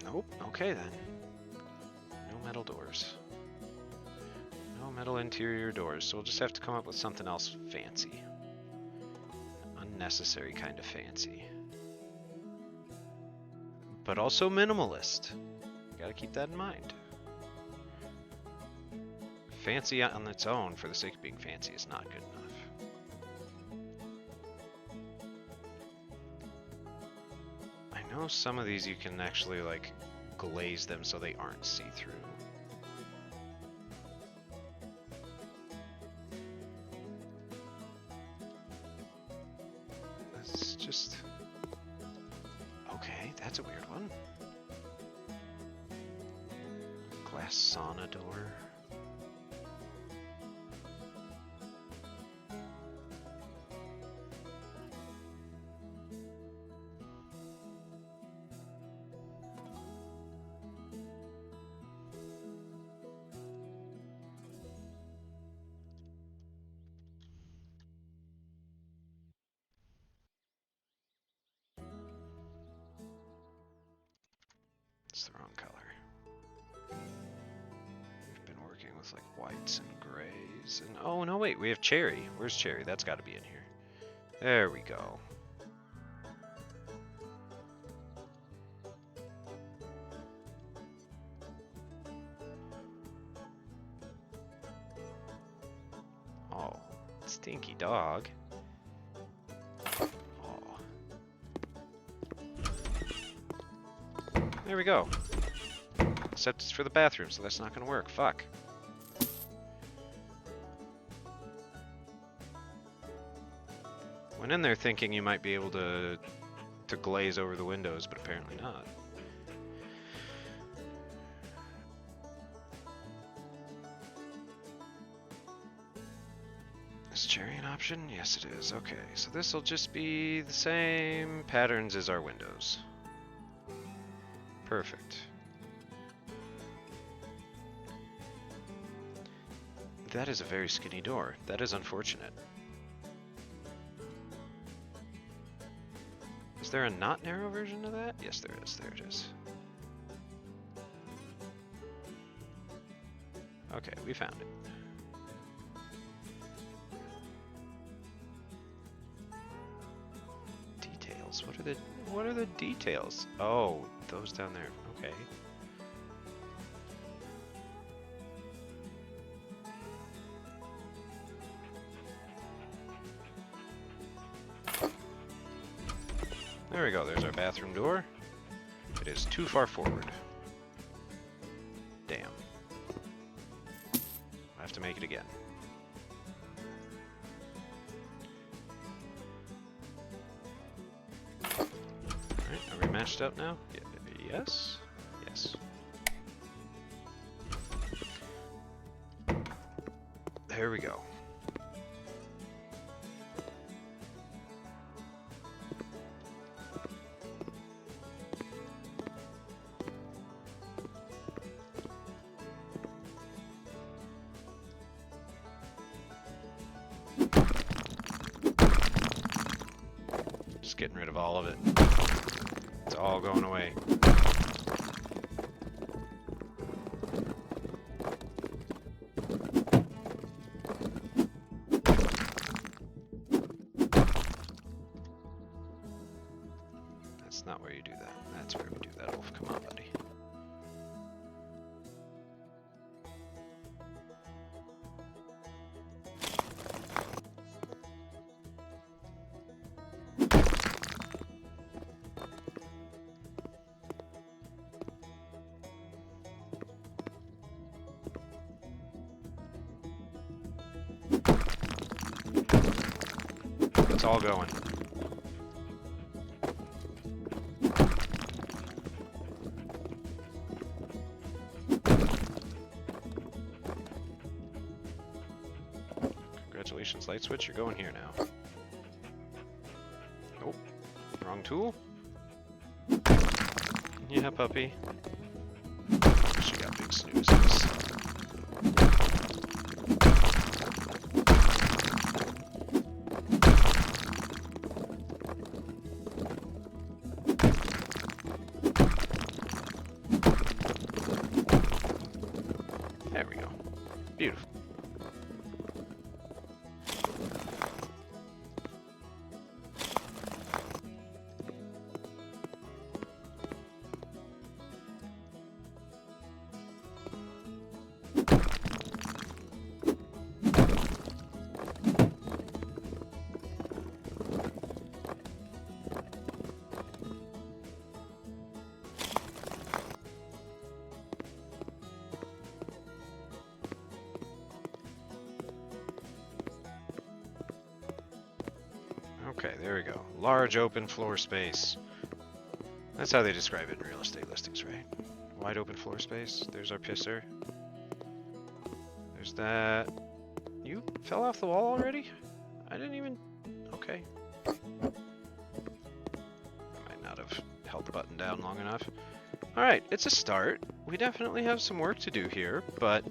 Speaker 1: Nope. Okay then. No metal doors. No metal interior doors, so we'll just have to come up with something else fancy. Unnecessary kind of fancy. But also minimalist. Gotta keep that in mind. Fancy on its own, for the sake of being fancy, is not good enough. I know some of these you can actually, like, glaze them so they aren't see-through. That's just... okay, that's a weird one. Glass sauna door. It's the wrong color. We've been working with like whites and grays and oh no wait, we have cherry. Where's cherry? That's got to be in here. There we go. Stinky dog. Oh. There we go. Except it's for the bathroom, so that's not gonna work. Fuck. Went in there thinking you might be able to glaze over the windows, but apparently not. Is cherry an option? Yes, it is. Okay, so this will just be the same patterns as our windows. Perfect. That is a very skinny door. That is unfortunate. Is there a not narrow version of that? Yes, there is. There it is. Okay, we found it. Details. What are the details? Oh, those down there. Okay. There we go, there's our bathroom door. It is too far forward. Damn. I have to make it again. Alright, are we matched up now? Yes? Yes. There we go. Getting rid of all of it. It's all going away. That's not where you do that. That's where we do that, Wolf. Come on, buddy. It's all going. Congratulations, light switch, you're going here now. Nope. Wrong tool? Yeah, puppy. She got big snoozes. There we go. Beautiful. Okay, there we go. Large open floor space. That's how they describe it in real estate listings, right? Wide open floor space. There's our pisser. There's that. You fell off the wall already? I didn't even... Okay. I might not have held the button down long enough. Alright, it's a start. We definitely have some work to do here, but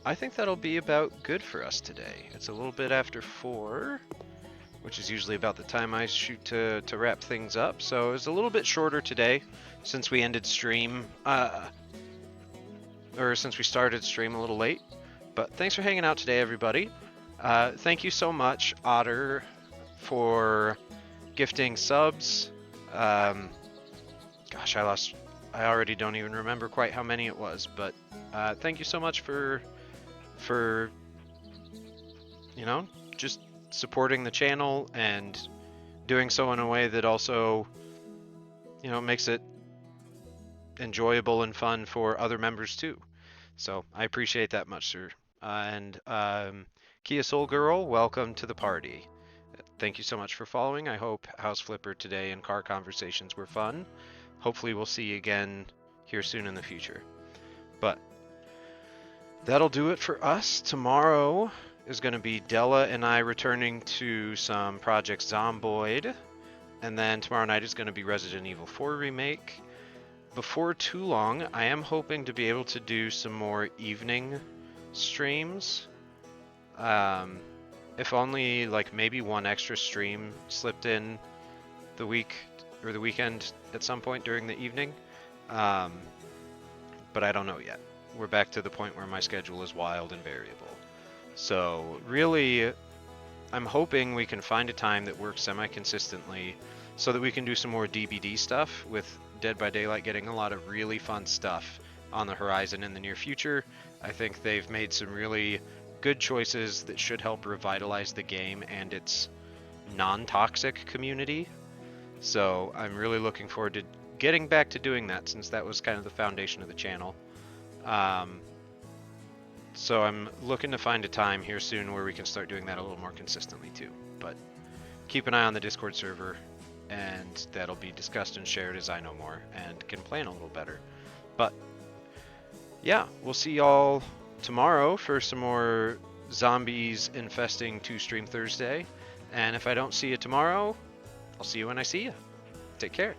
Speaker 1: I think that'll be about good for us today. It's a little bit after 4. Which is usually about the time I shoot to wrap things up. So it was a little bit shorter today since we ended stream, or since we started stream a little late. But thanks for hanging out today, everybody. Thank you so much, Otter, for gifting subs. Gosh, I already don't even remember quite how many it was, but thank you so much for, you know, just supporting the channel and doing so in a way that also, makes it enjoyable and fun for other members too. So I appreciate that much, sir. And Kia Soul Girl, welcome to the party. Thank you so much for following. I hope House Flipper today and car conversations were fun. Hopefully we'll see you again here soon in the future. But that'll do it for us. Tomorrow is going to be Della and I returning to some Project Zomboid. And then tomorrow night is going to be Resident Evil 4 Remake. Before too long, I am hoping to be able to do some more evening streams. If only like maybe one extra stream slipped in the week or the weekend at some point during the evening. But I don't know yet. We're back to the point where my schedule is wild and variable. So really, I'm hoping we can find a time that works semi-consistently so that we can do some more DBD stuff, with Dead by Daylight getting a lot of really fun stuff on the horizon in the near future. I think they've made some really good choices that should help revitalize the game and its non-toxic community. So I'm really looking forward to getting back to doing that, since that was kind of the foundation of the channel. So I'm looking to find a time here soon where we can start doing that a little more consistently too. But keep an eye on the Discord server, and that'll be discussed and shared as I know more and can plan a little better. But yeah, we'll see y'all tomorrow for some more Zombies Infesting 2 Stream Thursday. And if I don't see you tomorrow, I'll see you when I see you. Take care.